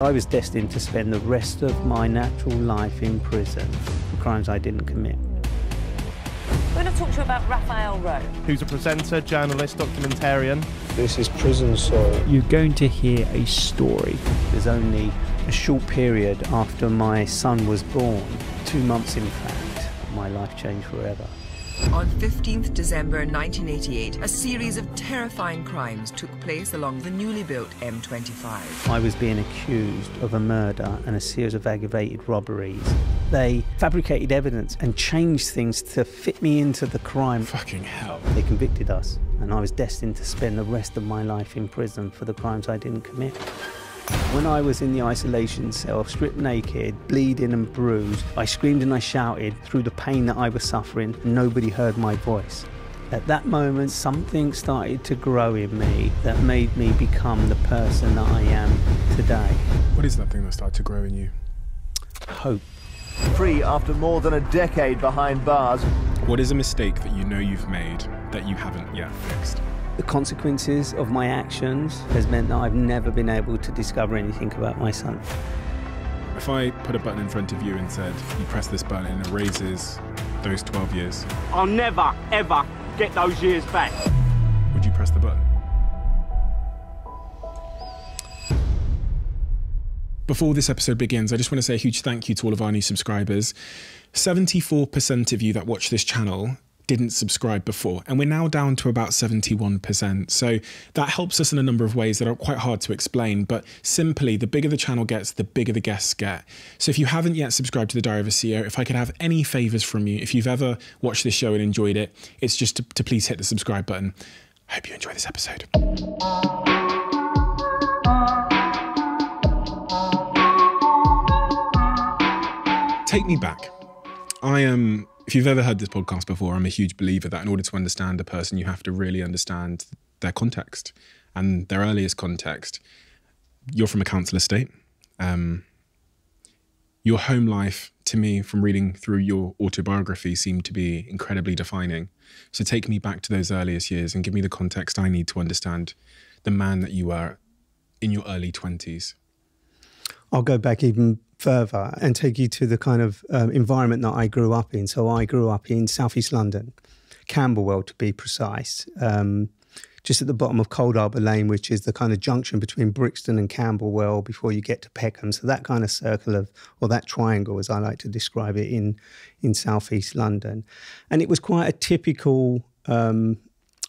I was destined to spend the rest of my natural life in prison for crimes I didn't commit. We're going to talk to you about Raphael Rowe, who's a presenter, journalist, documentarian. This is prison soul. You're going to hear a story. There's only a short period after my son was born, 2 months in fact, my life changed forever. On 15th December 1988, a series of terrifying crimes took place along the newly built M25. I was being accused of a murder and a series of aggravated robberies. They fabricated evidence and changed things to fit me into the crime. Fucking hell. They convicted us, and I was destined to spend the rest of my life in prison for the crimes I didn't commit. When I was in the isolation cell, stripped naked, bleeding and bruised, I screamed and I shouted through the pain that I was suffering, and nobody heard my voice. At that moment, something started to grow in me that made me become the person that I am today. What is that thing that started to grow in you? Hope. Free after more than a decade behind bars. What is a mistake that you know you've made that you haven't yet fixed? The consequences of my actions has meant that I've never been able to discover anything about my son. If I put a button in front of you and said, you press this button and it erases those 12 years. I'll never, ever get those years back. Would you press the button? Before this episode begins, I just want to say a huge thank you to all of our new subscribers. 74% of you that watch this channel didn't subscribe before, and we're now down to about 71%. So that helps us in a number of ways that are quite hard to explain, but simply the bigger the channel gets, the bigger the guests get. So if you haven't yet subscribed to the Diary of a CEO, if I could have any favors from you, if you've ever watched this show and enjoyed it, it's just to please hit the subscribe button. I hope you enjoy this episode. Take me back. If you've ever heard this podcast before, I'm a huge believer that in order to understand a person, you have to really understand their context and their earliest context. You're from a council estate. Your home life, to me, from reading through your autobiography, seemed to be incredibly defining. So take me back to those earliest years and give me the context I need to understand the man that you were in your early 20s. I'll go back even further and take you to the kind of environment that I grew up in. So I grew up in southeast London, Camberwell to be precise, just at the bottom of Cold Harbour Lane, which is the kind of junction between Brixton and Camberwell before you get to Peckham. So that kind of circle of, or that triangle as I like to describe it, in southeast London. And it was quite a typical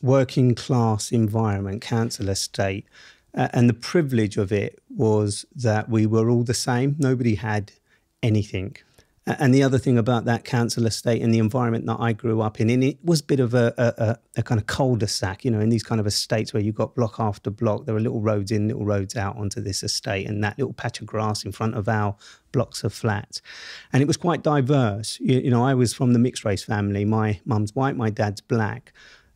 working class environment, council estate. And the privilege of it was that we were all the same. Nobody had anything. And the other thing about that council estate and the environment that I grew up in it was a bit of a kind of cul-de-sac, you know, in these kind of estates where you've got block after block. There were little roads in, little roads out onto this estate, and that little patch of grass in front of our blocks of flats. And it was quite diverse. You know, I was from the mixed race family. My mum's white, my dad's black.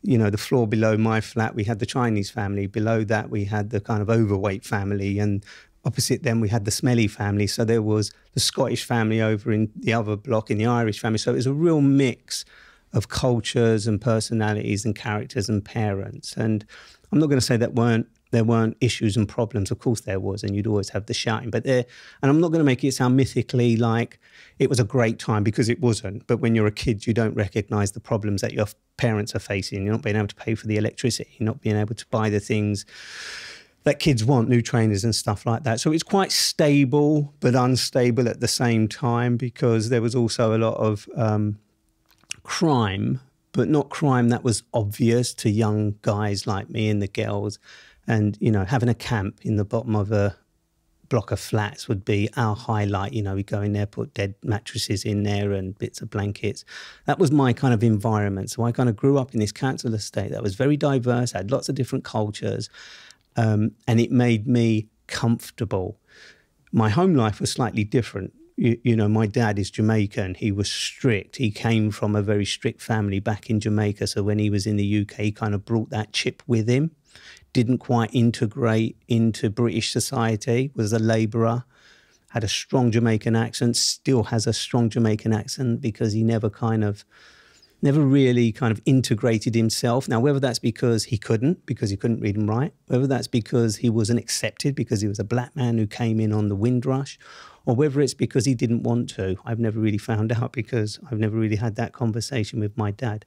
You know, the floor below my flat, we had the Chinese family. Below that, we had the kind of overweight family. And opposite them, we had the smelly family. So there was the Scottish family over in the other block, in the Irish family. So it was a real mix of cultures and personalities and characters and parents. And I'm not going to say that there weren't issues and problems. Of course there was, and you'd always have the shouting. And I'm not going to make it sound mythically like it was a great time, because it wasn't. But when you're a kid, you don't recognise the problems that your parents are facing. You're not being able to pay for the electricity. You're not being able to buy the things that kids want, new trainers and stuff like that. So it's quite stable, but unstable at the same time, because there was also a lot of crime, but not crime that was obvious to young guys like me and the girls. And, you know, having a camp in the bottom of a block of flats would be our highlight. You know, we go in there, put dead mattresses in there and bits of blankets. That was my kind of environment. So I kind of grew up in this council estate that was very diverse, had lots of different cultures, and it made me comfortable. My home life was slightly different. You know, my dad is Jamaican. He was strict. He came from a very strict family back in Jamaica. So when he was in the UK, he kind of brought that chip with him. Didn't quite integrate into British society, was a labourer, had a strong Jamaican accent, still has a strong Jamaican accent, because he never never really kind of integrated himself. Now, whether that's because he couldn't read and write, whether that's because he wasn't accepted because he was a black man who came in on the Windrush, or whether it's because he didn't want to, I've never really found out because I've never really had that conversation with my dad.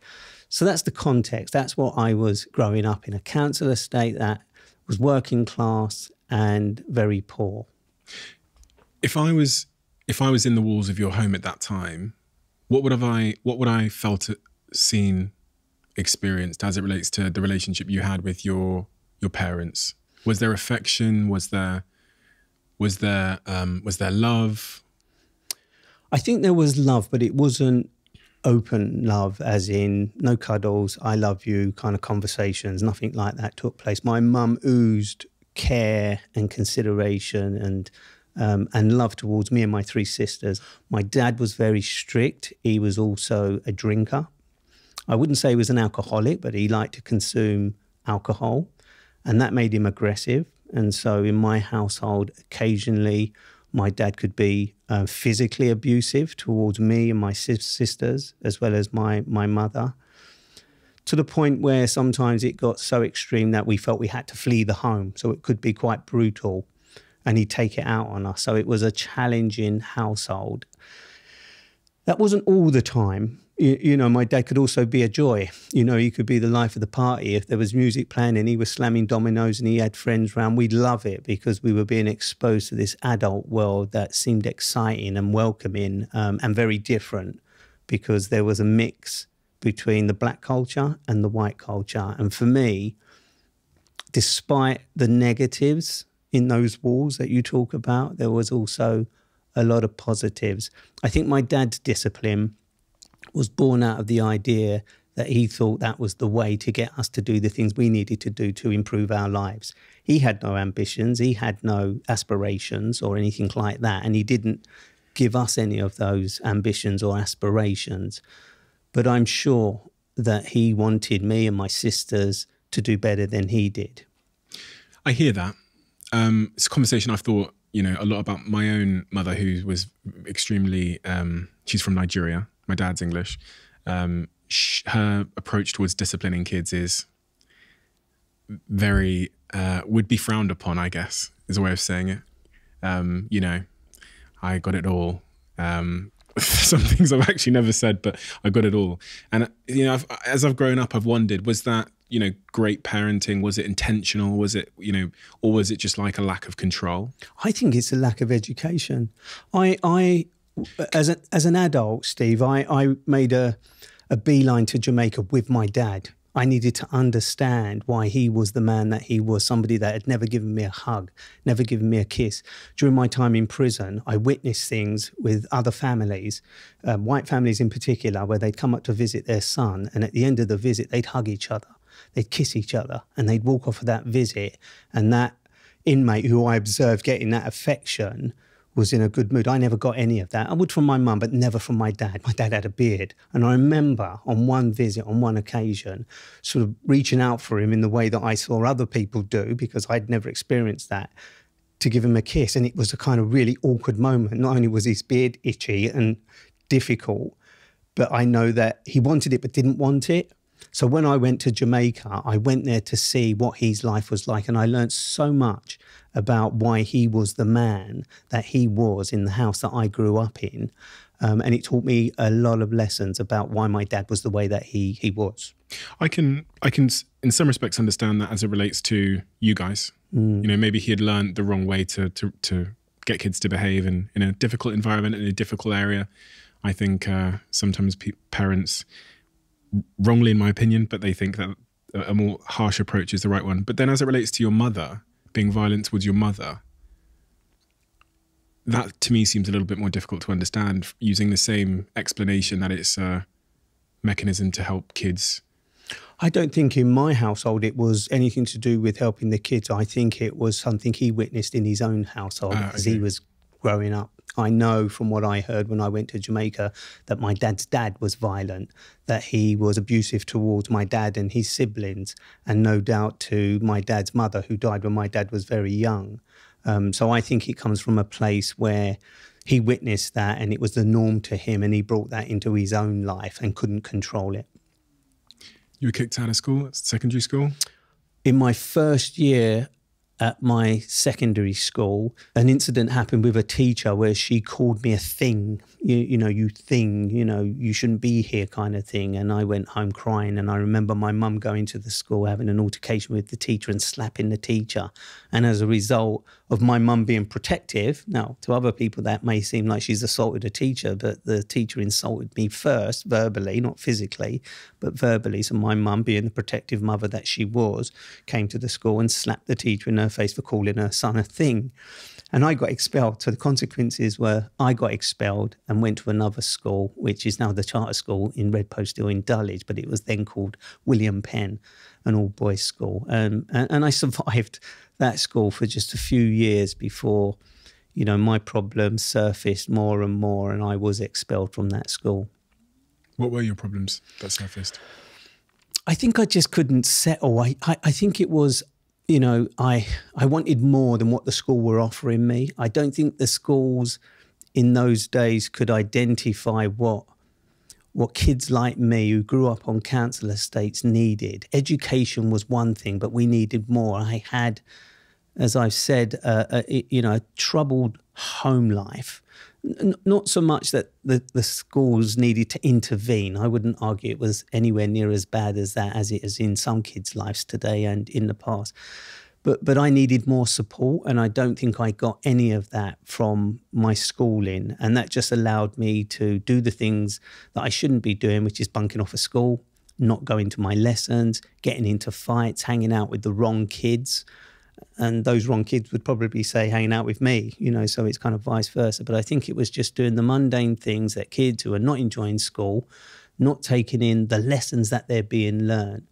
So that's the context. That's what I was growing up in, a council estate that was working class and very poor. If I was in the walls of your home at that time, what would I felt, seen, experienced as it relates to the relationship you had with your parents? Was there affection? Was there love? I think there was love, but it wasn't open love, as in no cuddles, I love you kind of conversations. Nothing like that took place. My mum oozed care and consideration and love towards me and my three sisters. My dad was very strict. He was also a drinker. I wouldn't say he was an alcoholic, but he liked to consume alcohol, and that made him aggressive. And so in my household, occasionally my dad could be physically abusive towards me and my sisters, as well as my mother, to the point where sometimes it got so extreme that we felt we had to flee the home. So it could be quite brutal, and he'd take it out on us. So it was a challenging household. That wasn't all the time. You know, my dad could also be a joy. You know, he could be the life of the party. If there was music playing and he was slamming dominoes and he had friends around, we'd love it because we were being exposed to this adult world that seemed exciting and welcoming and very different, because there was a mix between the black culture and the white culture. And for me, despite the negatives in those walls that you talk about, there was also a lot of positives. I think my dad's discipline was born out of the idea that he thought that was the way to get us to do the things we needed to do to improve our lives. He had no ambitions, he had no aspirations or anything like that, and he didn't give us any of those ambitions or aspirations. But I'm sure that he wanted me and my sisters to do better than he did. I hear that. It's a conversation I've thought, you know, a lot about my own mother, who was extremely, she's from Nigeria. My dad's English. Her approach towards disciplining kids is very, would be frowned upon, I guess, is a way of saying it. You know, I got it all. Some things I've actually never said, but I got it all. And, you know, as I've grown up, I've wondered, was that, you know, great parenting? Was it intentional? Was it, you know, or was it just like a lack of control? I think it's a lack of education. As an adult, Steve, I made a beeline to Jamaica with my dad. I needed to understand why he was the man that he was, somebody that had never given me a hug, never given me a kiss. During my time in prison, I witnessed things with other families, white families in particular, where they'd come up to visit their son, and at the end of the visit, they'd hug each other, they'd kiss each other, and they'd walk off of that visit, and that inmate who I observed getting that affection was in a good mood. I never got any of that. I would from my mum, but never from my dad. My dad had a beard. And I remember on one visit, on one occasion, sort of reaching out for him in the way that I saw other people do, because I'd never experienced that, to give him a kiss. And it was a kind of really awkward moment. Not only was his beard itchy and difficult, but I know that he wanted it but didn't want it. So when I went to Jamaica, I went there to see what his life was like, and I learned so much about why he was the man that he was in the house that I grew up in. And it taught me a lot of lessons about why my dad was the way that he was. I can in some respects understand that as it relates to you guys. You know, maybe he had learned the wrong way to get kids to behave in a difficult environment, in a difficult area. I think sometimes parents, wrongly in my opinion, but they think that a more harsh approach is the right one. But then as it relates to your mother, being violent towards your mother, that to me seems a little bit more difficult to understand, using the same explanation that it's a mechanism to help kids. I don't think in my household it was anything to do with helping the kids. I think it was something he witnessed in his own household as he was growing up. I know from what I heard when I went to Jamaica that my dad's dad was violent, that he was abusive towards my dad and his siblings, and no doubt to my dad's mother, who died when my dad was very young. So I think it comes from a place where he witnessed that, and it was the norm to him, and he brought that into his own life and couldn't control it. You were kicked out of school, secondary school? In my first year at my secondary school, an incident happened with a teacher where she called me a thing, you thing, you shouldn't be here kind of thing. And I went home crying, and I remember my mum going to the school, having an altercation with the teacher and slapping the teacher. And as a result of my mum being protective, now to other people that may seem like she's assaulted a teacher, but the teacher insulted me first, verbally, not physically, but verbally. So my mum, being the protective mother that she was, came to the school and slapped the teacher in her face for calling her son a thing. And I got expelled. So the consequences were I got expelled and went to another school, which is now the charter school in Redpost Hill in Dulwich, but it was then called William Penn, an all-boys school. And I survived that school for just a few years before, my problems surfaced more and more, and I was expelled from that school. What were your problems that surfaced? I think I just couldn't settle. I think it was, I wanted more than what the school were offering me. I don't think the schools in those days could identify what kids like me who grew up on council estates needed. Education was one thing, but we needed more. I had, as I've said, a troubled home life. Not so much that the schools needed to intervene. I wouldn't argue it was anywhere near as bad as that as it is in some kids' lives today and in the past. But I needed more support, and I don't think I got any of that from my schooling. And that just allowed me to do the things that I shouldn't be doing, which is bunking off of school, not going to my lessons, getting into fights, hanging out with the wrong kids. And those wrong kids would probably say hanging out with me, so it's kind of vice versa. But I think it was just doing the mundane things that kids who are not enjoying school, not taking in the lessons that they're being learned,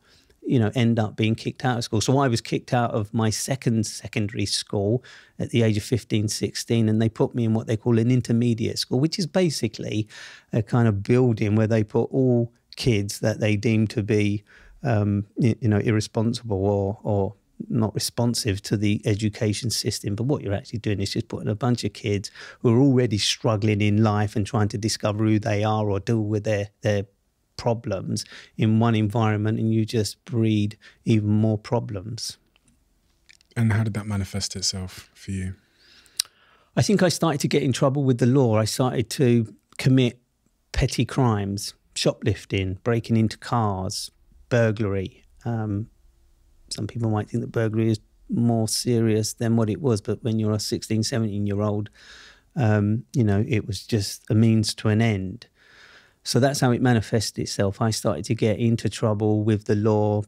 end up being kicked out of school. So I was kicked out of my second secondary school at the age of 15, 16, and they put me in what they call an intermediate school, which is basically a kind of building where they put all kids that they deem to be, irresponsible or not responsive to the education system. But what you're actually doing is just putting a bunch of kids who are already struggling in life and trying to discover who they are or deal with their problems in one environment, and you just breed even more problems. And how did that manifest itself for you? I think I started to get in trouble with the law. I started to commit petty crimes, shoplifting, breaking into cars, burglary. Some people might think that burglary is more serious than what it was, but when you're a 16, 17-year-old, it was just a means to an end. So that's how it manifested itself. I started to get into trouble with the law.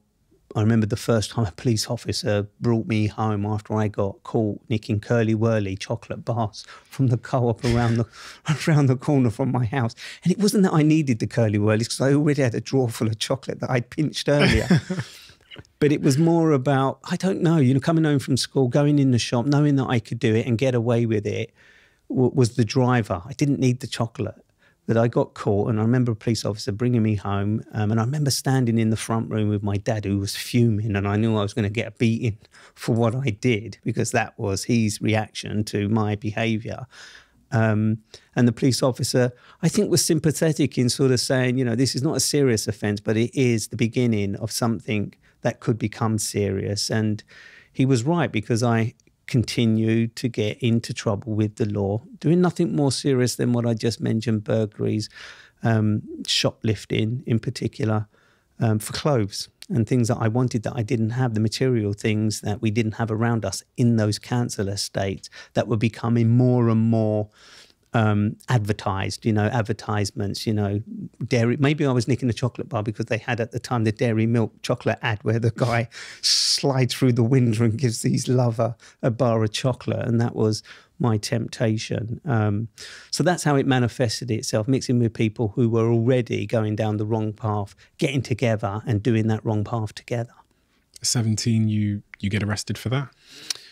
I remember the first time a police officer brought me home after I got caught nicking Curly Whirly chocolate bars from the co-op around the corner from my house. And it wasn't that I needed the Curly Whirlies, because I already had a drawer full of chocolate that I'd pinched earlier. But it was more about, I don't know, coming home from school, going in the shop, knowing that I could do it and get away with it was the driver. I didn't need the chocolate. But I got caught, and I remember a police officer bringing me home, and I remember standing in the front room with my dad, who was fuming, and I knew I was going to get a beating for what I did, because that was his reaction to my behaviour. And the police officer, I think, was sympathetic in sort of saying, this is not a serious offence, but it is the beginning of something that could become serious. And he was right, because I continued to get into trouble with the law, doing nothing more serious than what I just mentioned, burglaries, shoplifting in particular, for clothes and things that I wanted that I didn't have, the material things that we didn't have around us in those council estates that were becoming more and more advertised, advertisements, dairy. Maybe I was nicking a chocolate bar because they had at the time the dairy milk chocolate ad where the guy slides through the window and gives his lover a bar of chocolate. And that was my temptation. So that's how it manifested itself, mixing with people who were already going down the wrong path, getting together and doing that wrong path together. 17, you get arrested for that?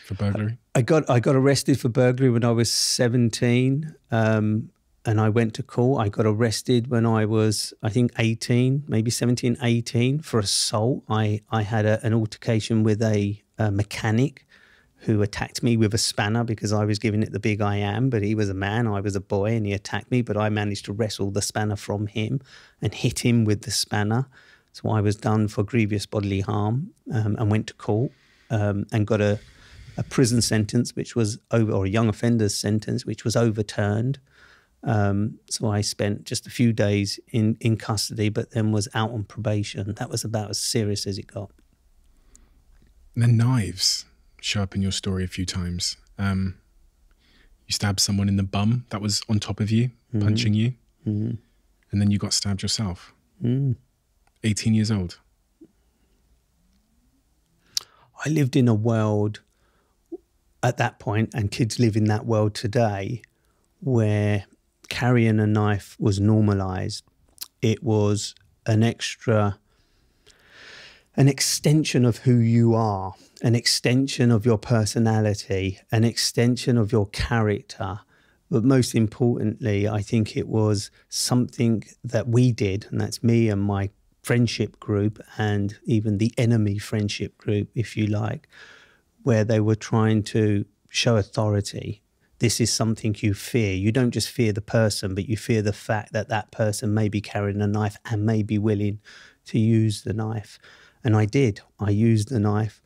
For burglary? I got arrested for burglary when I was 17, and I went to court. I got arrested when I was, I think, 18, maybe 17, 18, for assault. I had an altercation with a mechanic who attacked me with a spanner because I was giving it the big I am, but he was a man, I was a boy, and he attacked me, but I managed to wrestle the spanner from him and hit him with the spanner. So I was done for grievous bodily harm, and went to court, and got a prison sentence, which was or a young offender's sentence, which was overturned. So I spent just a few days in custody, but then was out on probation. That was about as serious as it got. The knives show up in your story a few times. You stabbed someone in the bum that was on top of you, punching you, and then you got stabbed yourself. 18 years old. I lived in a world at that point, and kids live in that world today, where carrying a knife was normalized. It was an extension of who you are, an extension of your personality, an extension of your character. But most importantly, I think it was something that we did, and that's me and my friendship group, and even the enemy friendship group, if you like, where they were trying to show authority. This is something you fear. You don't just fear the person, but you fear the fact that that person may be carrying a knife and may be willing to use the knife. And I did. I used the knife.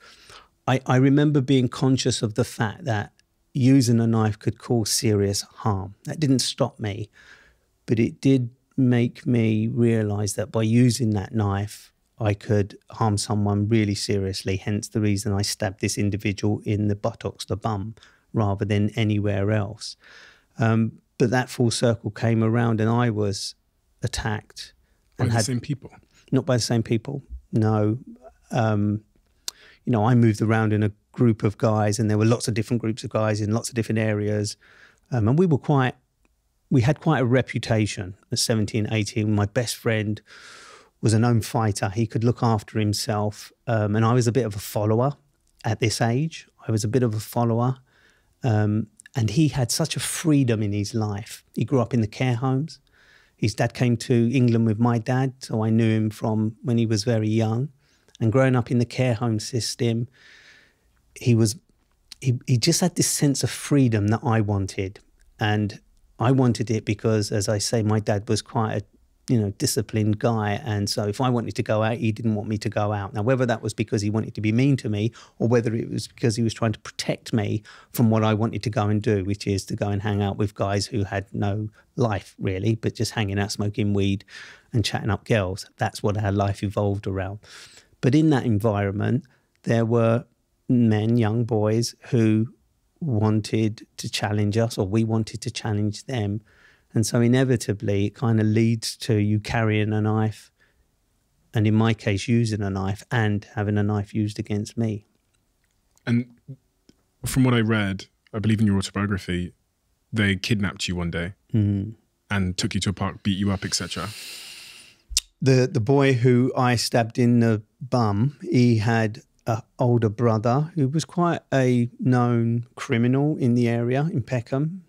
I remember being conscious of the fact that using a knife could cause serious harm. That didn't stop me, but it did make me realize that by using that knife, I could harm someone really seriously, hence the reason I stabbed this individual in the buttocks, the bum, rather than anywhere else. But that full circle came around and I was attacked. By the same people? Not by the same people, no. You know, I moved around in a group of guys, and there were lots of different groups of guys in lots of different areas. And we had quite a reputation at 17, 18. My best friend was a known fighter. He could look after himself. And I was a bit of a follower at this age. I was a bit of a follower. And he had such a freedom in his life. He grew up in the care homes. His dad came to England with my dad, so I knew him from when he was very young. And growing up in the care home system, he just had this sense of freedom that I wanted. And I wanted it because, as I say, my dad was quite a disciplined guy. And so if I wanted to go out, he didn't want me to go out. Now, whether that was because he wanted to be mean to me or whether it was because he was trying to protect me from what I wanted to go and do, which is to go and hang out with guys who had no life really, but just hanging out, smoking weed and chatting up girls. That's what our life evolved around. But in that environment, there were men, young boys, who wanted to challenge us, or we wanted to challenge them. And so inevitably, it kind of leads to you carrying a knife, and in my case, using a knife and having a knife used against me. And from what I read, I believe in your autobiography, they kidnapped you one day and took you to a park, beat you up, etc. The boy who I stabbed in the bum, he had an older brother who was quite a known criminal in the area, in Peckham,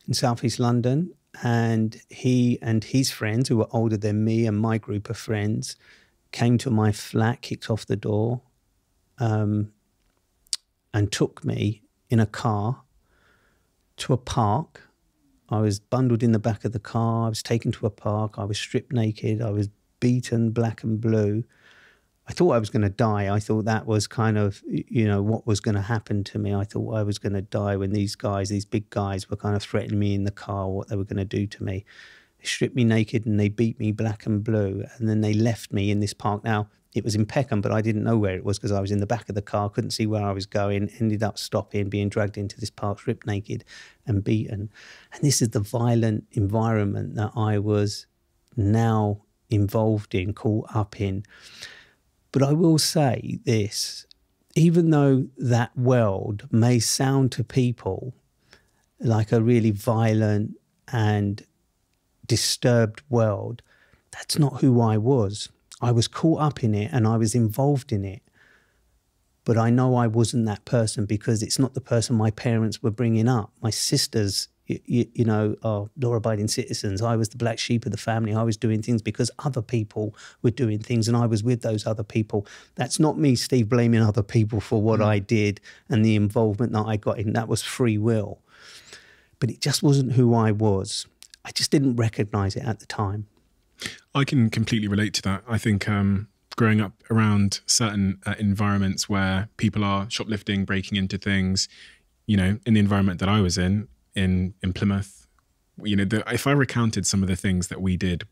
in southeast London. And he and his friends, who were older than me and my group of friends, came to my flat, kicked off the door, and took me in a car to a park. I was bundled in the back of the car. I was taken to a park. I was stripped naked. I was beaten black and blue. I thought I was going to die. I thought that was kind of, what was going to happen to me. I thought I was going to die when these guys, these big guys, were kind of threatening me in the car, what they were going to do to me. They stripped me naked and they beat me black and blue. And then they left me in this park. Now, it was in Peckham, but I didn't know where it was because I was in the back of the car, couldn't see where I was going, ended up stopping, being dragged into this park, stripped naked and beaten. And this is the violent environment that I was now involved in, caught up in. But I will say this, even though that world may sound to people like a really violent and disturbed world, that's not who I was. I was caught up in it and I was involved in it. But I know I wasn't that person because it's not the person my parents were bringing up. My sisters, you know, are law-abiding citizens. I was the black sheep of the family. I was doing things because other people were doing things and I was with those other people. That's not me, Steve, blaming other people for what I did and the involvement that I got in. That was free will. But it just wasn't who I was. I just didn't recognise it at the time. I can completely relate to that. I think growing up around certain environments where people are shoplifting, breaking into things, you know, in the environment that I was in Plymouth, you know, if I recounted some of the things that we did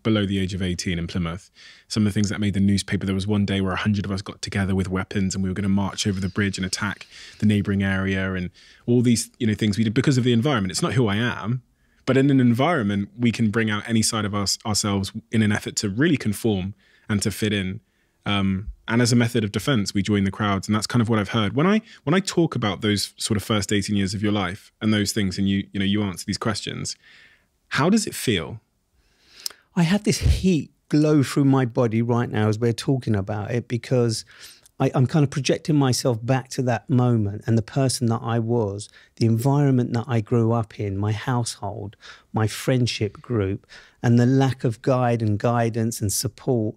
below the age of 18 in Plymouth, some of the things that made the newspaper, there was one day where 100 of us got together with weapons and we were going to march over the bridge and attack the neighbouring area, and all these, you know, things we did because of the environment. It's not who I am, but in an environment, we can bring out any side of ourselves in an effort to really conform and to fit in. And as a method of defense, we join the crowds. And that's kind of what I've heard. When I talk about those sort of first 18 years of your life and those things, and you answer these questions, how does it feel? I have this heat glow through my body right now as we're talking about it, because I'm kind of projecting myself back to that moment and the person that I was, the environment that I grew up in, my household, my friendship group, and the lack of guidance and support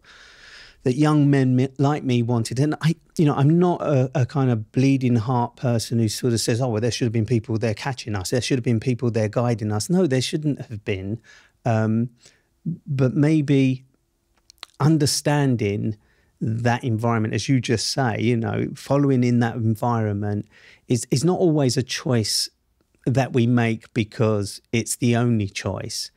that young men like me wanted. And I'm not a kind of bleeding heart person who sort of says, oh, well, there should have been people there catching us. There should have been people there guiding us. No, there shouldn't have been. But maybe understanding that environment, as you just say, you know, following in that environment is not always a choice that we make because it's the only choice.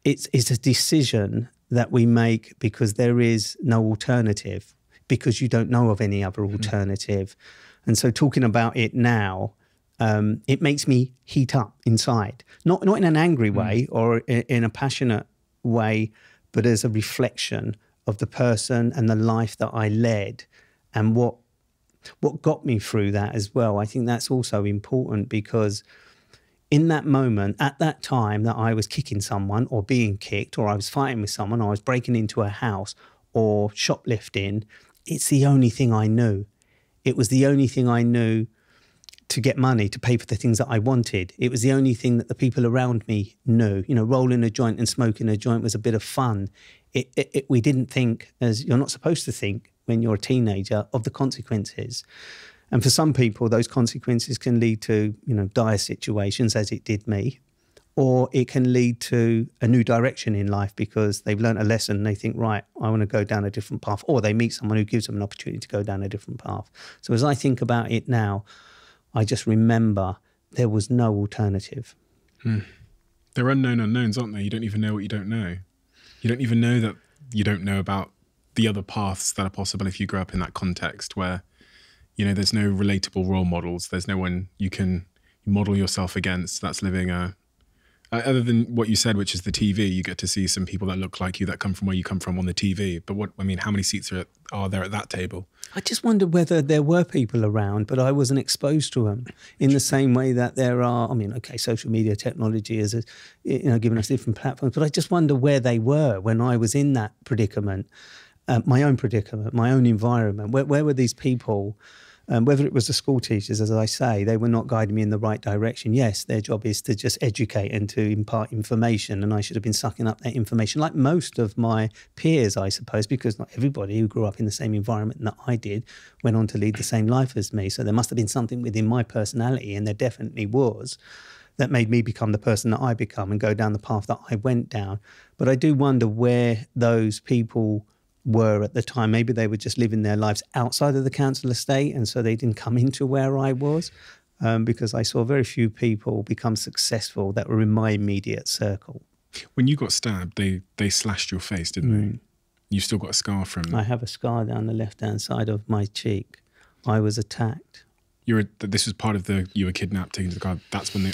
It's a decision that we make because there is no alternative, because you don't know of any other alternative. And so talking about it now, it makes me heat up inside, not in an angry way or in a passionate way, but as a reflection of the person and the life that I led and what got me through that as well. I think that's also important, because in that moment, at that time that I was kicking someone or being kicked, or I was fighting with someone, or I was breaking into a house or shoplifting, it's the only thing I knew. It was the only thing I knew to get money, to pay for the things that I wanted. It was the only thing that the people around me knew. You know, rolling a joint and smoking a joint was a bit of fun. We didn't think, as you're not supposed to think when you're a teenager, of the consequences. And for some people, those consequences can lead to, you know, dire situations, as it did me, or it can lead to a new direction in life because they've learned a lesson and they think, right, I want to go down a different path, or they meet someone who gives them an opportunity to go down a different path. So as I think about it now, I just remember there was no alternative. They're unknown unknowns, aren't they? You don't even know what you don't know. You don't even know that you don't know about the other paths that are possible if you grow up in that context where, you know, there's no relatable role models. There's no one you can model yourself against that's living other than what you said, which is the TV. You get to see some people that look like you, that come from where you come from on the TV. But how many seats are there at that table? I just wonder whether there were people around, but I wasn't exposed to them in the same way that there are. I mean, okay, social media technology is, giving us different platforms, but I just wonder where they were when I was in that predicament, my own environment. Where were these people? Whether it was the school teachers, as I say, they were not guiding me in the right direction. Yes, their job is to just educate and to impart information, and I should have been sucking up that information like most of my peers, I suppose, because not everybody who grew up in the same environment that I did went on to lead the same life as me. So there must have been something within my personality, and there definitely was, that made me become the person that I become and go down the path that I went down. But I do wonder where those people were at the time. Maybe they were just living their lives outside of the council estate, and so they didn't come into where I was, because I saw very few people become successful that were in my immediate circle. When you got stabbed, they slashed your face, didn't they? You've still got a scar from them. I have a scar down the left-hand side of my cheek. I was attacked. This was part of you were kidnapped, taken to the guard. That's when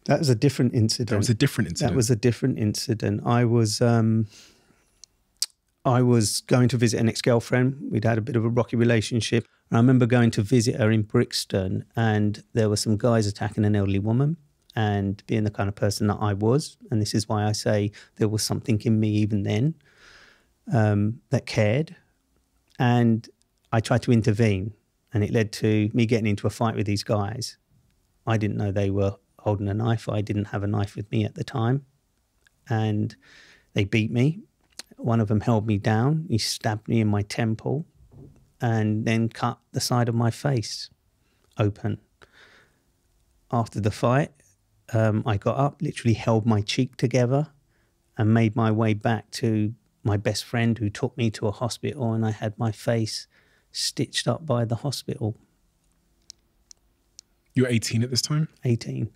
That was a different incident. That was a different incident. That was a different incident. I was going to visit an ex-girlfriend. We'd had a bit of a rocky relationship. And I remember going to visit her in Brixton, and there were some guys attacking an elderly woman, and being the kind of person that I was, and this is why I say there was something in me even then that cared. And I tried to intervene, and it led to me getting into a fight with these guys. I didn't know they were holding a knife. I didn't have a knife with me at the time. And they beat me. One of them held me down. He stabbed me in my temple and then cut the side of my face open. After the fight, I got up, literally held my cheek together and made my way back to my best friend who took me to a hospital, and I had my face stitched up by the hospital. You were 18 at this time? 18.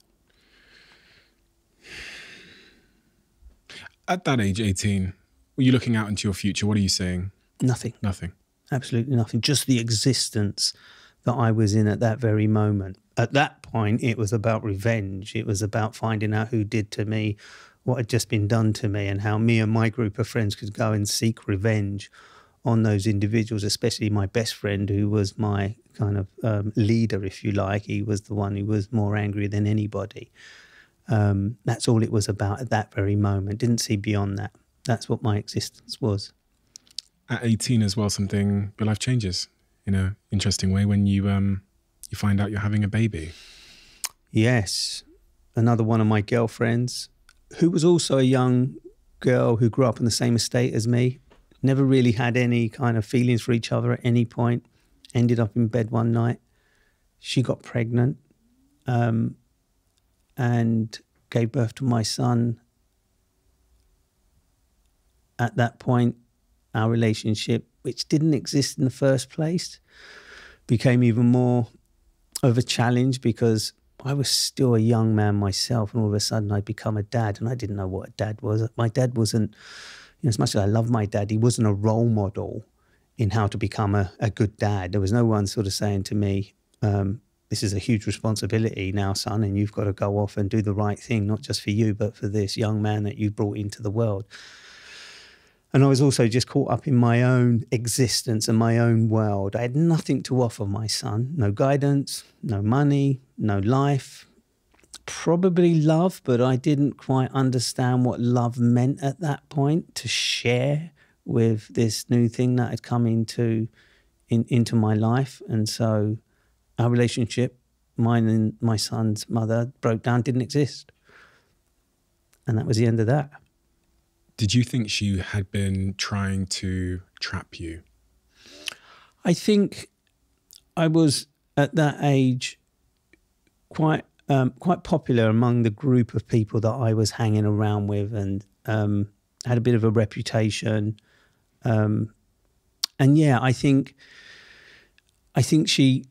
At that age, 18, were you looking out into your future? What are you saying? Nothing. Nothing. Absolutely nothing. Just the existence that I was in at that very moment. At that point, it was about revenge. It was about finding out who did to me what had just been done to me, and how me and my group of friends could go and seek revenge on those individuals, especially my best friend, who was my kind of leader, if you like. He was the one who was more angry than anybody. That's all it was about at that very moment. Didn't see beyond that. That's what my existence was. At 18 as well, your life changes in an interesting way when you find out you're having a baby. Yes. Another one of my girlfriends, who was also a young girl who grew up in the same estate as me, never really had any kind of feelings for each other at any point, ended up in bed one night. She got pregnant and gave birth to my son. At that point, our relationship, which didn't exist in the first place, became even more of a challenge, because I was still a young man myself, and all of a sudden I'd become a dad, and I didn't know what a dad was. My dad wasn't, as much as I love my dad, he wasn't a role model in how to become a good dad. There was no one sort of saying to me, this is a huge responsibility now, son, and you've got to go off and do the right thing, not just for you, but for this young man that you brought into the world. And I was also just caught up in my own existence and my own world. I had nothing to offer my son, no guidance, no money, no life, probably love, but I didn't quite understand what love meant at that point, to share with this new thing that had come into my life. And so our relationship, mine and my son's mother, broke down, didn't exist. And that was the end of that. Did you think she had been trying to trap you? I think I was at that age quite popular among the group of people that I was hanging around with, and had a bit of a reputation. And yeah, I think she,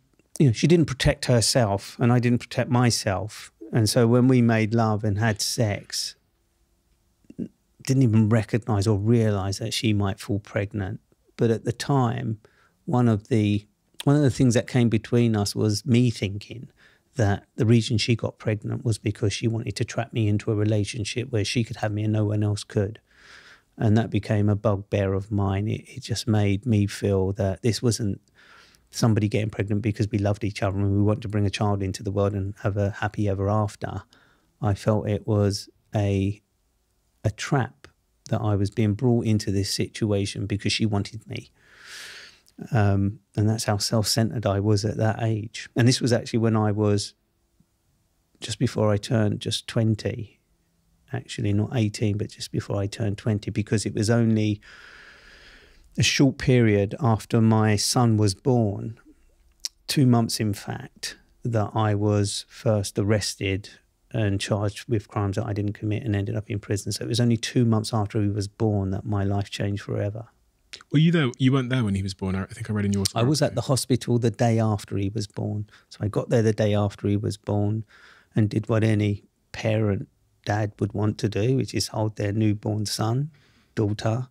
she didn't protect herself, and I didn't protect myself. And so when we made love and had sex, didn't even recognize or realize that she might fall pregnant. But at the time, one of the things that came between us was me thinking that the reason she got pregnant was because she wanted to trap me into a relationship where she could have me and no one else could. And that became a bugbear of mine. It just made me feel that this wasn't somebody getting pregnant because we loved each other and we wanted to bring a child into the world and have a happy ever after. I felt it was a trap, that I was being brought into this situation because she wanted me. And that's how self-centered I was at that age. And this was actually when I was just before I turned just 20, actually not 18, but just before I turned 20, because it was only a short period after my son was born, 2 months in fact, that I was first arrested and charged with crimes that I didn't commit and ended up in prison. So it was only 2 months after he was born that my life changed forever. Were you there? You weren't there when he was born. I think I read in your story. I was at the hospital the day after he was born. So I got there the day after he was born and did what any parent, dad would want to do, which is hold their newborn son, daughter,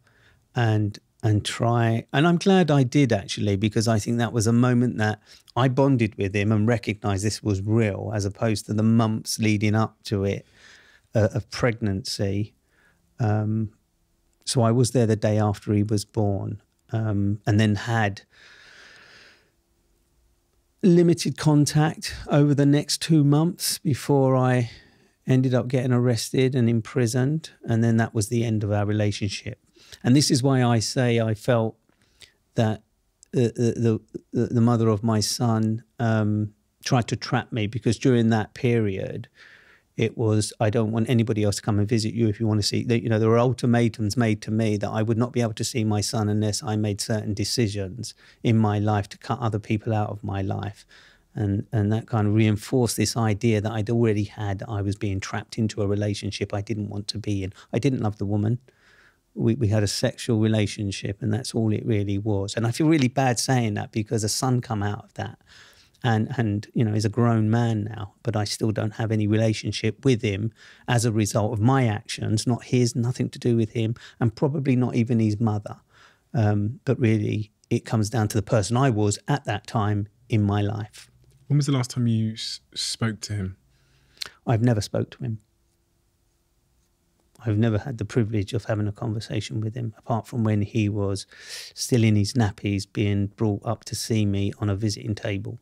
and try. And I'm glad I did, actually, because I think that was a moment that I bonded with him and recognized this was real, as opposed to the months leading up to it of pregnancy. So I was there the day after he was born, and then had limited contact over the next 2 months before I ended up getting arrested and imprisoned. And then that was the end of our relationship. And this is why I say I felt that the mother of my son tried to trap me, because during that period, It was, I don't want anybody else to come and visit you if you want to see. You know, there were ultimatums made to me that I would not be able to see my son unless I made certain decisions in my life to cut other people out of my life. And that kind of reinforced this idea that I'd already had. I was being trapped into a relationship I didn't want to be in. I didn't love the woman. We had a sexual relationship, and that's all it really was. And I feel really bad saying that because a son come out of that. And you know, he's a grown man now, but I still don't have any relationship with him as a result of my actions, not his, nothing to do with him, and probably not even his mother. But really, it comes down to the person I was at that time in my life. When was the last time you spoke to him? I've never spoke to him. I've never had the privilege of having a conversation with him, apart from when he was still in his nappies being brought up to see me on a visiting table.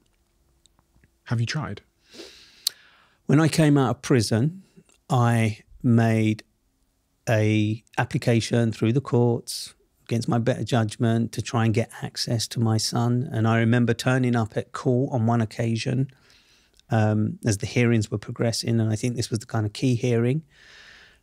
Have you tried? When I came out of prison, I made an application through the courts against my better judgment to try and get access to my son. And I remember turning up at court on one occasion as the hearings were progressing. And I think this was the kind of key hearing.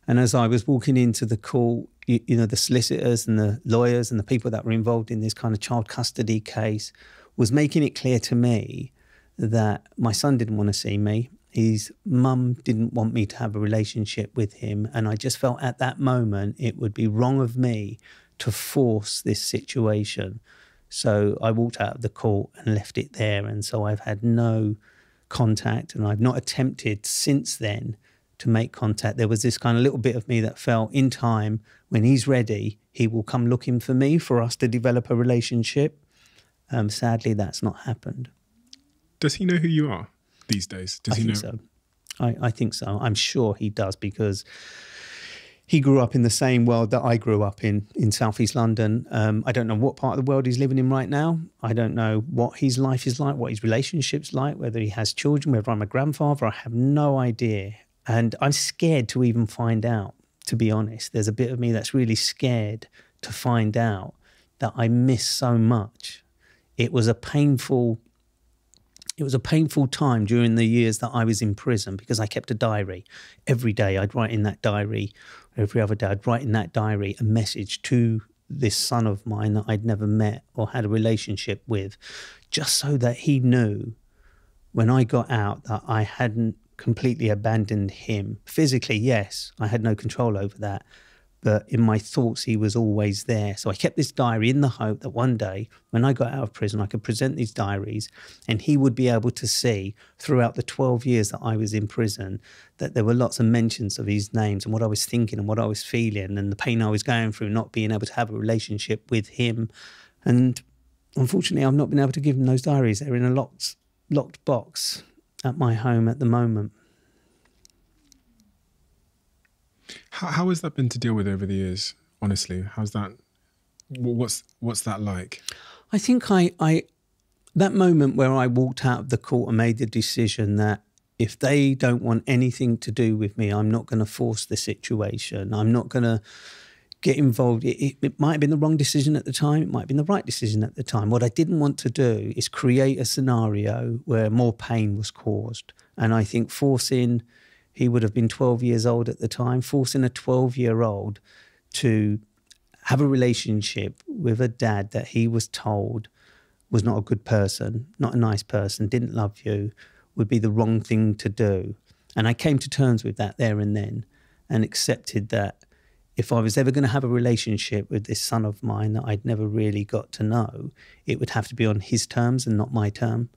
And as I was walking into the court, you know, the solicitors and the lawyers and the people that were involved in this kind of child custody case was making it clear to me that my son didn't want to see me. His mum didn't want me to have a relationship with him. And I just felt at that moment it would be wrong of me to force this situation. So I walked out of the court and left it there. And so I've had no contact, and I've not attempted since then to make contact. There was this kind of little bit of me that felt in time, when he's ready, he will come looking for me for us to develop a relationship. Sadly, that's not happened. Does he know who you are these days? Does he know? So. I think so. I'm sure he does, because he grew up in the same world that I grew up in South East London. I don't know what part of the world he's living in right now. I don't know what his life is like, what his relationship's like, whether he has children, whether I'm a grandfather. I have no idea. And I'm scared to even find out, to be honest. There's a bit of me that's really scared to find out that I miss so much. It was a painful time during the years that I was in prison, because I kept a diary. Every day I'd write in that diary, every other day I'd write in that diary a message to this son of mine that I'd never met or had a relationship with, just so that he knew when I got out that I hadn't completely abandoned him. Physically, yes, I had no control over that. But in my thoughts, he was always there. So I kept this diary in the hope that one day, when I got out of prison, I could present these diaries and he would be able to see throughout the 12 years that I was in prison that there were lots of mentions of his names and what I was thinking and what I was feeling and the pain I was going through, not being able to have a relationship with him. And unfortunately, I've not been able to give him those diaries. They're in a locked box at my home at the moment. How has that been to deal with over the years, honestly? How's that, what's that like? I think that moment where I walked out of the court and made the decision that if they don't want anything to do with me, I'm not going to force the situation. I'm not going to get involved. It might have been the wrong decision at the time. It might have been the right decision at the time. What I didn't want to do is create a scenario where more pain was caused. And I think forcing... He would have been 12 years old at the time, forcing a 12-year-old to have a relationship with a dad that he was told was not a good person, not a nice person, didn't love you, would be the wrong thing to do. And I came to terms with that there and then and accepted that if I was ever going to have a relationship with this son of mine that I'd never really got to know, it would have to be on his terms and not my term.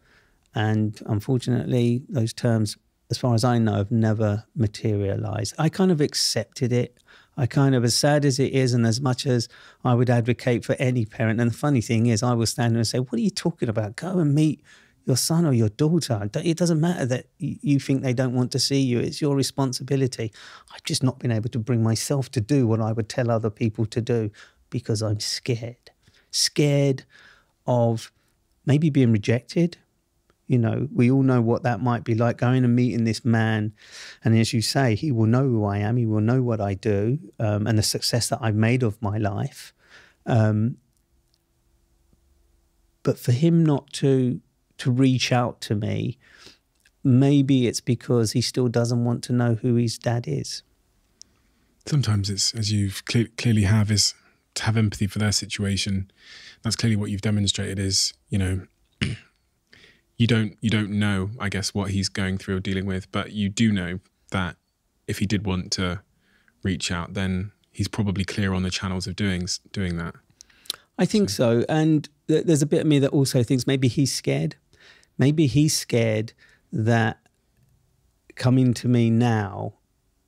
And unfortunately, those terms, as far as I know, have never materialised. I kind of accepted it. I kind of, as sad as it is and as much as I would advocate for any parent, and the funny thing is I will stand there and say, what are you talking about? Go and meet your son or your daughter. It doesn't matter that you think they don't want to see you. It's your responsibility. I've just not been able to bring myself to do what I would tell other people to do because I'm scared. Scared of maybe being rejected. You know, we all know what that might be like, going and meeting this man. And as you say, he will know who I am. He will know what I do and the success that I've made of my life. But for him not to reach out to me, maybe it's because he still doesn't want to know who his dad is. Sometimes it's, as you've clearly have, is to have empathy for their situation. That's clearly what you've demonstrated is, you know, you don't know, I guess, what he's going through or dealing with, but you do know that if he did want to reach out, then he's probably clear on the channels of doing that. I think so. And there's a bit of me that also thinks maybe he's scared. Maybe he's scared that coming to me now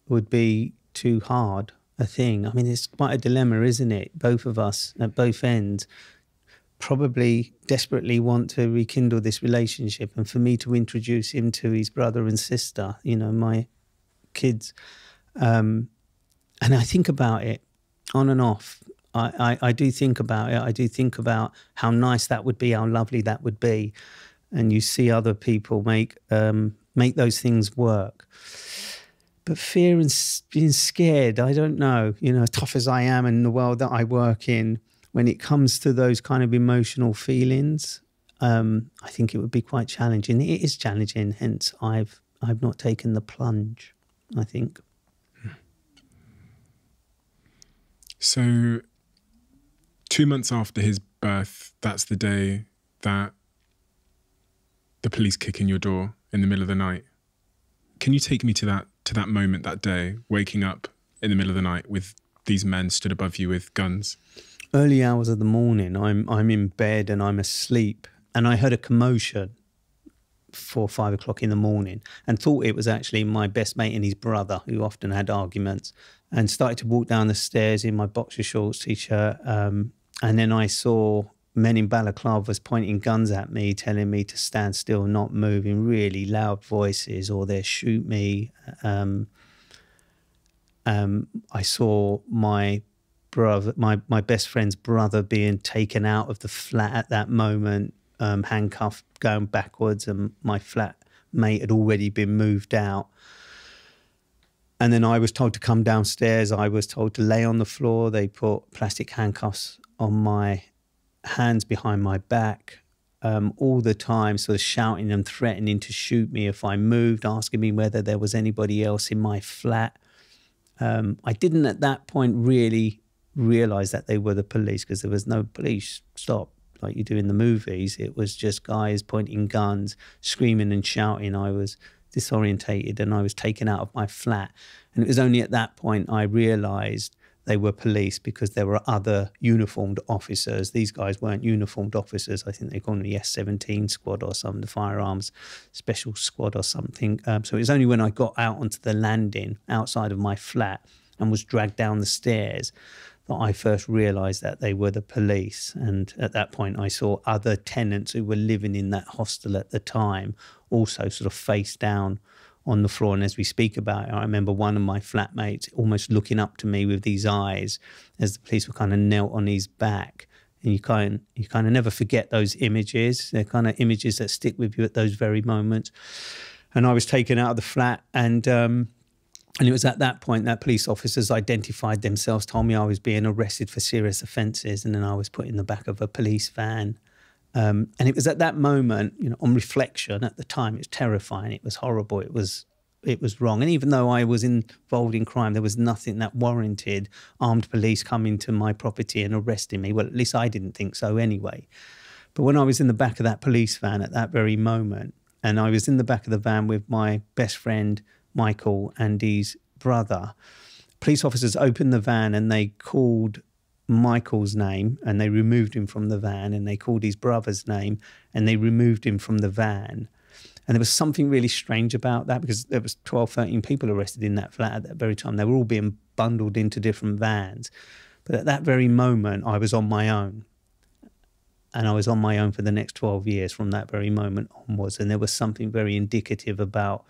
would be too hard a thing. I mean, it's quite a dilemma, isn't it? Both of us at both ends probably desperately want to rekindle this relationship, and for me to introduce him to his brother and sister, you know, my kids. And I think about it on and off. I do think about it. I do think about how nice that would be, how lovely that would be. And you see other people make those things work. But fear and being scared, I don't know, you know, as tough as I am in the world that I work in, when it comes to those kind of emotional feelings, I think it would be quite challenging. It is challenging, hence I've not taken the plunge, I think. So 2 months after his birth, that's the day that the police kick in your door in the middle of the night. Can you take me to that moment, that day, waking up in the middle of the night with these men stood above you with guns? Early hours of the morning, I'm in bed and I'm asleep, and I heard a commotion 4 or 5 o'clock in the morning and thought it was actually my best mate and his brother, who often had arguments, and started to walk down the stairs in my boxer shorts, t-shirt, and then I saw men in balaclavas pointing guns at me, telling me to stand still, not move, in really loud voices, or they'll shoot me. I saw my brother, my best friend's brother, being taken out of the flat at that moment, handcuffed, going backwards, and my flatmate had already been moved out. And then I was told to come downstairs. I was told to lay on the floor. They put plastic handcuffs on my hands behind my back all the time, sort of shouting and threatening to shoot me if I moved, asking me whether there was anybody else in my flat. I didn't at that point really realise that they were the police, because there was no police stop like you do in the movies. It was just guys pointing guns, screaming and shouting. I was disorientated and I was taken out of my flat. And it was only at that point I realised they were police, because there were other uniformed officers. These guys weren't uniformed officers. I think they called them the S-17 squad or something, the firearms special squad or something. So it was only when I got out onto the landing outside of my flat and was dragged down the stairs that I first realised that they were the police. And at that point I saw other tenants who were living in that hostel at the time also sort of face down on the floor. And as we speak about it, I remember one of my flatmates almost looking up to me with these eyes as the police were kind of knelt on his back. And you kind of never forget those images. They're kind of images that stick with you at those very moments. And I was taken out of the flat, and it was at that point that police officers identified themselves, told me I was being arrested for serious offences, and then I was put in the back of a police van. And it was at that moment, you know, on reflection at the time, it was terrifying, it was horrible, it was wrong. And even though I was involved in crime, there was nothing that warranted armed police coming to my property and arresting me. Well, at least I didn't think so anyway. But when I was in the back of that police van at that very moment, and I was in the back of the van with my best friend, Michael, and his brother, police officers opened the van and they called Michael's name and they removed him from the van, and they called his brother's name and they removed him from the van. And there was something really strange about that, because there was 12, 13 people arrested in that flat at that very time. They were all being bundled into different vans. But at that very moment, I was on my own. And I was on my own for the next 12 years from that very moment onwards. And there was something very indicative about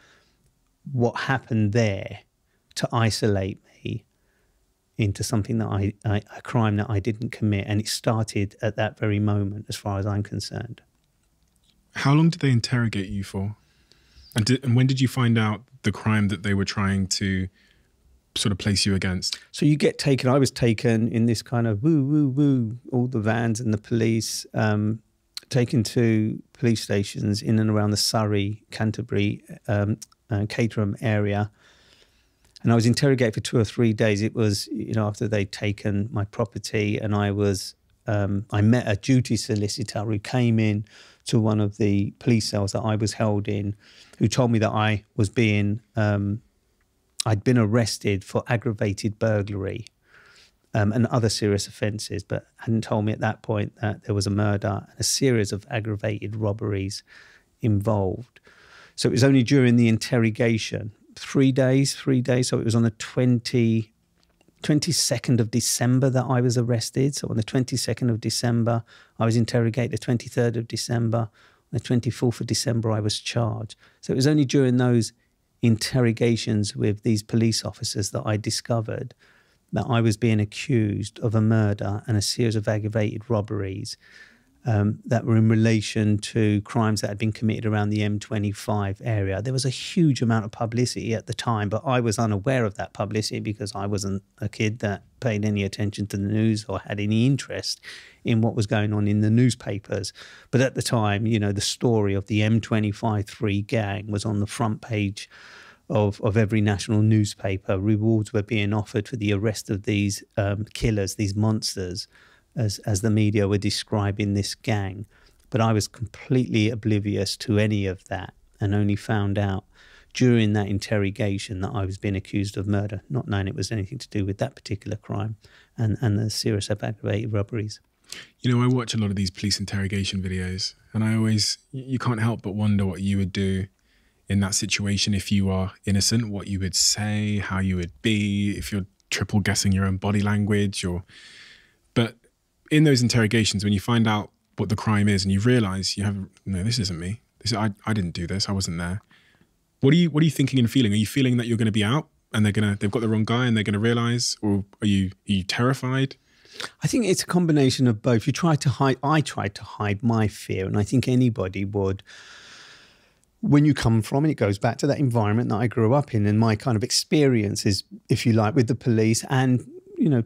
what happened there to isolate me into something that a crime that I didn't commit. And it started at that very moment, as far as I'm concerned. How long did they interrogate you for? And when did you find out the crime that they were trying to sort of place you against? So you get taken, I was taken in this kind of woo, woo, woo, all the vans and the police to taken to police stations in and around the Surrey, Canterbury, Caterham area. And I was interrogated for 2 or 3 days. It was, after they'd taken my property, and I met a duty solicitor who came in to one of the police cells that I was held in, who told me that I was I'd been arrested for aggravated burglary and other serious offences, but hadn't told me at that point that there was a murder and a series of aggravated robberies involved. So it was only during the interrogation, 3 days. So it was on the 22nd of December that I was arrested. So on the 22nd of December, I was interrogated. The 23rd of December, on the 24th of December, I was charged. So it was only during those interrogations with these police officers that I discovered that I was being accused of a murder and a series of aggravated robberies that were in relation to crimes that had been committed around the M25 area. There was a huge amount of publicity at the time, but I was unaware of that publicity because I wasn't a kid that paid any attention to the news or had any interest in what was going on in the newspapers. But at the time, the story of the M25-3 gang was on the front page of every national newspaper. Rewards were being offered for the arrest of these killers, these monsters, as the media were describing this gang. But I was completely oblivious to any of that and only found out during that interrogation that I was being accused of murder, not knowing it was anything to do with that particular crime and the serious aggravated robberies. I watch a lot of these police interrogation videos, and you can't help but wonder what you would do in that situation if you are innocent, what you would say, how you would be, if you're triple guessing your own body language. But in those interrogations, when you find out what the crime is and you realise no, this isn't me. I didn't do this. I wasn't there. What are you thinking and feeling? Are you feeling that you're going to be out and they've got the wrong guy and they're going to realise, or are you terrified? I think it's a combination of both. I tried to hide my fear, and I think anybody would. When you come from, and it goes back to that environment that I grew up in and my kind of experiences, if you like, with the police and,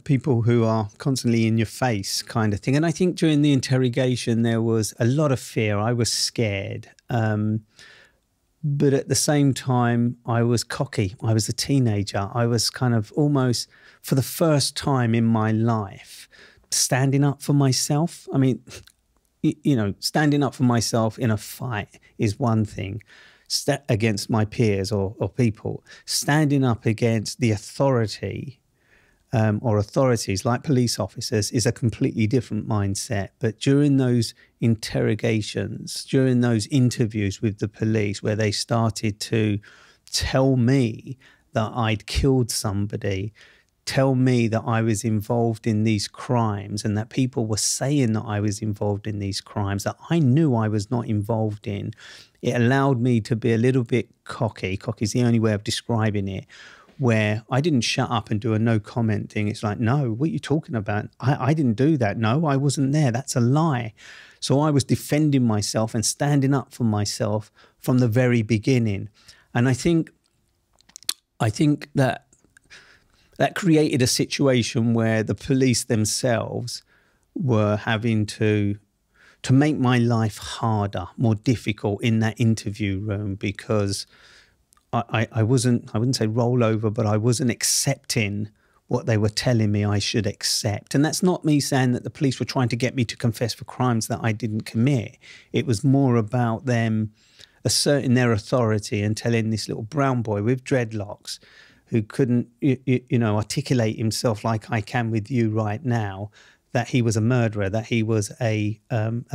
people who are constantly in your face kind of thing. And I think during the interrogation, there was a lot of fear. I was scared. But at the same time, I was cocky. I was a teenager. I was kind of almost, for the first time in my life, standing up for myself. I mean, standing up for myself in a fight is one thing, against my peers or people. Standing up against the authority or authorities like police officers is a completely different mindset. But during those interrogations, during those interviews with the police where they started to tell me that I'd killed somebody, tell me that I was involved in these crimes and that people were saying that I was involved in these crimes that I knew I was not involved in, it allowed me to be a little bit cocky. Cocky is the only way of describing it, where I didn't shut up and do a no comment thing. It's like, no, what are you talking about? I didn't do that. No, I wasn't there. That's a lie. So I was defending myself and standing up for myself from the very beginning. And I think that created a situation where the police themselves were having to make my life harder, more difficult in that interview room, because I wouldn't say roll over, but I wasn't accepting what they were telling me I should accept. And that's not me saying that the police were trying to get me to confess for crimes that I didn't commit. It was more about them asserting their authority and telling this little brown boy with dreadlocks who couldn't, articulate himself like I can with you right now, that he was a murderer, that he was a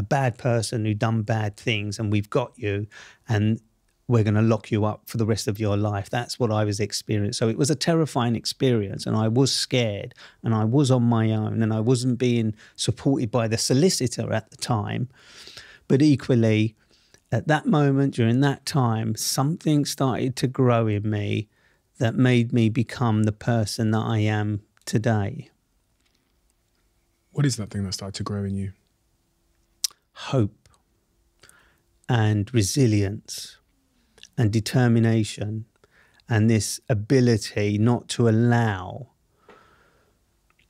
bad person who'd done bad things, and we've got you, and we're going to lock you up for the rest of your life. That's what I was experiencing. So it was a terrifying experience, and I was scared, and I was on my own, and I wasn't being supported by the solicitor at the time. But equally, at that moment, during that time, something started to grow in me that made me become the person that I am today. What is that thing that started to grow in you? Hope and resilience and determination and this ability not to allow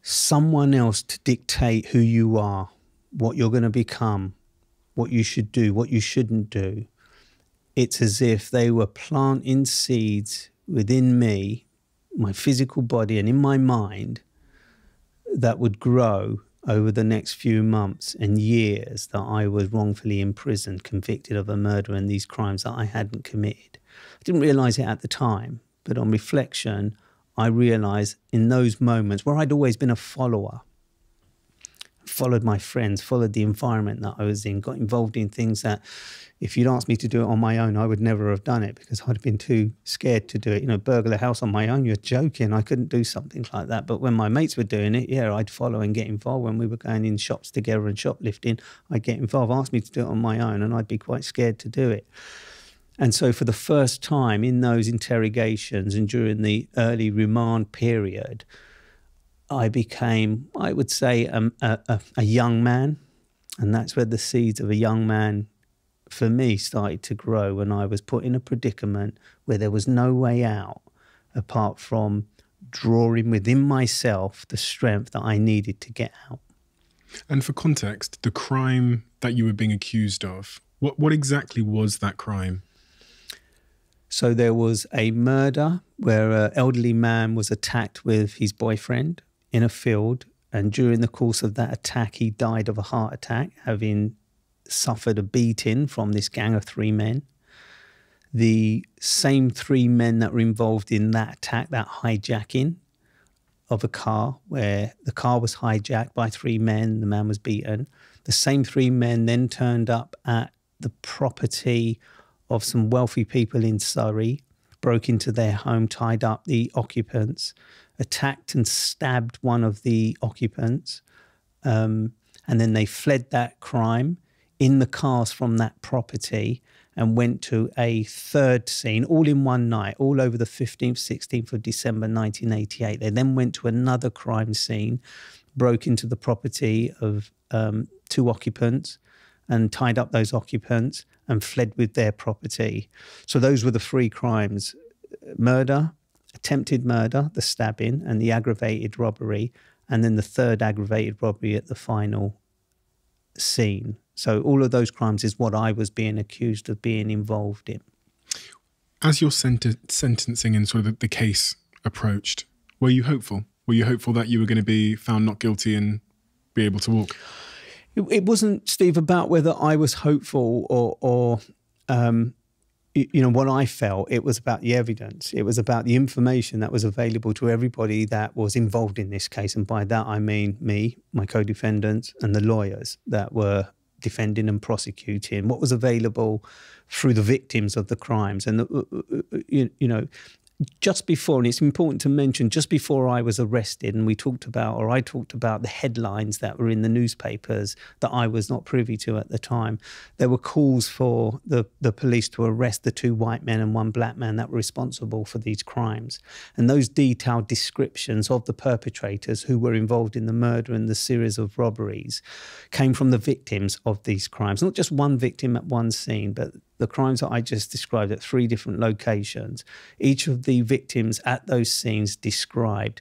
someone else to dictate who you are, what you're going to become, what you should do, what you shouldn't do. It's as if they were planting seeds within me, my physical body and in my mind, that would grow over the next few months and years that I was wrongfully imprisoned, convicted of a murder and these crimes that I hadn't committed. I didn't realise it at the time, but on reflection, I realised in those moments where I'd always been a follower, followed my friends, followed the environment that I was in, got involved in things that if you'd asked me to do it on my own, I would never have done it because I'd have been too scared to do it. You know, burgle a house on my own, you're joking. I couldn't do something like that. But when my mates were doing it, yeah, I'd follow and get involved. When we were going in shops together and shoplifting, I'd get involved. Ask me to do it on my own and I'd be quite scared to do it. And so for the first time in those interrogations and during the early remand period, I became, I would say, a young man. And that's where the seeds of a young man for me started to grow when I was put in a predicament where there was no way out apart from drawing within myself the strength that I needed to get out. And for context, the crime that you were being accused of, what exactly was that crime? So there was a murder where an elderly man was attacked with his boyfriend in a field. And during the course of that attack, he died of a heart attack, having suffered a beating from this gang of 3 men. The same 3 men that were involved in that attack, that hijacking of a car, where the car was hijacked by 3 men, the man was beaten. The same 3 men then turned up at the property of some wealthy people in Surrey, broke into their home, tied up the occupants, attacked and stabbed one of the occupants, and then they fled that crime in the cars from that property and went to a third scene, all in one night, all over the 15th, 16th of December 1988. They then went to another crime scene, broke into the property of 2 occupants and tied up those occupants and fled with their property. So those were the 3 crimes: murder, attempted murder, the stabbing, and the aggravated robbery, and then the 3rd aggravated robbery at the final scene. So all of those crimes is what I was being accused of being involved in. As your sentencing and sort of the case approached, were you hopeful? Were you hopeful that you were going to be found not guilty and be able to walk? It wasn't, Steve, about whether I was hopeful or you know, what I felt. It was about the evidence. It was about the information that was available to everybody that was involved in this case. And by that, I mean me, my co-defendants, and the lawyers that were defending and prosecuting, what was available through the victims of the crimes. And, you know, just before, and it's important to mention, just before I was arrested and I talked about the headlines that were in the newspapers that I was not privy to at the time, there were calls for the police to arrest the 2 white men and 1 black man that were responsible for these crimes. And those detailed descriptions of the perpetrators who were involved in the murder and the series of robberies came from the victims of these crimes. Not just one victim at one scene, but the crimes that I just described at 3 different locations. Each of the victims at those scenes described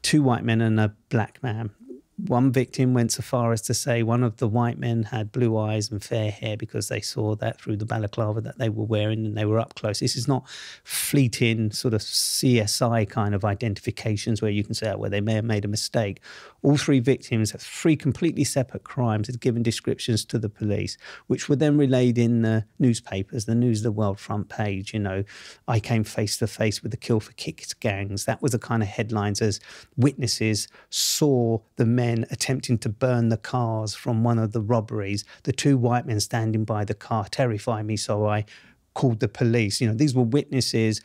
2 white men and a black man. One victim went so far as to say one of the white men had blue eyes and fair hair because they saw that through the balaclava that they were wearing and they were up close. This is not fleeting sort of CSI kind of identifications where you can say, oh, well, they may have made a mistake. All 3 victims of 3 completely separate crimes had given descriptions to the police, which were then relayed in the newspapers, the News of the World front page. You know, I came face to face with the Kill for Kicks gangs. That was the kind of headlines as witnesses saw the men attempting to burn the cars from one of the robberies. The 2 white men standing by the car terrified me, so I called the police. You know, these were witnesses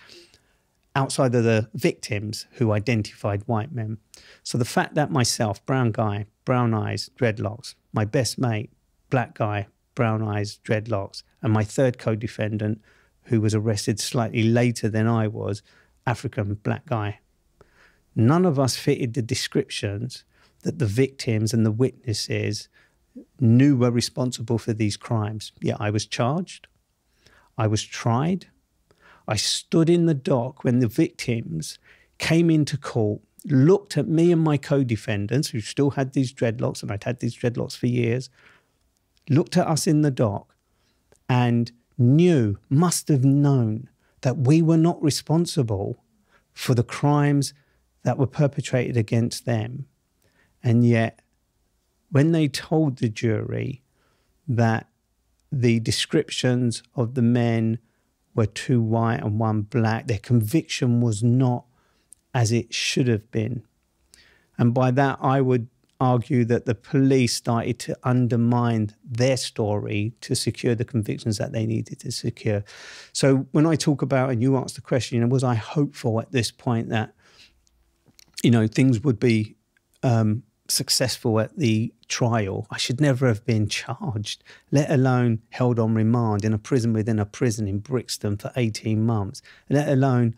outside of the victims who identified white men. So the fact that myself, brown guy, brown eyes, dreadlocks, my best mate, black guy, brown eyes, dreadlocks, and my 3rd co-defendant, who was arrested slightly later than I was, African black guy. None of us fitted the descriptions that the victims and the witnesses knew were responsible for these crimes. Yet I was charged. I was tried. I stood in the dock when the victims came into court, looked at me and my co-defendants, who still had these dreadlocks, and I'd had these dreadlocks for years, looked at us in the dock and must have known that we were not responsible for the crimes that were perpetrated against them. And yet, when they told the jury that the descriptions of the men were 2 white and 1 black, their conviction was not as it should have been. And by that, I would argue that the police started to undermine their story to secure the convictions that they needed to secure. So when I talk about, and you asked the question, was I hopeful at this point that, things would be successful at the trial? I should never have been charged, let alone held on remand in a prison within a prison in Brixton for 18 months, let alone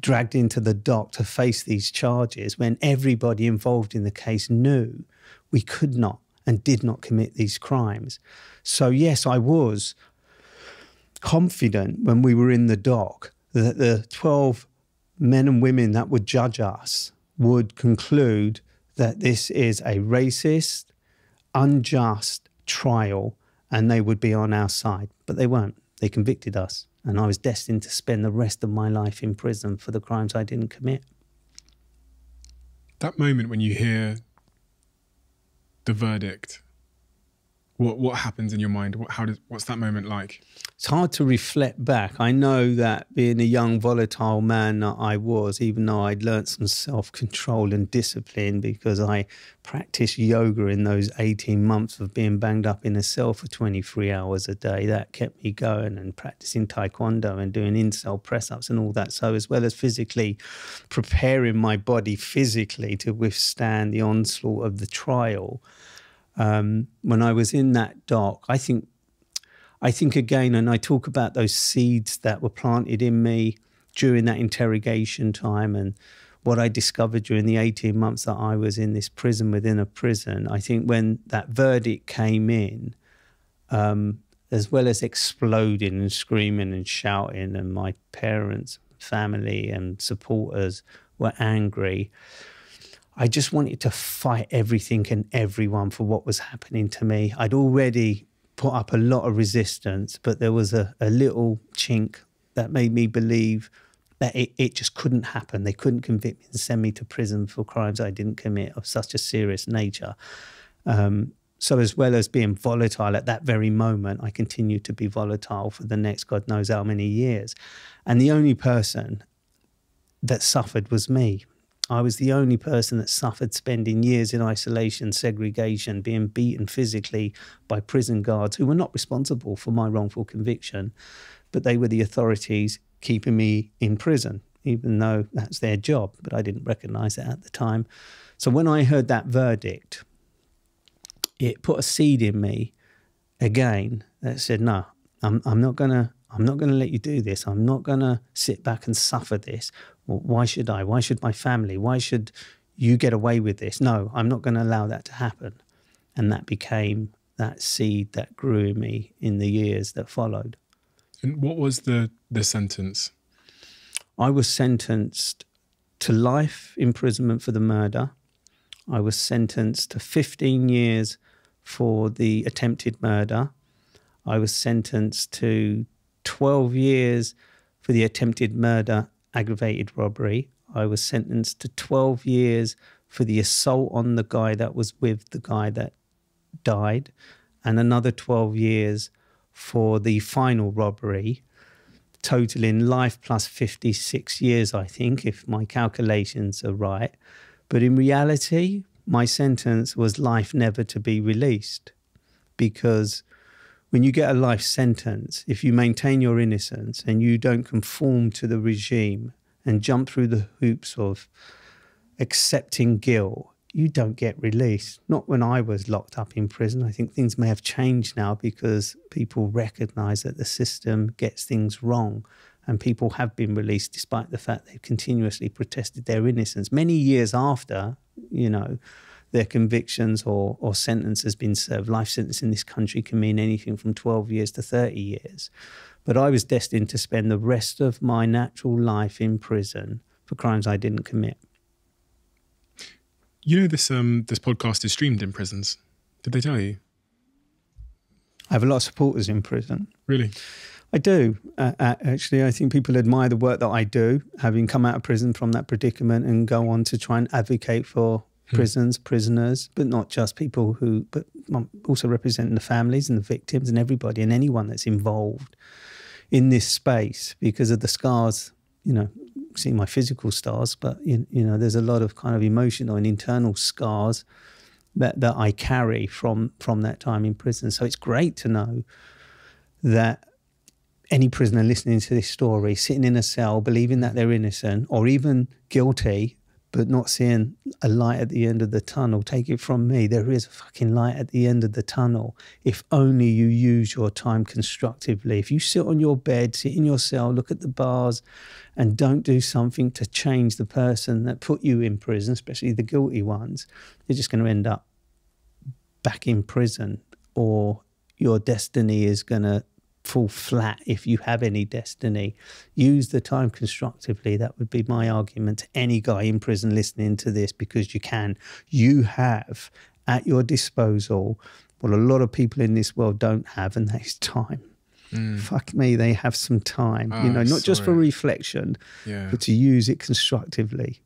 dragged into the dock to face these charges when everybody involved in the case knew we could not and did not commit these crimes. So yes, I was confident when we were in the dock that the 12 men and women that would judge us would conclude that this is a racist, unjust trial and they would be on our side. But they weren't. They convicted us. And I was destined to spend the rest of my life in prison for the crimes I didn't commit. That moment when you hear the verdict, what happens in your mind? What's that moment like? It's hard to reflect back. I know that being a young, volatile man that I was, even though I'd learnt some self-control and discipline because I practiced yoga in those 18 months of being banged up in a cell for 23 hours a day, that kept me going, and practicing taekwondo and doing in-cell press-ups and all that. So as well as physically preparing my body physically to withstand the onslaught of the trial, when I was in that dock, I think again, and I talk about those seeds that were planted in me during that interrogation time and what I discovered during the 18 months that I was in this prison within a prison. I think when that verdict came in, as well as exploding and screaming and shouting, and my parents, family and supporters were angry, I just wanted to fight everything and everyone for what was happening to me. I'd already put up a lot of resistance, but there was a little chink that made me believe that it just couldn't happen. They couldn't convict me and send me to prison for crimes I didn't commit of such a serious nature. So as well as being volatile at that very moment, I continued to be volatile for the next God knows how many years. And the only person that suffered was me. I was the only person that suffered spending years in isolation, segregation, being beaten physically by prison guards who were not responsible for my wrongful conviction, but they were the authorities keeping me in prison, even though that's their job, but I didn't recognize it at the time. So when I heard that verdict, it put a seed in me again that said, no, I'm not gonna let you do this. I'm not gonna sit back and suffer this. Well, why should I? Why should my family? Why should you get away with this? No, I'm not going to allow that to happen. And that became that seed that grew in me in the years that followed. And what was the sentence? I was sentenced to life imprisonment for the murder. I was sentenced to 15 years for the attempted murder. I was sentenced to 12 years for the attempted murder, aggravated robbery. I was sentenced to 12 years for the assault on the guy that was with the guy that died, and another 12 years for the final robbery, totaling life plus 56 years, I think, if my calculations are right. But in reality, my sentence was life never to be released, because when you get a life sentence, if you maintain your innocence and you don't conform to the regime and jump through the hoops of accepting guilt, you don't get released. Not when I was locked up in prison. I think things may have changed now because people recognise that the system gets things wrong, and people have been released despite the fact they've continuously protested their innocence. Many years after, their convictions or sentence has been served. Life sentence in this country can mean anything from 12 years to 30 years. But I was destined to spend the rest of my natural life in prison for crimes I didn't commit. You know, this podcast is streamed in prisons. Did they tell you? I have a lot of supporters in prison. Really? I do. Actually, I think people admire the work that I do, having come out of prison from that predicament and go on to try and advocate for prisons, prisoners, but not just people but also representing the families and the victims and everybody and anyone that's involved in this space because of the scars, see my physical scars, but, there's a lot of kind of emotional and internal scars that I carry from that time in prison. So it's great to know that any prisoner listening to this story, sitting in a cell, believing that they're innocent or even guilty, but not seeing a light at the end of the tunnel. Take it from me, there is a fucking light at the end of the tunnel. If only you use your time constructively. If you sit on your bed, sit in your cell, look at the bars and don't do something to change the person that put you in prison, especially the guilty ones, you're just going to end up back in prison, or your destiny is going to fall flat if you have any destiny. Use the time constructively. That would be my argument to any guy in prison listening to this, because you can. You have at your disposal what a lot of people in this world don't have, and that is time. Fuck me, they have some time, not just for reflection, but to use it constructively.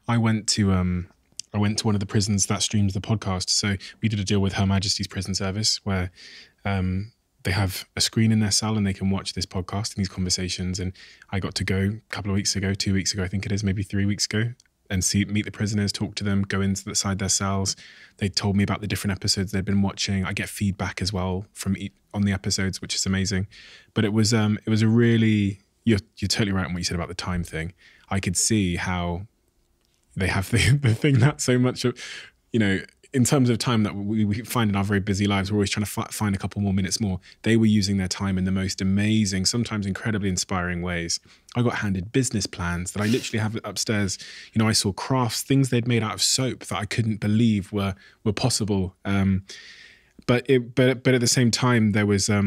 I went to one of the prisons that streams the podcast. So we did a deal with Her Majesty's Prison Service where they have a screen in their cell and they can watch this podcast and these conversations. And I got to go a couple of weeks ago, 2 weeks ago, I think it is, maybe 3 weeks ago, and meet the prisoners, talk to them, go inside their cells. They told me about the different episodes they'd been watching. I get feedback as well on the episodes, which is amazing. But it was a really, you're totally right on what you said about the time thing. I could see how they have the thing that so much of, in terms of time that we find in our very busy lives, we're always trying to find a couple more minutes more. They were using their time in the most amazing, sometimes incredibly inspiring ways. I got handed business plans that I literally have upstairs. I saw crafts, things they'd made out of soap that I couldn't believe were possible. But at the same time, there was a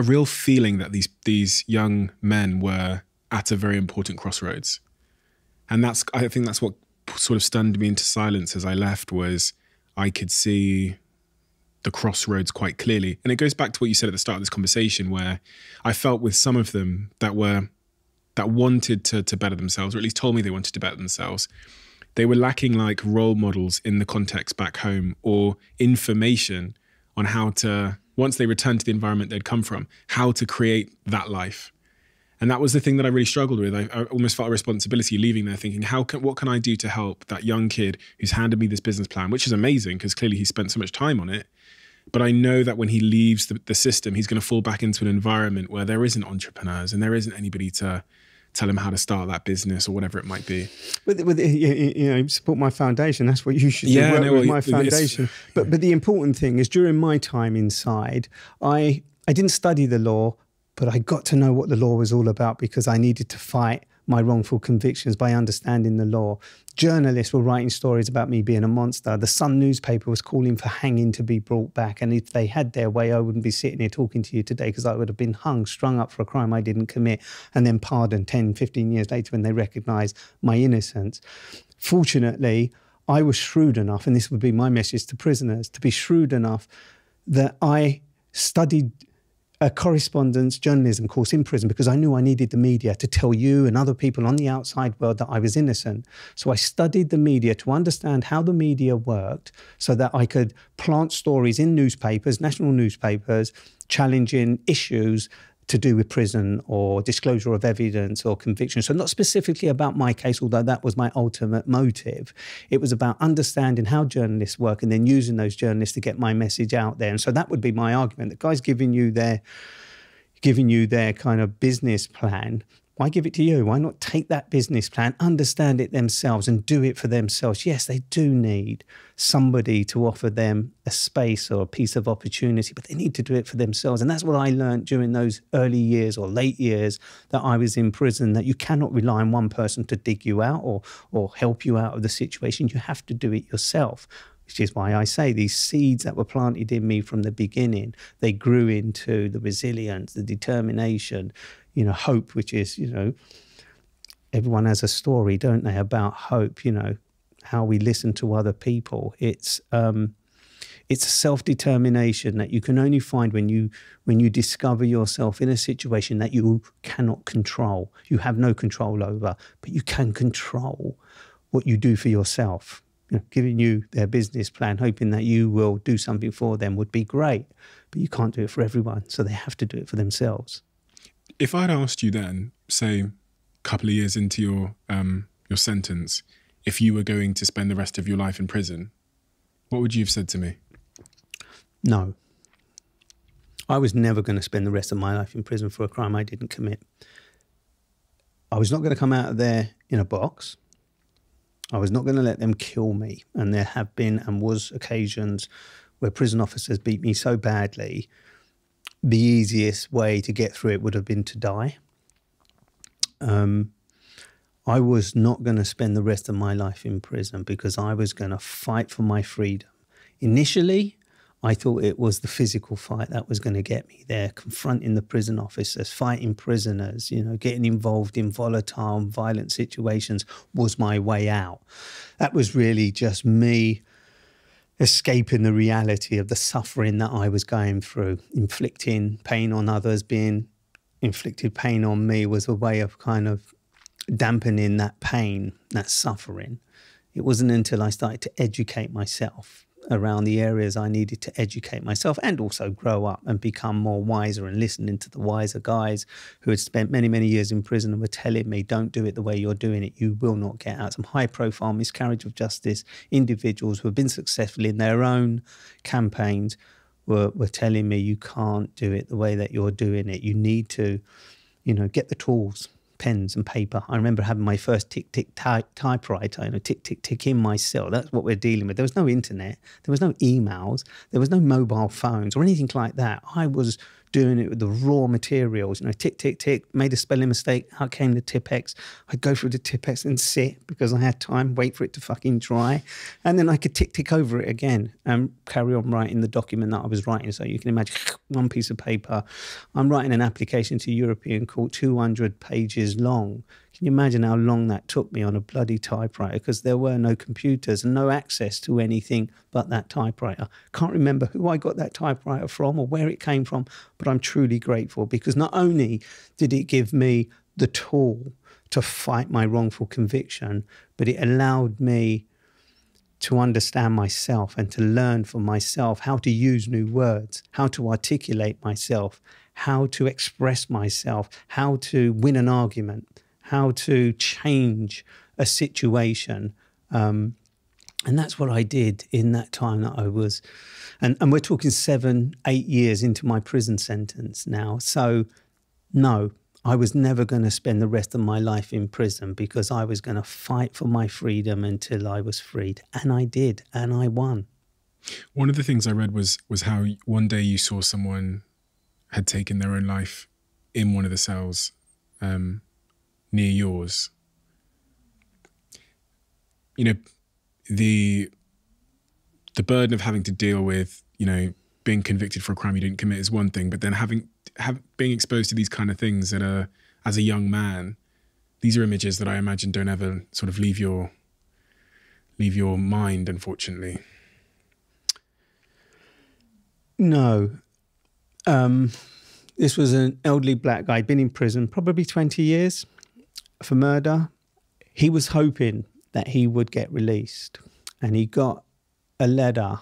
real feeling that these young men were at a very important crossroads. And I think that's what sort of stunned me into silence as I left, was I could see the crossroads quite clearly. And it goes back to what you said at the start of this conversation, where I felt with some of them that wanted to better themselves, or at least told me they wanted to better themselves. They were lacking like role models in the context back home, or information on how to, once they returned to the environment they'd come from, how to create that life. And that was the thing that I really struggled with. I almost felt a responsibility leaving there thinking, what can I do to help that young kid who's handed me this business plan, which is amazing because clearly he spent so much time on it. But I know that when he leaves the system, he's going to fall back into an environment where there isn't entrepreneurs and there isn't anybody to tell him how to start that business or whatever it might be. With support my foundation. That's what you should do, work with my foundation. But the important thing is, during my time inside, I didn't study the law, but I got to know what the law was all about because I needed to fight my wrongful convictions by understanding the law. Journalists were writing stories about me being a monster. The Sun newspaper was calling for hanging to be brought back. And if they had their way, I wouldn't be sitting here talking to you today, because I would have been hung, strung up for a crime I didn't commit, and then pardoned 10, 15 years later when they recognised my innocence. Fortunately, I was shrewd enough, and this would be my message to prisoners, to be shrewd enough that I studied a correspondence journalism course in prison, because I knew I needed the media to tell you and other people on the outside world that I was innocent. So I studied the media to understand how the media worked, so that I could plant stories in newspapers, national newspapers, challenging issues to do with prison or disclosure of evidence or conviction. So not specifically about my case, although that was my ultimate motive. It was about understanding how journalists work and then using those journalists to get my message out there. And so that would be my argument. The guy's giving you their kind of business plan. Why give it to you? Why not take that business plan, understand it themselves and do it for themselves? Yes, they do need somebody to offer them a space or a piece of opportunity, but they need to do it for themselves. And that's what I learned during those early years or late years that I was in prison, that you cannot rely on one person to dig you out or help you out of the situation. You have to do it yourself, which is why I say these seeds that were planted in me from the beginning, they grew into the resilience, the determination, hope, which is, everyone has a story, don't they, about hope, how we listen to other people. It's It's a self-determination that you can only find when you discover yourself in a situation that you cannot control. You have no control over, but you can control what you do for yourself. You know, giving you their business plan, hoping that you will do something for them would be great, but you can't do it for everyone, so they have to do it for themselves. If I'd asked you then, say, a couple of years into your sentence, if you were going to spend the rest of your life in prison, what would you have said to me? No. I was never going to spend the rest of my life in prison for a crime I didn't commit. I was not going to come out of there in a box. I was not going to let them kill me. And there have been and was occasions where prison officers beat me so badly, the easiest way to get through it would have been to die. I was not going to spend the rest of my life in prison because I was going to fight for my freedom. Initially, I thought it was the physical fight that was going to get me there, confronting the prison officers, fighting prisoners, you know, getting involved in volatile and violent situations was my way out. That was really just me escaping the reality of the suffering that I was going through. Inflicting pain on others, being inflicted pain on me was a way of kind of dampening that pain, that suffering. It wasn't until I started to educate myself around the areas I needed to educate myself and also grow up and become more wiser and listening to the wiser guys who had spent many, many years in prison and were telling me, don't do it the way you're doing it. You will not get out. Some high-profile miscarriage of justice individuals who have been successful in their own campaigns were telling me, you can't do it the way that you're doing it. You need to, you know, get the tools, pens and paper. I remember having my first tick-tick typewriter, you know, tick-tick-tick in my cell. That's what we're dealing with. There was no internet. There was no emails. There was no mobile phones or anything like that. I was doing it with the raw materials, you know, tick-tick-tick, made a spelling mistake. Out came the Tipp-Ex. I'd go through the Tipp-Ex and sit because I had time, wait for it to fucking dry. And then I could tick-tick over it again and carry on writing the document that I was writing. So you can imagine one piece of paper. I'm writing an application to European Court, 200 pages long. Can you imagine how long that took me on a bloody typewriter? Because there were no computers and no access to anything but that typewriter. Can't remember who I got that typewriter from or where it came from, but I'm truly grateful because not only did it give me the tool to fight my wrongful conviction, but it allowed me to understand myself and to learn for myself how to use new words, how to articulate myself, how to express myself, how to win an argument, how to change a situation. And that's what I did in that time that I was, and we're talking 7, 8 years into my prison sentence now. So no, I was never going to spend the rest of my life in prison because I was going to fight for my freedom until I was freed. And I did, and I won. One of the things I read was how one day you saw someone had taken their own life in one of the cells near yours. You know, the burden of having to deal with, you know, being convicted for a crime you didn't commit is one thing, but then being exposed to these kind of things as a young man, these are images that I imagine don't ever sort of leave your mind, unfortunately. No. This was an elderly black guy, been in prison probably 20 years for murder. He was hoping that he would get released, and he got a letter.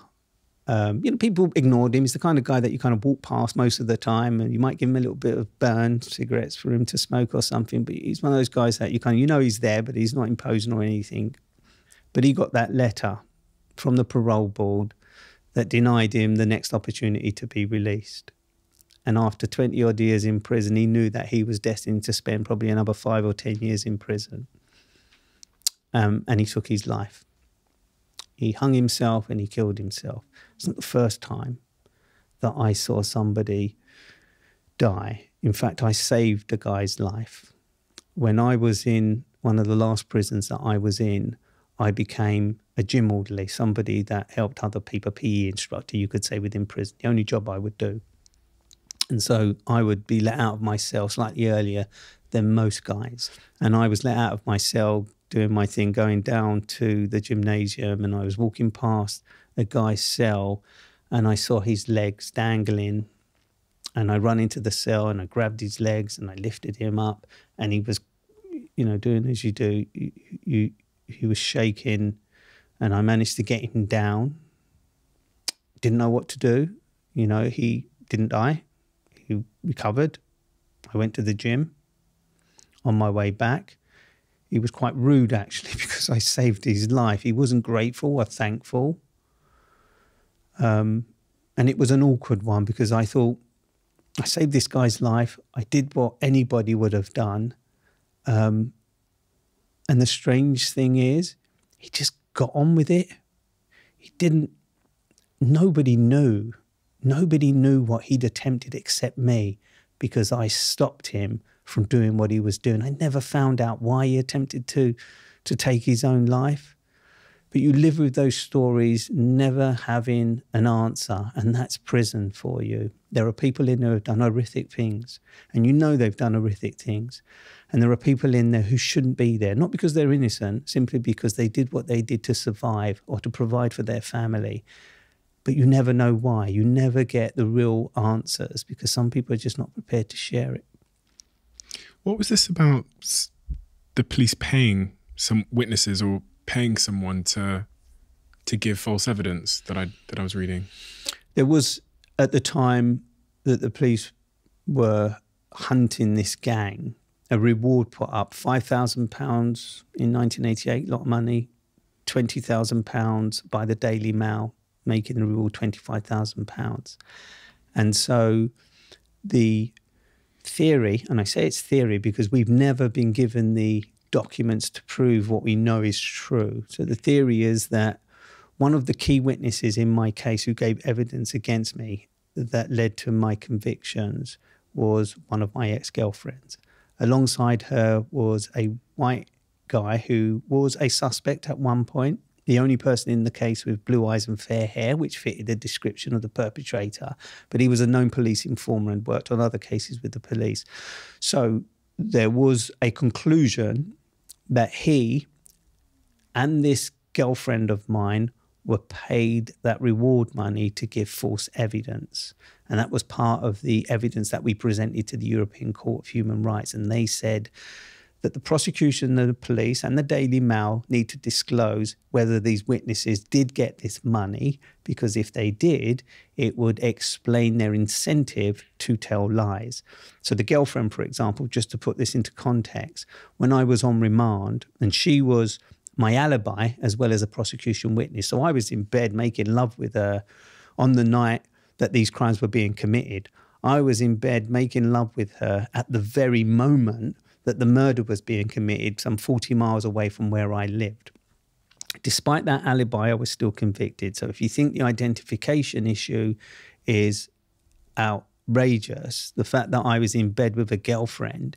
You know, people ignored him. He's the kind of guy that you kind of walk past most of the time, and you might give him a little bit of burn cigarettes for him to smoke or something. But he's one of those guys that you know he's there, but he's not imposing or anything. But he got that letter from the parole board that denied him the next opportunity to be released. And after 20 odd years in prison, he knew that he was destined to spend probably another 5 or 10 years in prison. And he took his life. He hung himself and he killed himself. It's not the first time that I saw somebody die. In fact, I saved a guy's life. When I was in one of the last prisons that I was in, I became a gym orderly, somebody that helped other people, PE instructor, you could say, within prison, the only job I would do. And so I would be let out of my cell slightly earlier than most guys. And I was let out of my cell doing my thing, going down to the gymnasium, and I was walking past a guy's cell, and I saw his legs dangling, and I run into the cell and I grabbed his legs and I lifted him up, and he was, doing as you do. He was shaking, and I managed to get him down. Didn't know what to do. He didn't die. He recovered. I went to the gym. On my way back, he was quite rude, actually, because I saved his life. He wasn't grateful or thankful. And it was an awkward one, because I thought, I saved this guy's life. I did what anybody would have done. And the strange thing is, he just got on with it. Nobody knew what he'd attempted except me, because I stopped him from doing what he was doing. I never found out why he attempted to take his own life. But you live with those stories, never having an answer, and that's prison for you. There are people in there who have done horrific things, and they've done horrific things. And there are people in there who shouldn't be there, not because they're innocent, simply because they did what they did to survive or to provide for their family. But you never know why. You never get the real answers, because some people are just not prepared to share it. What was this about the police paying some witnesses or paying someone to give false evidence that I was reading? There was, at the time that the police were hunting this gang, a reward put up, £5,000 in 1988, a lot of money, £20,000 by the Daily Mail, making the reward £25,000. And so the theory, and I say it's theory because we've never been given the documents to prove what we know is true. So the theory is that one of the key witnesses in my case who gave evidence against me that led to my convictions was one of my ex-girlfriends. Alongside her was a white guy who was a suspect at one point, the only person in the case with blue eyes and fair hair, which fitted the description of the perpetrator. But he was a known police informer and worked on other cases with the police. So there was a conclusion that he and this girlfriend of mine were paid that reward money to give false evidence. And that was part of the evidence that we presented to the European Court of Human Rights. And they said that the prosecution and the police and the Daily Mail need to disclose whether these witnesses did get this money, because if they did, it would explain their incentive to tell lies. So the girlfriend, for example, just to put this into context, when I was on remand, and she was my alibi as well as a prosecution witness, so I was in bed making love with her on the night that these crimes were being committed. I was in bed making love with her at the very moment that the murder was being committed, some 40 miles away from where I lived. Despite that alibi, I was still convicted. So if you think the identification issue is outrageous, the fact that I was in bed with a girlfriend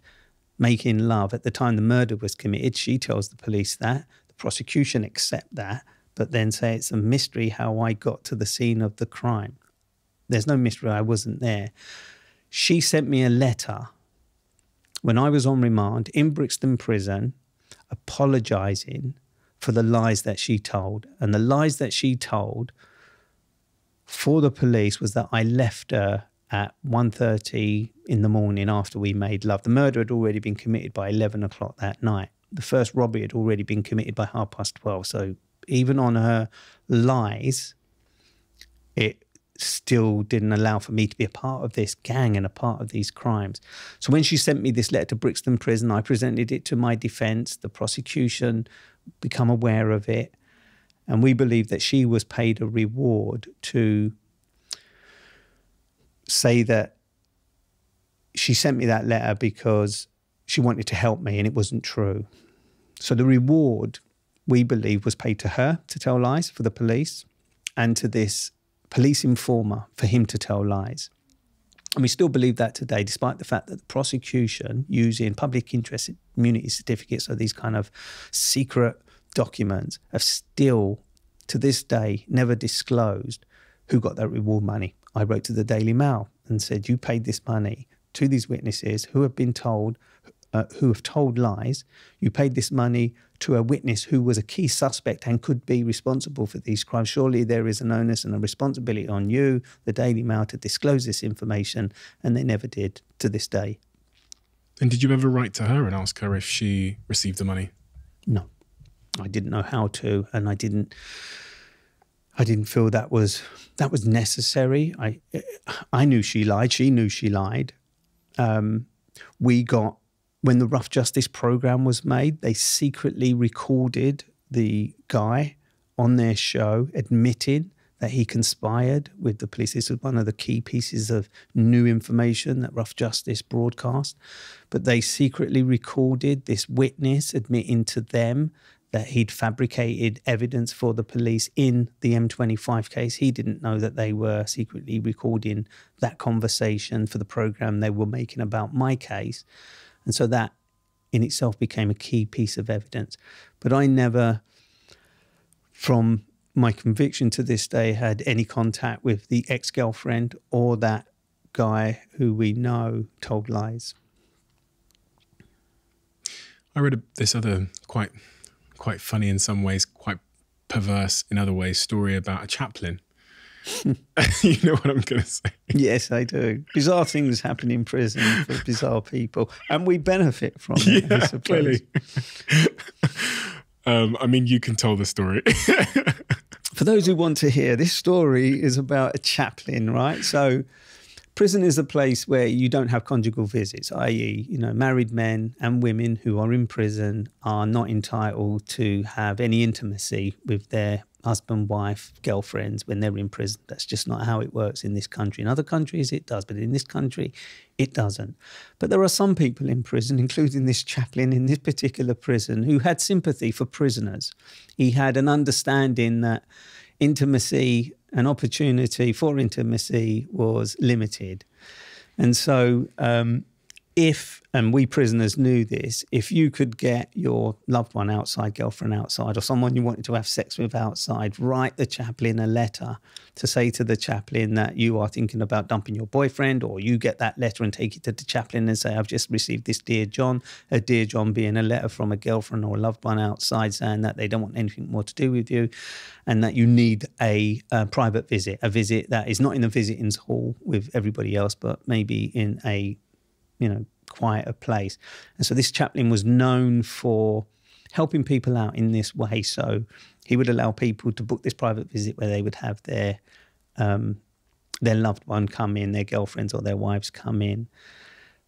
making love at the time the murder was committed, she tells the police that, the prosecution accept that, but then say it's a mystery how I got to the scene of the crime. There's no mystery, I wasn't there. She sent me a letter when I was on remand in Brixton Prison, apologising for the lies that she told. And the lies that she told for the police was that I left her at 1:30 in the morning after we made love. The murder had already been committed by 11 o'clock that night. The first robbery had already been committed by 12:30. So even on her lies, it still didn't allow for me to be a part of this gang and a part of these crimes. So when she sent me this letter to Brixton Prison, I presented it to my defence, the prosecution become aware of it, and we believe that she was paid a reward to say that she sent me that letter because she wanted to help me, and it wasn't true. So the reward, we believe, was paid to her to tell lies for the police, and to this police informer for him to tell lies. And we still believe that today, despite the fact that the prosecution, using public interest immunity certificates, so these kind of secret documents, have still, to this day, never disclosed who got that reward money. I wrote to the Daily Mail and said, you paid this money to these witnesses who have been told, who have told lies. You paid this money to a witness who was a key suspect and could be responsible for these crimes. Surely there is an onus and a responsibility on you, the Daily Mail, to disclose this information, and they never did to this day. And did you ever write to her and ask her if she received the money? No, I didn't know how to, and I didn't feel that was necessary. I knew she lied. She knew she lied. When the Rough Justice program was made, they secretly recorded the guy on their show admitting that he conspired with the police. This was one of the key pieces of new information that Rough Justice broadcast. But they secretly recorded this witness admitting to them that he'd fabricated evidence for the police in the M25 case. He didn't know that they were secretly recording that conversation for the program they were making about my case. And so that in itself became a key piece of evidence. But I never, from my conviction to this day, had any contact with the ex-girlfriend or that guy who we know told lies. I read this other quite funny in some ways, quite perverse in other ways, story about a chaplain. You know what I'm going to say? Yes, I do. Bizarre things happen in prison for bizarre people, and we benefit from it. Yeah, clearly. I mean, you can tell the story. For those who want to hear, this story is about a chaplain, right? So prison is a place where you don't have conjugal visits, i.e., married men and women who are in prison are not entitled to have any intimacy with their husband, wife, girlfriends when they're in prison. That's just not how it works in this country. In other countries, it does, but in this country, it doesn't. But there are some people in prison, including this chaplain in this particular prison, who had sympathy for prisoners. He had an understanding that intimacy, an opportunity for intimacy was limited. And so and we prisoners knew this, if you could get your loved one outside, girlfriend outside, or someone you wanted to have sex with outside, write the chaplain a letter to say to the chaplain that you are thinking about dumping your boyfriend, or you get that letter and take it to the chaplain and say, I've just received this Dear John, a Dear John being a letter from a girlfriend or a loved one outside saying that they don't want anything more to do with you and that you need a private visit, a visit that is not in a visiting hall with everybody else, but maybe in a, quieter place. And so this chaplain was known for helping people out in this way. So he would allow people to book this private visit where they would have their loved one come in, their girlfriends or their wives come in.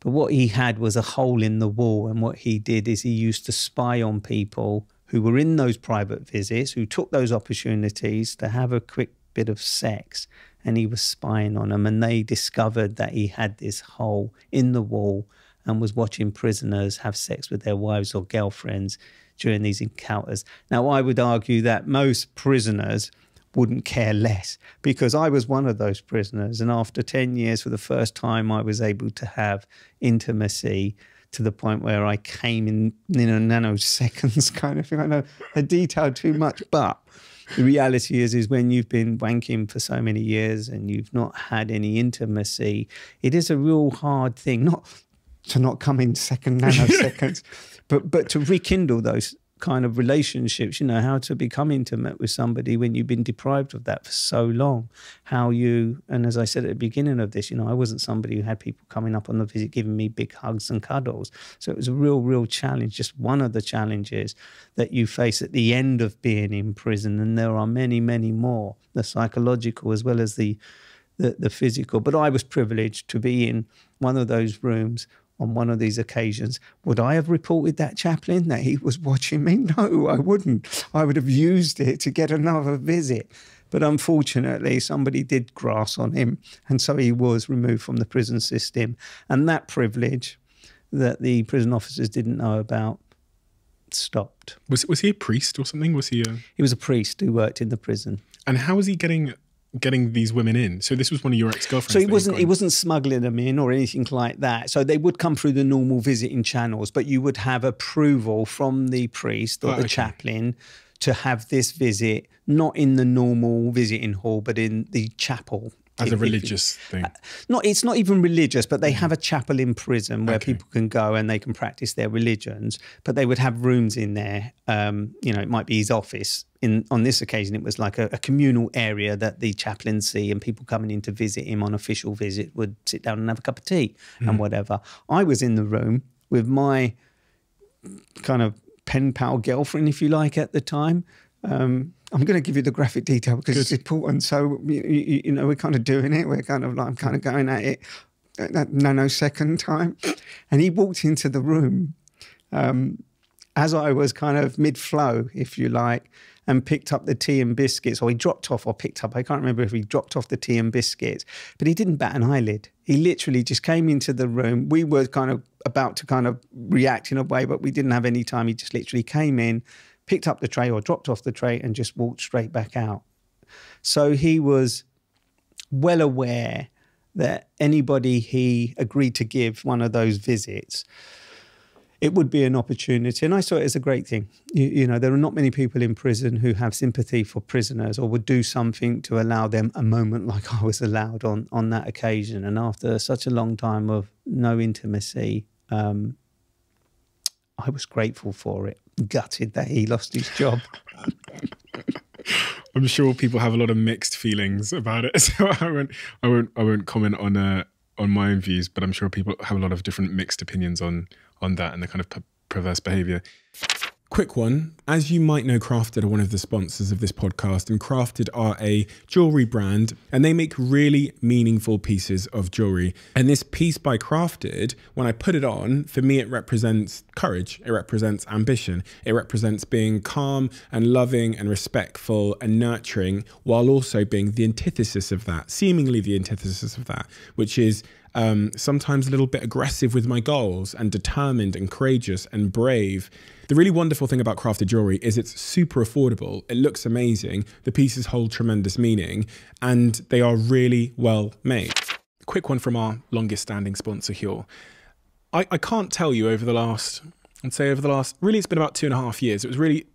But what he had was a hole in the wall. And what he did is he used to spy on people who were in those private visits, who took those opportunities to have a quick bit of sex. And he was spying on them. And they discovered that he had this hole in the wall and was watching prisoners have sex with their wives or girlfriends during these encounters. Now, I would argue that most prisoners wouldn't care less, because I was one of those prisoners. And after 10 years, for the first time, I was able to have intimacy to the point where I came in nanoseconds kind of thing. I know I detailed too much, but the reality is when you've been wanking for so many years and you've not had any intimacy, it is a real hard thing, not to not come in second nanoseconds, but to rekindle those kind of relationships, how to become intimate with somebody when you've been deprived of that for so long. And as I said at the beginning of this, I wasn't somebody who had people coming up on the visit giving me big hugs and cuddles. So it was a real challenge, just one of the challenges that you face at the end of being in prison. And there are many, many more, the psychological as well as the physical. But I was privileged to be in one of those rooms on one of these occasions. Would I have reported that chaplain that he was watching me? No, I wouldn't. I would have used it to get another visit. But unfortunately, somebody did grass on him, and so he was removed from the prison system. And that privilege that the prison officers didn't know about stopped. Was he a priest or something? He was a priest who worked in the prison. And how was he getting these women in? So this was one of your ex-girlfriends. So he wasn't smuggling them in or anything like that. So they would come through the normal visiting channels, but you would have approval from the priest or the chaplain to have this visit, not in the normal visiting hall, but in the chapel As a religious thing? It's not even religious, but they have a chapel in prison where people can go and they can practice their religions, but they would have rooms in there. It might be his office. On this occasion, it was like a communal area that the chaplaincy and people coming in to visit him on official visit would sit down and have a cup of tea and whatever. I was in the room with my kind of pen pal girlfriend, if you like, at the time. I'm going to give you the graphic detail because it's important. So, we're kind of doing it. We're kind of like, I'm kind of going at it nanosecond time. And he walked into the room as I was kind of mid-flow, if you like, and picked up the tea and biscuits, or he dropped off or picked up. I can't remember if he dropped off the tea and biscuits, but he didn't bat an eyelid. He literally just came into the room. We were kind of about to kind of react in a way, but we didn't have any time. He just literally came in, picked up the tray or dropped off the tray and just walked straight back out. So he was well aware that anybody he agreed to give one of those visits, it would be an opportunity. And I saw it as a great thing. There are not many people in prison who have sympathy for prisoners or would do something to allow them a moment like I was allowed on that occasion. And after such a long time of no intimacy, I was grateful for it. Gutted that he lost his job. I'm sure people have a lot of mixed feelings about it, so I won't comment on my own views, but I'm sure people have a lot of different mixed opinions on that and the kind of perverse behaviour. Quick one. As you might know, Crafted are one of the sponsors of this podcast, and Crafted are a jewellery brand, and they make really meaningful pieces of jewellery. And this piece by Crafted, when I put it on, for me it represents courage, it represents ambition, it represents being calm and loving and respectful and nurturing, while also being the antithesis of that, seemingly the antithesis of that, which is sometimes a little bit aggressive with my goals and determined and courageous and brave. The really wonderful thing about crafted jewelry is it's super affordable. It looks amazing. The pieces hold tremendous meaning and they are really well made. Quick one from our longest standing sponsor, Huel. I can't tell you over the last, really it's been about 2.5 years. It was really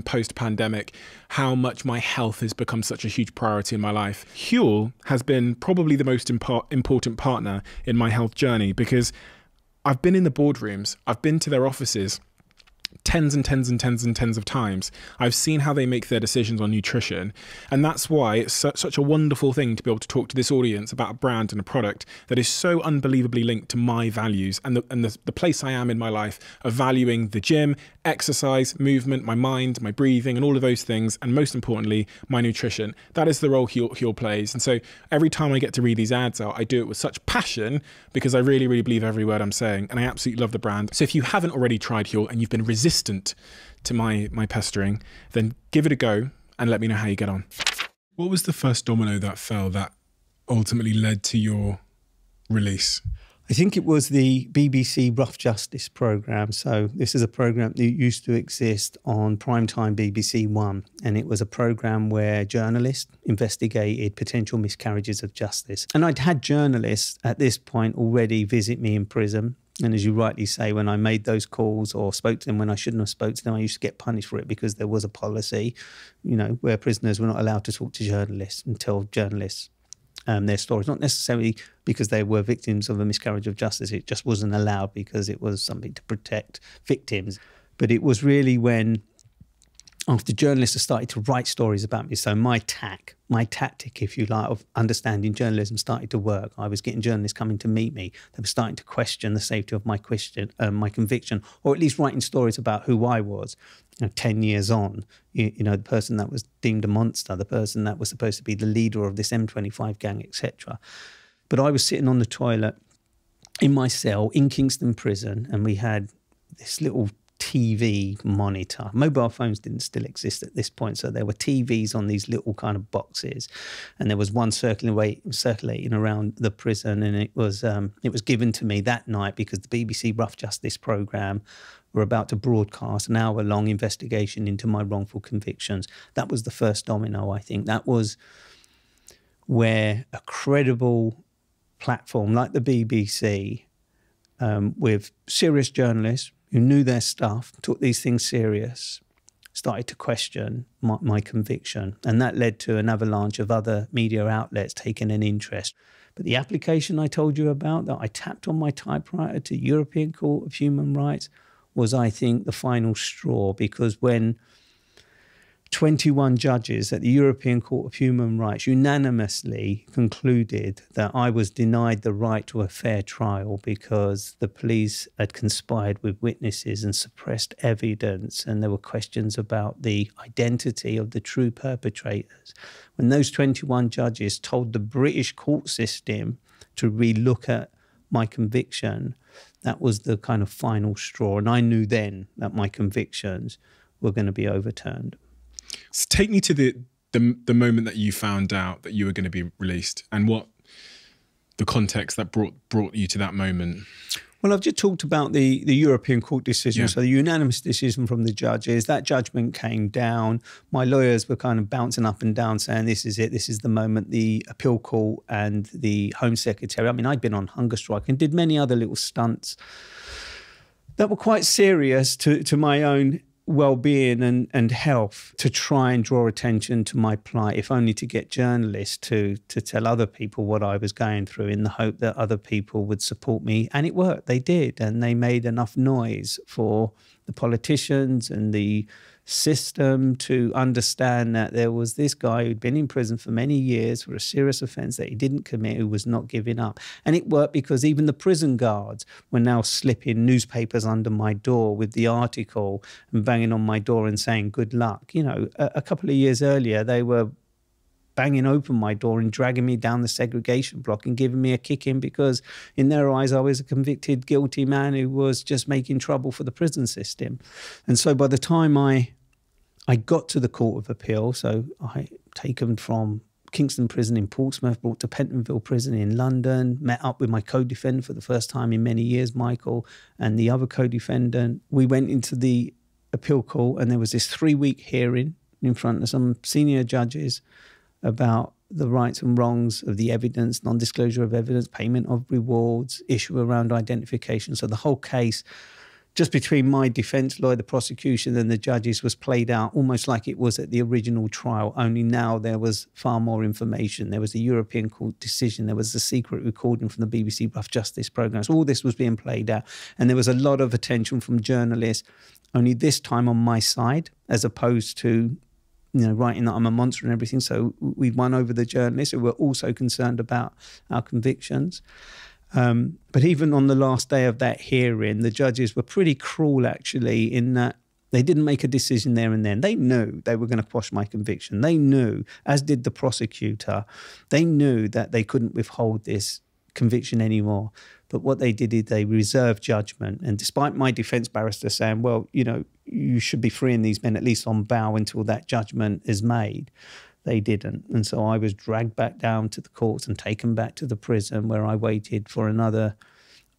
post-pandemic, how much my health has become such a huge priority in my life. Huel has been probably the most important partner in my health journey because I've been in the boardrooms, I've been to their offices tens and tens and tens and tens of times. I've seen how they make their decisions on nutrition. And that's why it's such a wonderful thing to be able to talk to this audience about a brand and a product that is so unbelievably linked to my values and the place I am in my life of valuing the gym, exercise, movement, my mind, my breathing, and all of those things. And most importantly, my nutrition. That is the role Huel plays. And so every time I get to read these ads out, I do it with such passion because I really, really believe every word I'm saying. And I absolutely love the brand. So if you haven't already tried Huel and you've been resistant to my pestering, then give it a go and let me know how you get on. What was the first domino that fell that ultimately led to your release? I think it was the BBC Rough Justice programme. So this is a programme that used to exist on primetime BBC One, and it was a programme where journalists investigated potential miscarriages of justice. And I'd had journalists at this point already visit me in prison. And as you rightly say, when I made those calls or spoke to them when I shouldn't have spoke to them, I used to get punished for it because there was a policy, where prisoners were not allowed to talk to journalists and tell journalists their stories, not necessarily because they were victims of a miscarriage of justice. It just wasn't allowed because it was something to protect victims. But it was really when, after journalists have started to write stories about me, so my tactic, if you like, of understanding journalism started to work. I was getting journalists coming to meet me. They were starting to question the safety of my conviction, or at least writing stories about who I was. 10 years on, the person that was deemed a monster, the person that was supposed to be the leader of this M25 gang, etc. But I was sitting on the toilet in my cell in Kingston Prison, and we had this little TV monitor. Mobile phones didn't still exist at this point, so there were TVs on these little kind of boxes, and there was one circulating around the prison, and it was given to me that night because the BBC Rough Justice programme were about to broadcast an hour-long investigation into my wrongful convictions. That was the first domino, I think. That was where a credible platform like the BBC, with serious journalists who knew their stuff, took these things serious, started to question my conviction. And that led to an avalanche of other media outlets taking an interest. But the application I told you about that I tapped on my typewriter to European Court of Human Rights was, I think, the final straw, because when 21 judges at the European Court of Human Rights unanimously concluded that I was denied the right to a fair trial because the police had conspired with witnesses and suppressed evidence, and there were questions about the identity of the true perpetrators. When those 21 judges told the British court system to relook at my conviction, that was the kind of final straw. And I knew then that my convictions were going to be overturned. So take me to the moment that you found out that you were going to be released, and what the context that brought you to that moment. Well, I've just talked about the European Court decision, so the unanimous decision from the judges. That judgment came down. My lawyers were kind of bouncing up and down saying, this is it, this is the moment. The appeal court and the Home Secretary, I mean, I'd been on hunger strike and did many other little stunts that were quite serious to my own well-being and health, to try and draw attention to my plight, if only to get journalists to tell other people what I was going through, in the hope that other people would support me. And it worked. They did. And they made enough noise for the politicians and the system to understand that there was this guy who'd been in prison for many years for a serious offence that he didn't commit, who was not giving up. And it worked because even the prison guards were now slipping newspapers under my door with the article and banging on my door and saying, good luck. You know, a couple of years earlier, they were banging open my door and dragging me down the segregation block and giving me a kick-in because in their eyes I was a convicted, guilty man who was just making trouble for the prison system. And so by the time I got to the Court of Appeal, so I taken from Kingston Prison in Portsmouth, brought to Pentonville Prison in London, met up with my co-defendant for the first time in many years, Michael, and the other co-defendant. We went into the appeal court and there was this 3-week hearing in front of some senior judges about the rights and wrongs of the evidence, non-disclosure of evidence, payment of rewards, issue around identification. So the whole case, just between my defence lawyer, the prosecution and the judges, was played out almost like it was at the original trial, only now there was far more information. There was a European Court decision. There was a secret recording from the BBC Rough Justice programme. So all this was being played out. And there was a lot of attention from journalists, only this time on my side, as opposed to, you know, writing that I'm a monster and everything. So we won over the journalists who were also concerned about our convictions. But even on the last day of that hearing, the judges were pretty cruel, actually, in that they didn't make a decision there and then. They knew they were going to quash my conviction. They knew, as did the prosecutor, they knew that they couldn't withhold this conviction anymore. But what they did is they reserved judgment. And despite my defence barrister saying, well, you know, you should be freeing these men at least on bail until that judgment is made, they didn't. And so I was dragged back down to the courts and taken back to the prison, where I waited for another,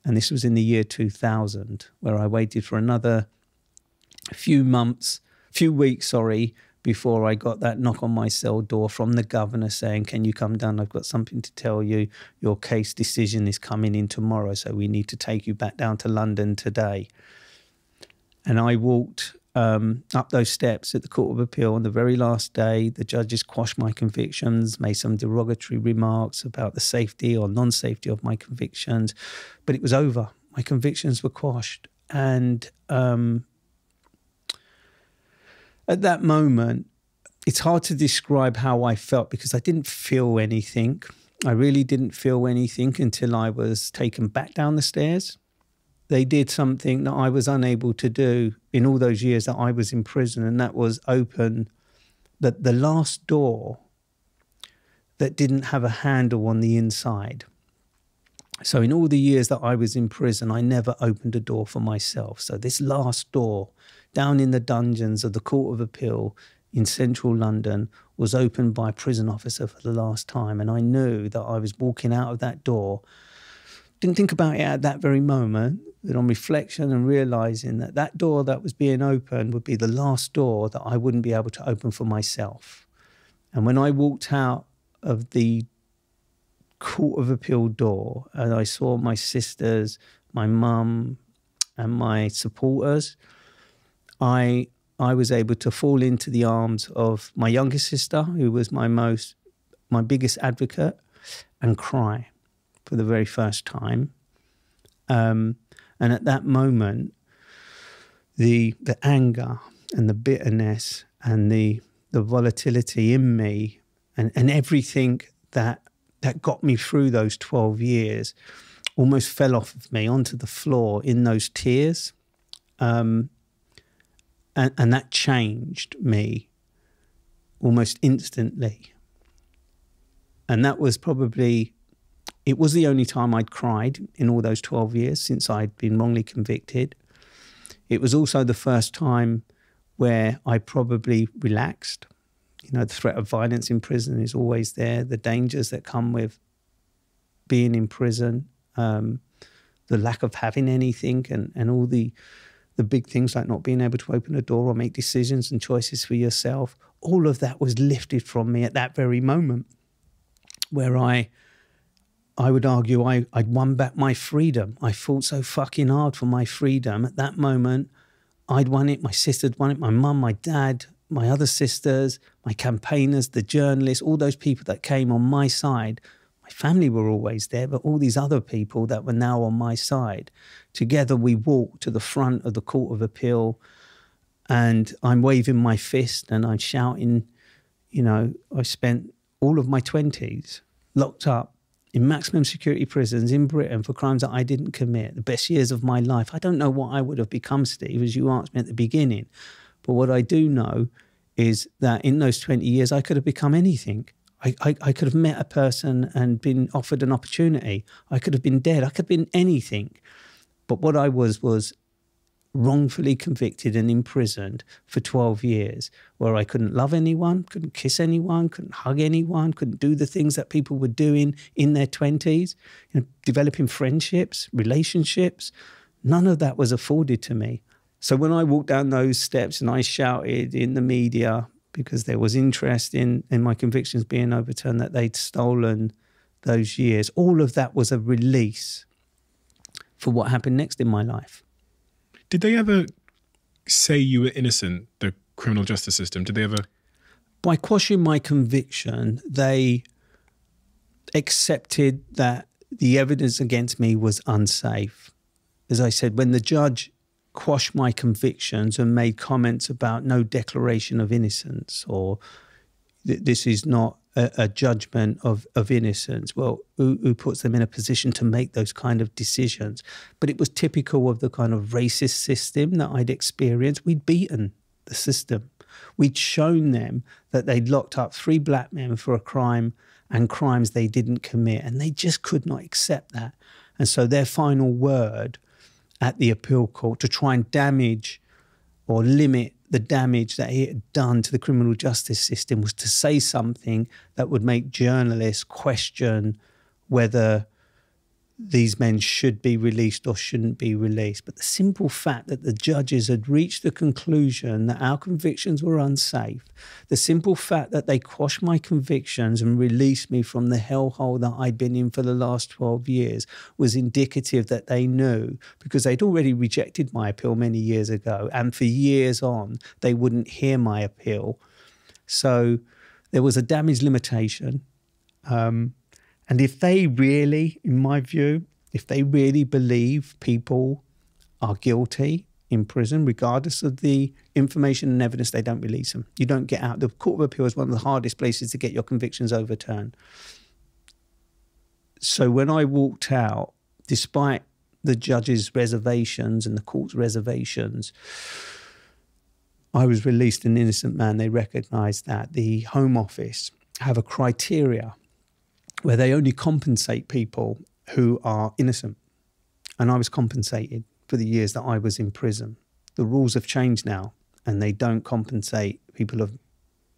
and this was in the year 2000, where I waited for another few weeks, before I got that knock on my cell door from the governor saying, can you come down? I've got something to tell you. Your case decision is coming in tomorrow, so we need to take you back down to London today. And I walked up those steps at the Court of Appeal on the very last day. The judges quashed my convictions, made some derogatory remarks about the safety or non-safety of my convictions, but it was over. My convictions were quashed. And at that moment, it's hard to describe how I felt because I didn't feel anything. I really didn't feel anything until I was taken back down the stairs. They did something that I was unable to do in all those years that I was in prison, and that was open the last door that didn't have a handle on the inside. So in all the years that I was in prison, I never opened a door for myself. So this last door down in the dungeons of the Court of Appeal in central London was opened by a prison officer for the last time. And I knew that I was walking out of that door. Didn't think about it at that very moment, but on reflection and realising that that door that was being opened would be the last door that I wouldn't be able to open for myself. And when I walked out of the Court of Appeal door and I saw my sisters, my mum and my supporters, I I was able to fall into the arms of my youngest sister, who was my biggest advocate, and cry for the very first time. And at that moment, the anger and the bitterness and the volatility in me and everything that got me through those 12 years almost fell off of me onto the floor in those tears. And that changed me almost instantly. And that was it was the only time I'd cried in all those 12 years since I'd been wrongly convicted. It was also the first time where I probably relaxed. You know, the threat of violence in prison is always there, the dangers that come with being in prison, the lack of having anything and all the big things like not being able to open a door or make decisions and choices for yourself. All of that was lifted from me at that very moment, where I would argue I'd won back my freedom. I fought so fucking hard for my freedom. At that moment, I'd won it. My sister'd won it. My mum, my dad, my other sisters, my campaigners, the journalists, all those people that came on my side. My family were always there, but all these other people that were now on my side. Together we walked to the front of the Court of Appeal, and I'm waving my fist and I'm shouting, you know, I spent all of my 20s locked up in maximum security prisons in Britain for crimes that I didn't commit, the best years of my life. I don't know what I would have become, Steve, as you asked me at the beginning. But what I do know is that in those 20 years, I could have become anything. I could have met a person and been offered an opportunity. I could have been dead. I could have been anything. But what I was wrongfully convicted and imprisoned for 12 years, where I couldn't love anyone, couldn't kiss anyone, couldn't hug anyone, couldn't do the things that people were doing in their 20s, you know, developing friendships, relationships. None of that was afforded to me. So when I walked down those steps and I shouted in the media, because there was interest in my convictions being overturned, that they'd stolen those years, all of that was a release for what happened next in my life. Did they ever say you were innocent, the criminal justice system? Did they ever? By quashing my conviction, they accepted that the evidence against me was unsafe. As I said, when the judge quashed my convictions and made comments about no declaration of innocence, or this is not a judgment of innocence, well, who puts them in a position to make those kind of decisions? But it was typical of the kind of racist system that I'd experienced. We'd beaten the system. We'd shown them that they'd locked up 3 black men for a crime and crimes they didn't commit, and they just could not accept that. And so their final word at the appeal court to try and damage or limit the damage that he had done to the criminal justice system was to say something that would make journalists question whether these men should be released or shouldn't be released. But the simple fact that the judges had reached the conclusion that our convictions were unsafe, the simple fact that they quashed my convictions and released me from the hellhole that I'd been in for the last 12 years was indicative that they knew, because they'd already rejected my appeal many years ago, and for years on, they wouldn't hear my appeal. So there was a damage limitation. And if they really, in my view, if they really believe people are guilty in prison, regardless of the information and evidence, they don't release them. You don't get out. The Court of Appeal is one of the hardest places to get your convictions overturned. So when I walked out, despite the judge's reservations and the court's reservations, I was released an innocent man. They recognised that. The Home Office have a criteria where they only compensate people who are innocent. And I was compensated for the years that I was in prison. The rules have changed now, and they don't compensate people who have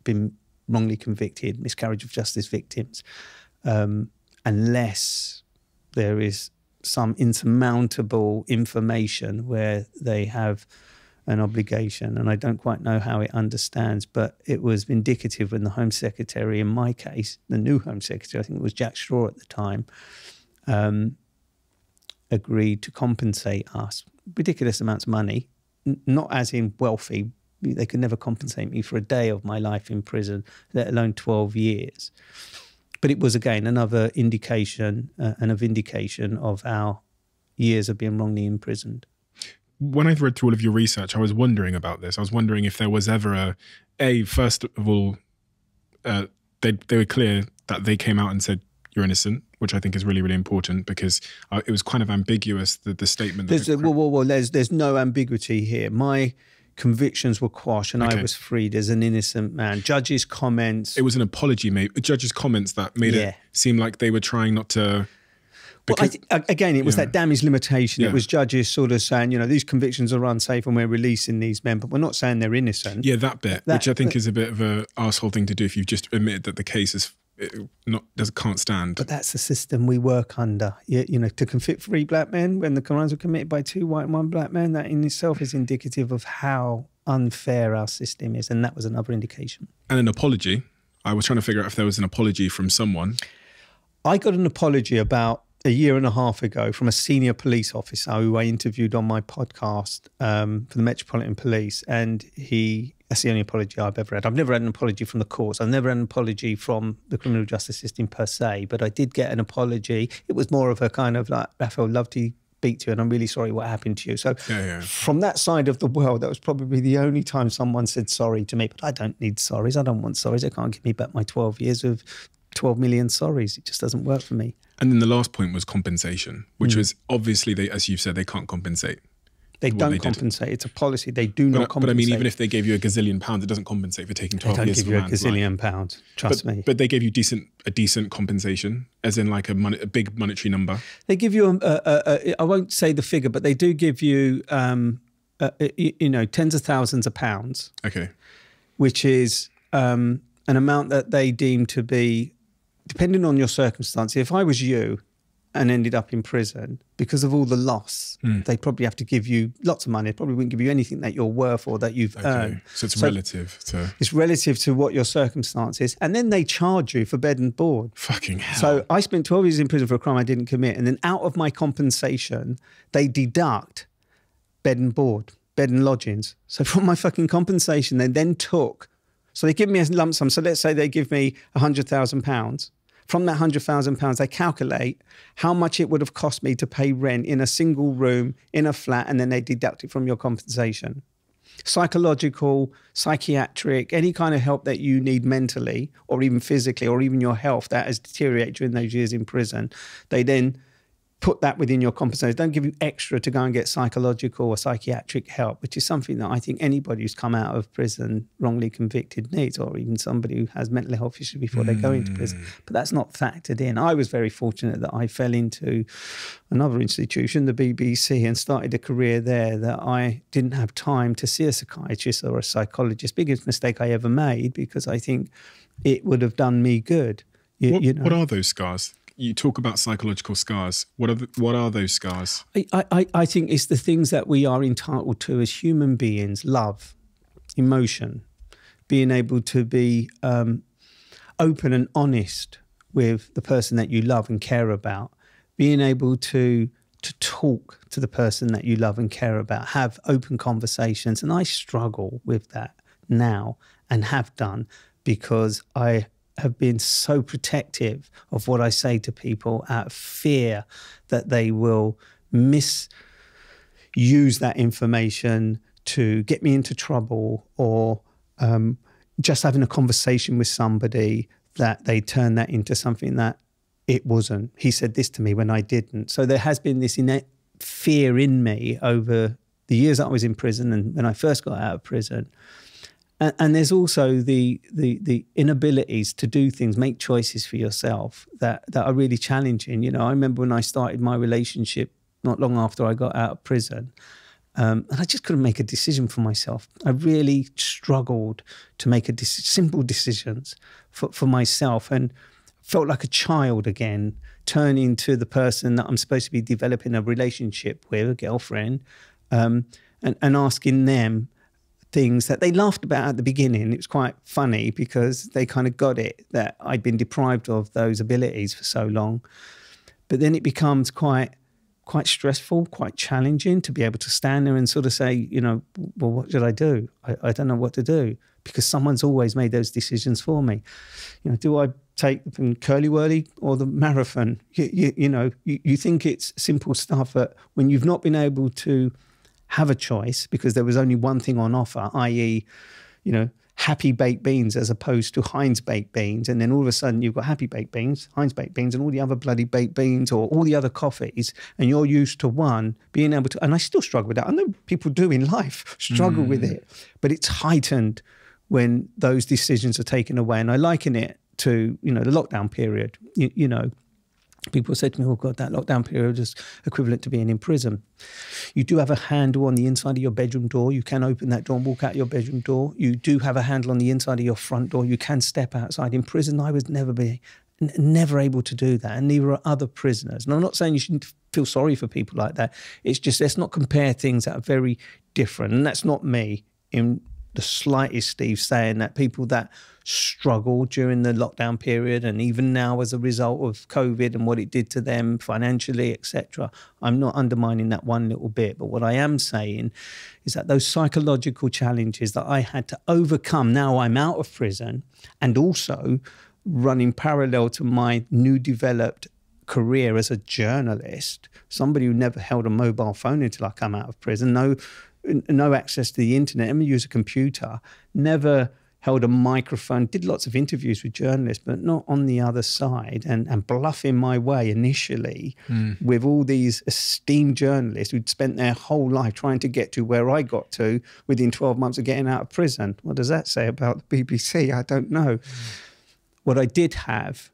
been wrongly convicted, miscarriage of justice victims, unless there is some insurmountable information where they have an obligation. And I don't quite know how it understands, but it was indicative when the Home Secretary, in my case, the new Home Secretary, I think it was Jack Straw at the time, agreed to compensate us ridiculous amounts of money, not as in wealthy, They could never compensate me for a day of my life in prison, let alone 12 years. But it was, again, another indication and a vindication of our years of being wrongly imprisoned. When I read through all of your research, I was wondering about this. I was wondering if there was ever first of all, they were clear that they came out and said, you're innocent, which I think is really, really important, because it was kind of ambiguous, the statement. There's no ambiguity here. My convictions were quashed and I was freed as an innocent man. Judges' comments. It was an apology, judges' comments that made it seem like they were trying not to. Because, again, it was that damage limitation. It was judges sort of saying, these convictions are unsafe and we're releasing these men, but we're not saying they're innocent. Yeah, that bit, which I think is a bit of an arsehole thing to do if you've just admitted that the case is can't stand. But that's the system we work under. To convict 3 black men when the crimes were committed by 2 white and 1 black man, that in itself is indicative of how unfair our system is, and that was another indication. And an apology. I was trying to figure out if there was an apology from someone. I got an apology about a year and a half ago from a senior police officer who I interviewed on my podcast for the Metropolitan Police, and that's the only apology I've ever had. I've never had an apology from the courts. I've never had an apology from the criminal justice system per se, but I did get an apology. It was more of a kind of like, Raphael, love to speak to you and I'm really sorry what happened to you. So from that side of the world, that was probably the only time someone said sorry to me. But I don't need sorries. I don't want sorries. They can't give me back my 12 years of 12 million sorries. It just doesn't work for me. And then the last point was compensation, which was obviously, as you've said, they can't compensate. They don't compensate. It's a policy. They do not compensate. But I mean, even if they gave you £1 gazillion, it doesn't compensate for taking 12 years from They don't give you £1 gazillion, trust me. But they gave you a decent compensation, as in like a big monetary number. They give you, I won't say the figure, but they do give you, tens of thousands of pounds. Okay. Which is an amount that they deem to be, depending on your circumstance. If I was you and ended up in prison, because of all the loss, they'd probably have to give you lots of money. They probably wouldn't give you anything that you're worth or that you've earned. So it's relative to... It's relative to what your circumstance is. And then they charge you for bed and board. Fucking hell. So I spent 12 years in prison for a crime I didn't commit. And then out of my compensation, they deduct bed and board, bed and lodgings. So from my fucking compensation, they then took... So they give me a lump sum. So let's say they give me £100,000. From that £100,000, they calculate how much it would have cost me to pay rent in a single room, in a flat, and then they deduct it from your compensation. Psychological, psychiatric, any kind of help that you need mentally or even physically or even your health that has deteriorated during those years in prison, they then put that within your compensation. Don't give you extra to go and get psychological or psychiatric help, which is something that I think anybody who's come out of prison wrongly convicted needs, or even somebody who has mental health issues before they go into prison. But that's not factored in. I was very fortunate that I fell into another institution, the BBC, and started a career there that I didn't have time to see a psychiatrist or a psychologist. Biggest mistake I ever made, because I think it would have done me good. What are those scars? You talk about psychological scars. What are those scars? I think it's the things that we are entitled to as human beings: love, emotion, being able to be open and honest with the person that you love and care about, being able to talk to the person that you love and care about, have open conversations. And I struggle with that now and have done, because I have been so protective of what I say to people out of fear that they will misuse that information to get me into trouble, or just having a conversation with somebody that they turn that into something that it wasn't. He said this to me when I didn't. So there has been this innate fear in me over the years that I was in prison and when I first got out of prison. And there's also the inabilities to do things, make choices for yourself that are really challenging. I remember when I started my relationship not long after I got out of prison, and I just couldn't make a decision for myself. I really struggled to make simple decisions for myself, and felt like a child again, turning to the person that I'm supposed to be developing a relationship with, a girlfriend, and asking them things that they laughed about at the beginning. It was quite funny because they kind of got it, that I'd been deprived of those abilities for so long. But then it becomes quite quite stressful, quite challenging to be able to stand there and sort of say, you know, well, what should I do? I don't know what to do, because someone's always made those decisions for me. You know, do I take the curly whirly or the marathon? You think it's simple stuff, but when you've not been able to have a choice because there was only one thing on offer, i.e., you know, Happy baked beans as opposed to Heinz baked beans, and then all of a sudden you've got Happy baked beans, Heinz baked beans, and all the other bloody baked beans or all the other coffees, and you're used to one being able to, and I still struggle with that. I know people do in life struggle with it, but it's heightened when those decisions are taken away. And I liken it to, you know, the lockdown period. You know, people said to me, oh God, that lockdown period is equivalent to being in prison. You do have a handle on the inside of your bedroom door. You can open that door and walk out your bedroom door. You do have a handle on the inside of your front door. You can step outside. In prison, I was never able to do that, and neither are other prisoners. And I'm not saying you shouldn't feel sorry for people like that. It's just, let's not compare things that are very different. And that's not me in the slightest, Steve, saying that people that struggled during the lockdown period and even now as a result of COVID and what it did to them financially, etc. I'm not undermining that one little bit. But what I am saying is that those psychological challenges that I had to overcome, now I'm out of prison, and also running parallel to my new developed career as a journalist, somebody who never held a mobile phone until I come out of prison, no access to the internet, never use a computer, never held a microphone, did lots of interviews with journalists, but not on the other side, and bluffing my way initially with all these esteemed journalists who'd spent their whole life trying to get to where I got to within 12 months of getting out of prison. What does that say about the BBC? I don't know. What I did have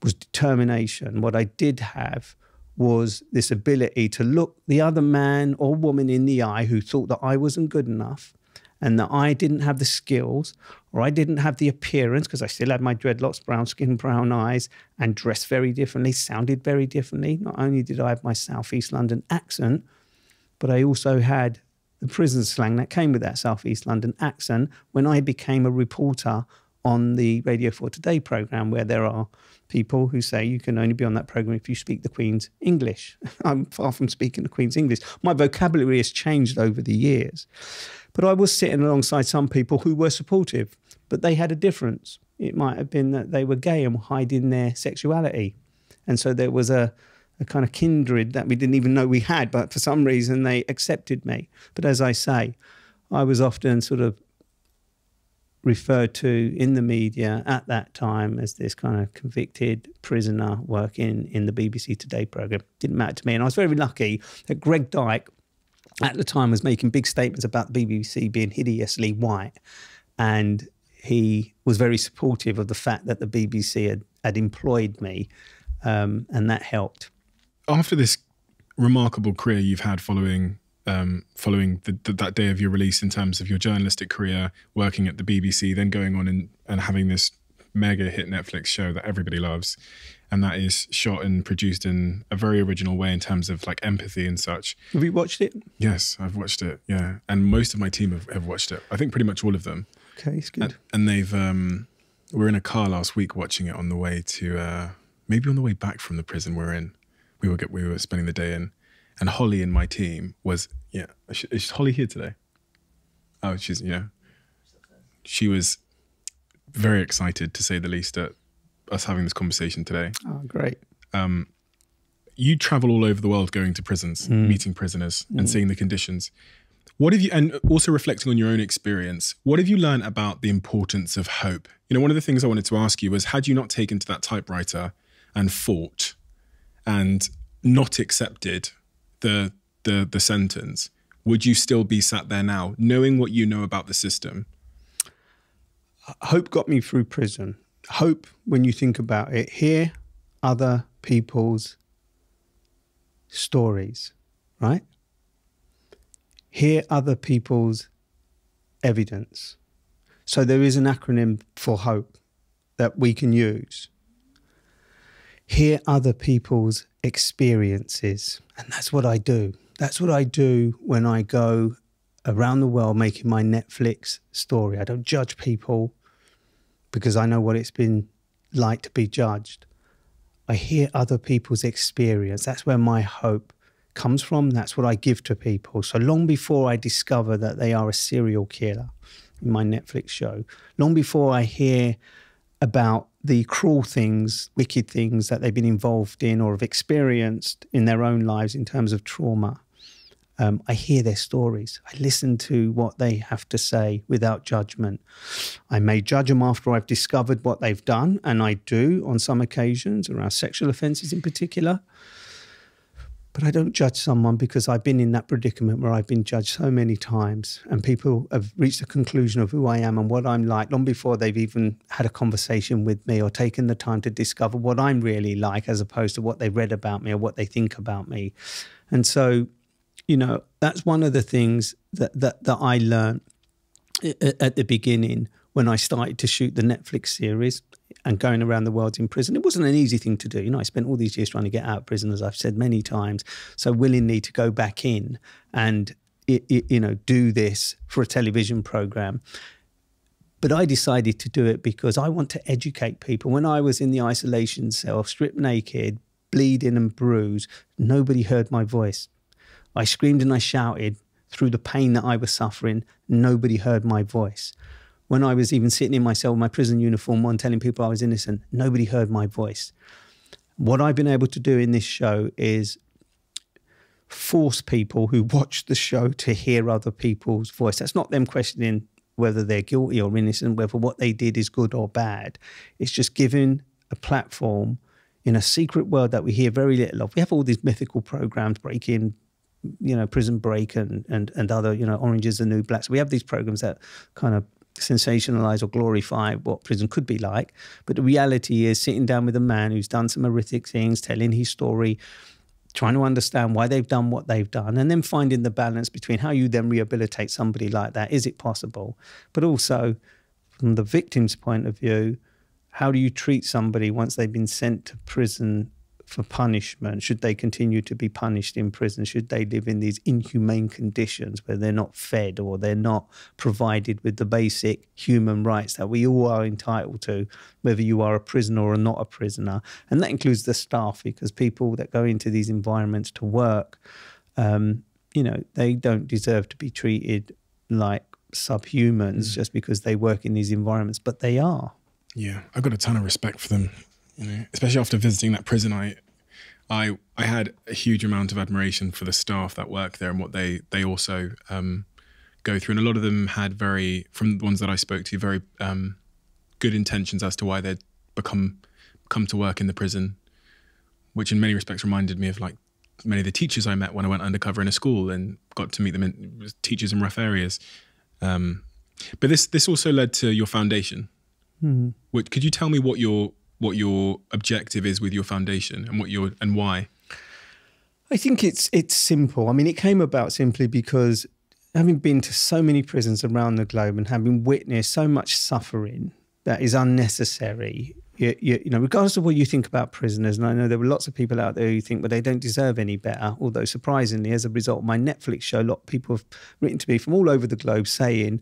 was determination. What I did have was this ability to look the other man or woman in the eye who thought that I wasn't good enough and that I didn't have the skills or I didn't have the appearance, because I still had my dreadlocks, brown skin, brown eyes, and dressed very differently, sounded very differently. Not only did I have my South East London accent, but I also had the prison slang that came with that South East London accent when I became a reporter on the Radio 4 Today programme, where there are people who say you can only be on that programme if you speak the Queen's English. I'm far from speaking the Queen's English. My vocabulary has changed over the years. But I was sitting alongside some people who were supportive, but they had a difference. It might have been that they were gay and were hiding their sexuality. And so there was a kind of kindred that we didn't even know we had, but for some reason they accepted me. But as I say, I was often sort of referred to in the media at that time as this kind of convicted prisoner working in the BBC Today programme. Didn't matter to me. And I was very lucky that Greg Dyke at the time was making big statements about the BBC being hideously white. And he was very supportive of the fact that the BBC had employed me, and that helped. After this remarkable career you've had following that day of your release in terms of your journalistic career, working at the BBC, then going on and having this mega hit Netflix show that everybody loves, and that is shot and produced in a very original way in terms of like empathy and such. Have you watched it? Yes, I've watched it, yeah. And most of my team have watched it. I think pretty much all of them. Okay, it's good. And they've, we were in a car last week watching it on the way to, maybe on the way back from the prison we're in. We were spending the day in. And Holly in my team was, yeah, is Holly here today? Oh, she's, yeah. She was very excited, to say the least, at us having this conversation today. Oh, great. You travel all over the world going to prisons, meeting prisoners and seeing the conditions. What have you, and also reflecting on your own experience, what have you learned about the importance of hope? You know, one of the things I wanted to ask you was, had you not taken to that typewriter and fought and not accepted the sentence, would you still be sat there now, knowing what you know about the system? Hope got me through prison. Hope, when you think about it, hear other people's stories, right? Hear other people's evidence. So there is an acronym for hope that we can use. Hear other people's experiences. And that's what I do. That's what I do when I go around the world making my Netflix story. I don't judge people because I know what it's been like to be judged. I hear other people's experience. That's where my hope comes from. That's what I give to people. So long before I discover that they are a serial killer in my Netflix show, long before I hear about the cruel things, wicked things that they've been involved in or have experienced in their own lives in terms of trauma, I hear their stories. I listen to what they have to say without judgment. I may judge them after I've discovered what they've done, and I do on some occasions, around sexual offences in particular. But I don't judge someone because I've been in that predicament where I've been judged so many times, and people have reached a conclusion of who I am and what I'm like long before they've even had a conversation with me or taken the time to discover what I'm really like, as opposed to what they've read about me or what they think about me. And so, you know, that's one of the things that I learned at the beginning when I started to shoot the Netflix series and going around the world in prison. It wasn't an easy thing to do. You know, I spent all these years trying to get out of prison, as I've said many times, so willingly to go back in and, you know, do this for a television program. But I decided to do it because I want to educate people. When I was in the isolation cell, stripped naked, bleeding and bruised, nobody heard my voice. I screamed and I shouted through the pain that I was suffering. Nobody heard my voice. When I was even sitting in my cell with my prison uniform on telling people I was innocent, nobody heard my voice. What I've been able to do in this show is force people who watch the show to hear other people's voice. That's not them questioning whether they're guilty or innocent, whether what they did is good or bad. It's just giving a platform in a secret world that we hear very little of. We have all these mythical programs, Break-In, you know, Prison Break and other, you know, Orange is the New Black. So we have these programs that kind of sensationalize or glorify what prison could be like. But the reality is sitting down with a man who's done some horrific things, telling his story, trying to understand why they've done what they've done, and then finding the balance between how you then rehabilitate somebody like that. Is it possible? But also, from the victim's point of view, how do you treat somebody once they've been sent to prison for punishment? Should they continue to be punished in prison? Should they live in these inhumane conditions where they're not fed or they're not provided with the basic human rights that we all are entitled to, whether you are a prisoner or not a prisoner? And that includes the staff, because people that go into these environments to work, you know, they don't deserve to be treated like subhumans just because they work in these environments, but they are. Yeah, I've got a ton of respect for them. You know, especially after visiting that prison, I had a huge amount of admiration for the staff that work there and what they also go through. And a lot of them had from the ones that I spoke to, very good intentions as to why they'd come to work in the prison, which in many respects reminded me of like many of the teachers I met when I went undercover in a school and got to meet them teachers in rough areas. But this also led to your foundation. Mm-hmm. Could you tell me what your objective is with your foundation and why? I think it's simple. I mean, it came about simply because having been to so many prisons around the globe and having witnessed so much suffering that is unnecessary, you know, regardless of what you think about prisoners, and I know there were lots of people out there who think, well, they don't deserve any better, although surprisingly, as a result of my Netflix show, a lot of people have written to me from all over the globe saying,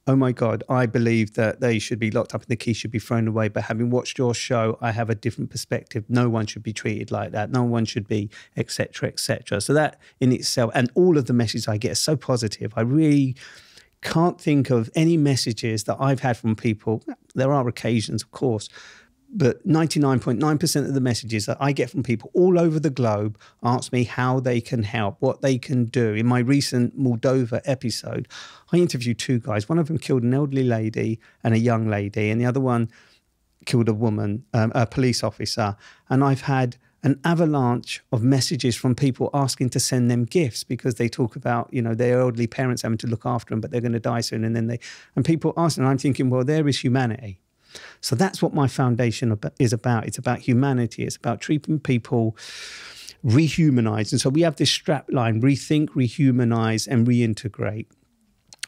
oh my God, I believe that they should be locked up and the key should be thrown away. But having watched your show, I have a different perspective. No one should be treated like that. No one should be, et cetera, et cetera. So that in itself, and all of the messages I get are so positive. I really can't think of any messages that I've had from people. There are occasions, of course, but 99.9% of the messages that I get from people all over the globe ask me how they can help, what they can do. In my recent Moldova episode, I interviewed two guys. One of them killed an elderly lady and a young lady, and the other one killed a woman, a police officer. And I've had an avalanche of messages from people asking to send them gifts because they talk about, you know, their elderly parents having to look after them, but they're going to die soon. And people ask, and I'm thinking, well, there is humanity. So that's what my foundation is about. It's about humanity. It's about treating people rehumanized. And so we have this strap line: rethink, rehumanize, and reintegrate.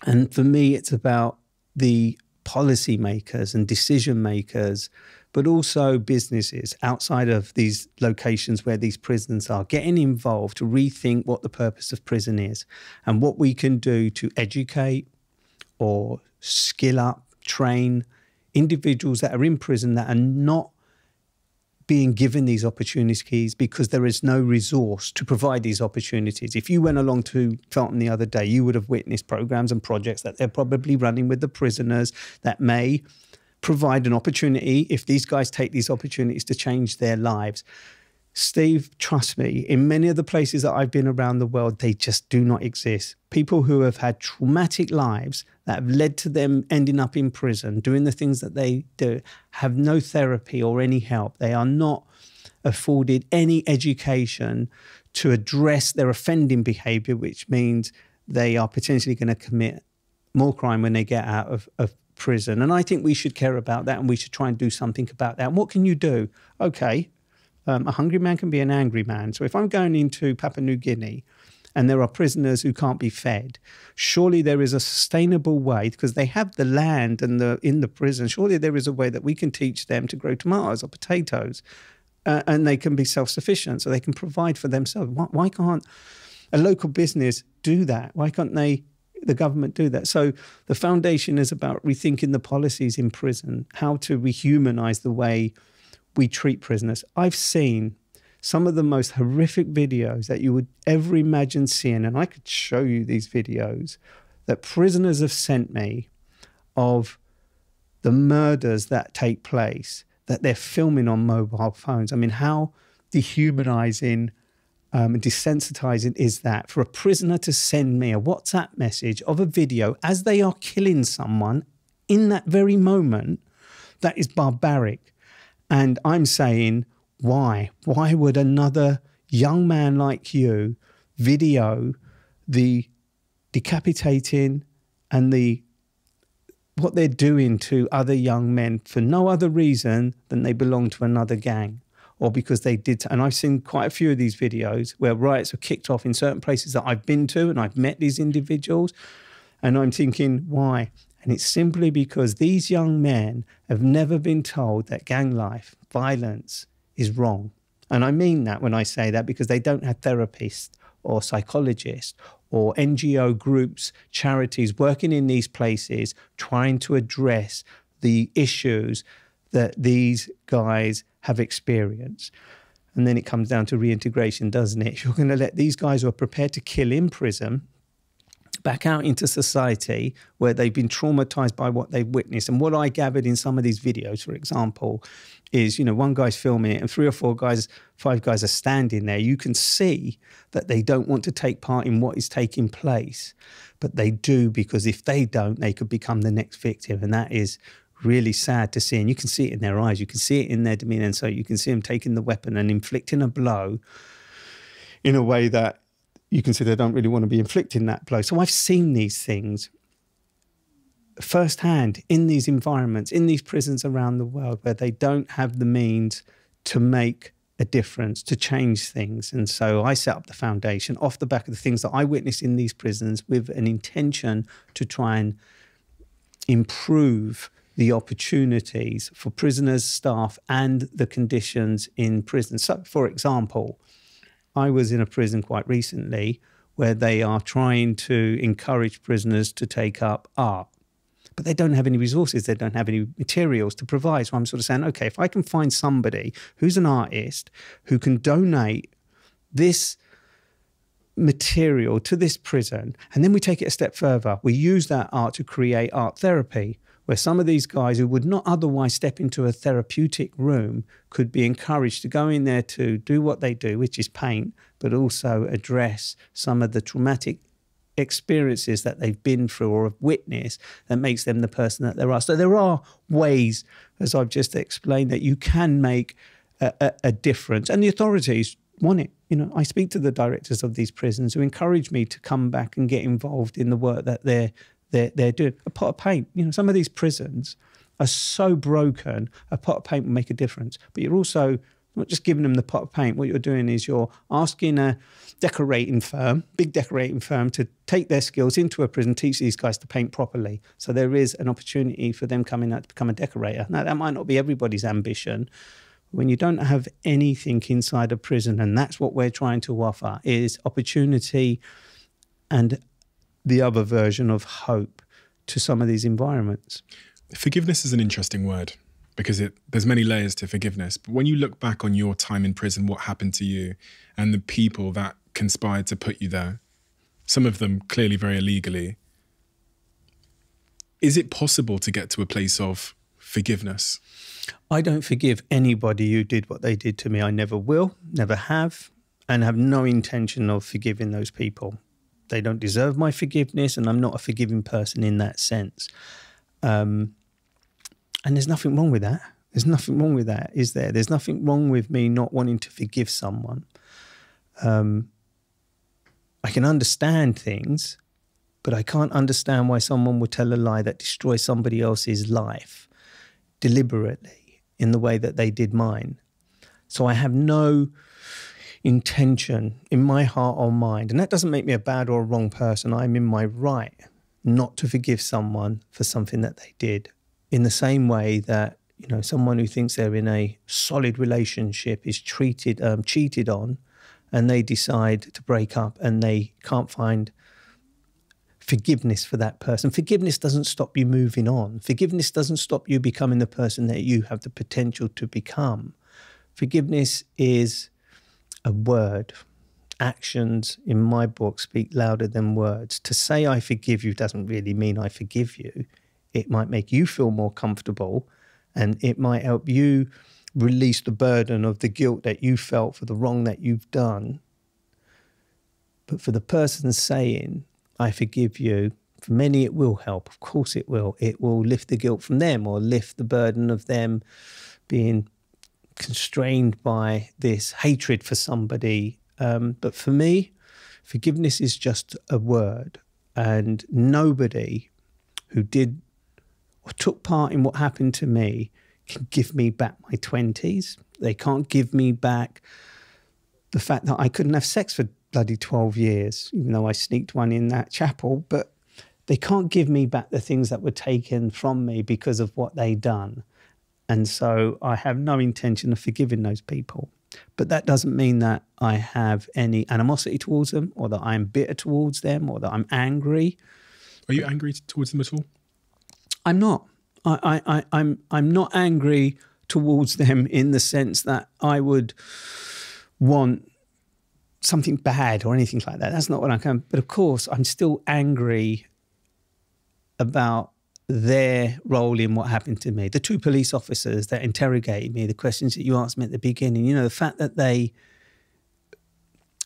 And for me, it's about the policymakers and decision makers, but also businesses outside of these locations where these prisons are, getting involved to rethink what the purpose of prison is and what we can do to educate or skill up, train individuals that are in prison that are not being given these opportunities because there is no resource to provide these opportunities. If you went along to Feltham the other day, you would have witnessed programs and projects that they're probably running with the prisoners that may provide an opportunity, if these guys take these opportunities, to change their lives. Steve, trust me, in many of the places that I've been around the world, they just do not exist. People who have had traumatic lives that have led to them ending up in prison, doing the things that they do, have no therapy or any help. They are not afforded any education to address their offending behaviour, which means they are potentially going to commit more crime when they get out of prison. And I think we should care about that, and we should try and do something about that. And what can you do? Okay. A hungry man can be an angry man. So if I'm going into Papua New Guinea and there are prisoners who can't be fed, surely there is a sustainable way, because they have the land and in the prison, surely there is a way that we can teach them to grow tomatoes or potatoes, and they can be self-sufficient, so they can provide for themselves. Why can't a local business do that? Why can't the government do that? So the foundation is about rethinking the policies in prison, how to rehumanize the way we treat prisoners. I've seen some of the most horrific videos that you would ever imagine seeing, and I could show you these videos that prisoners have sent me of the murders that take place, that they're filming on mobile phones. I mean, how dehumanizing and desensitizing is that for a prisoner to send me a WhatsApp message of a video as they are killing someone in that very moment? That is barbaric. And I'm saying, why? Why would another young man like you video the decapitating and what they're doing to other young men for no other reason than they belong to another gang, or because they did? And I've seen quite a few of these videos where riots are kicked off in certain places that I've been to, and I've met these individuals, and I'm thinking, why? And it's simply because these young men have never been told that gang life, violence, is wrong. And I mean that when I say that, because they don't have therapists or psychologists or NGO groups, charities working in these places trying to address the issues that these guys have experienced. And then it comes down to reintegration, doesn't it? You're going to let these guys who are prepared to kill in prison back out into society where they've been traumatized by what they've witnessed. And what I gathered in some of these videos, for example, is, one guy's filming it and 3 or 4 guys, 5 guys are standing there. You can see that they don't want to take part in what is taking place, but they do, because if they don't, they could become the next victim. And that is really sad to see. And you can see it in their eyes. You can see it in their demeanor. And so you can see them taking the weapon and inflicting a blow in a way that you can see they don't really want to be inflicting that blow. So I've seen these things firsthand in these environments, in these prisons around the world, where they don't have the means to make a difference, to change things. And so I set up the foundation off the back of the things that I witnessed in these prisons, with an intention to try and improve the opportunities for prisoners, staff, and the conditions in prison. So, for example, I was in a prison quite recently where they are trying to encourage prisoners to take up art, but they don't have any resources. They don't have any materials to provide. So I'm sort of saying, okay, if I can find somebody who's an artist who can donate this material to this prison, and then we take it a step further. We use that art to create art therapy, where some of these guys who would not otherwise step into a therapeutic room could be encouraged to go in there to do what they do, which is paint, but also address some of the traumatic experiences that they've been through or have witnessed that makes them the person that they are. So there are ways, as I've just explained, that you can make a difference. And the authorities want it. I speak to the directors of these prisons who encourage me to come back and get involved in the work that they're doing. A pot of paint. Some of these prisons are so broken, a pot of paint will make a difference. But you're also not just giving them the pot of paint. What you're doing is you're asking a decorating firm, big decorating firm, to take their skills into a prison, teach these guys to paint properly. So there is an opportunity for them coming out to become a decorator. Now, that might not be everybody's ambition. When you don't have anything inside a prison, and that's what we're trying to offer, is opportunity and the other version of hope to some of these environments. Forgiveness is an interesting word. because there's many layers to forgiveness. But when you look back on your time in prison, what happened to you and the people that conspired to put you there, some of them clearly very illegally, is it possible to get to a place of forgiveness? I don't forgive anybody who did what they did to me. I never will, never have, and have no intention of forgiving those people. They don't deserve my forgiveness, and I'm not a forgiving person in that sense. And there's nothing wrong with that. There's nothing wrong with that, is there? There's nothing wrong with me not wanting to forgive someone. I can understand things, but I can't understand why someone would tell a lie that destroys somebody else's life deliberately in the way that they did mine. So I have no intention in my heart or mind, and that doesn't make me a bad or a wrong person. I'm in my right not to forgive someone for something that they did, in the same way that, you know, someone who thinks they're in a solid relationship is cheated on, and they decide to break up and they can't find forgiveness for that person. Forgiveness doesn't stop you moving on. Forgiveness doesn't stop you becoming the person that you have the potential to become. Forgiveness is a word. Actions, in my book, speak louder than words. To say I forgive you doesn't really mean I forgive you. It might make you feel more comfortable, and it might help you release the burden of the guilt that you felt for the wrong that you've done. But for the person saying, I forgive you, for many it will help. Of course it will. It will lift the guilt from them, or lift the burden of them being constrained by this hatred for somebody. But for me, forgiveness is just a word, and nobody who did or took part in what happened to me can give me back my 20s. They can't give me back the fact that I couldn't have sex for bloody 12 years, even though I sneaked one in that chapel. But they can't give me back the things that were taken from me because of what they done. And so I have no intention of forgiving those people. But that doesn't mean that I have any animosity towards them, or that I'm bitter towards them, or that I'm angry. Are you angry towards them at all? I'm not. I'm not angry towards them in the sense that I would want something bad or anything like that. That's not what I'm saying. But of course, I'm still angry about their role in what happened to me. The two police officers that interrogated me, the questions that you asked me at the beginning, you know, the fact that they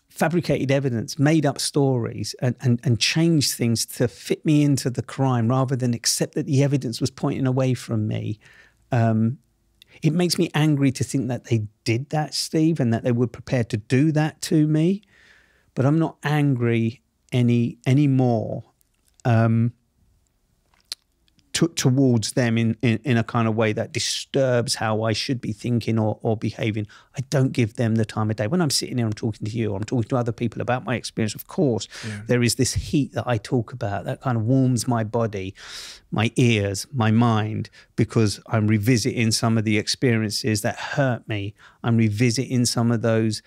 fabricated evidence, made up stories, and changed things to fit me into the crime rather than accept that the evidence was pointing away from me. It makes me angry to think that they did that, Steve, and that they were prepared to do that to me. But I'm not angry anymore towards them in a kind of way that disturbs how I should be thinking or behaving. I don't give them the time of day. When I'm sitting here, I'm talking to you, or I'm talking to other people about my experience, of course, there is this heat that I talk about that kind of warms my body, my ears, my mind, because I'm revisiting some of the experiences that hurt me. I'm revisiting some of those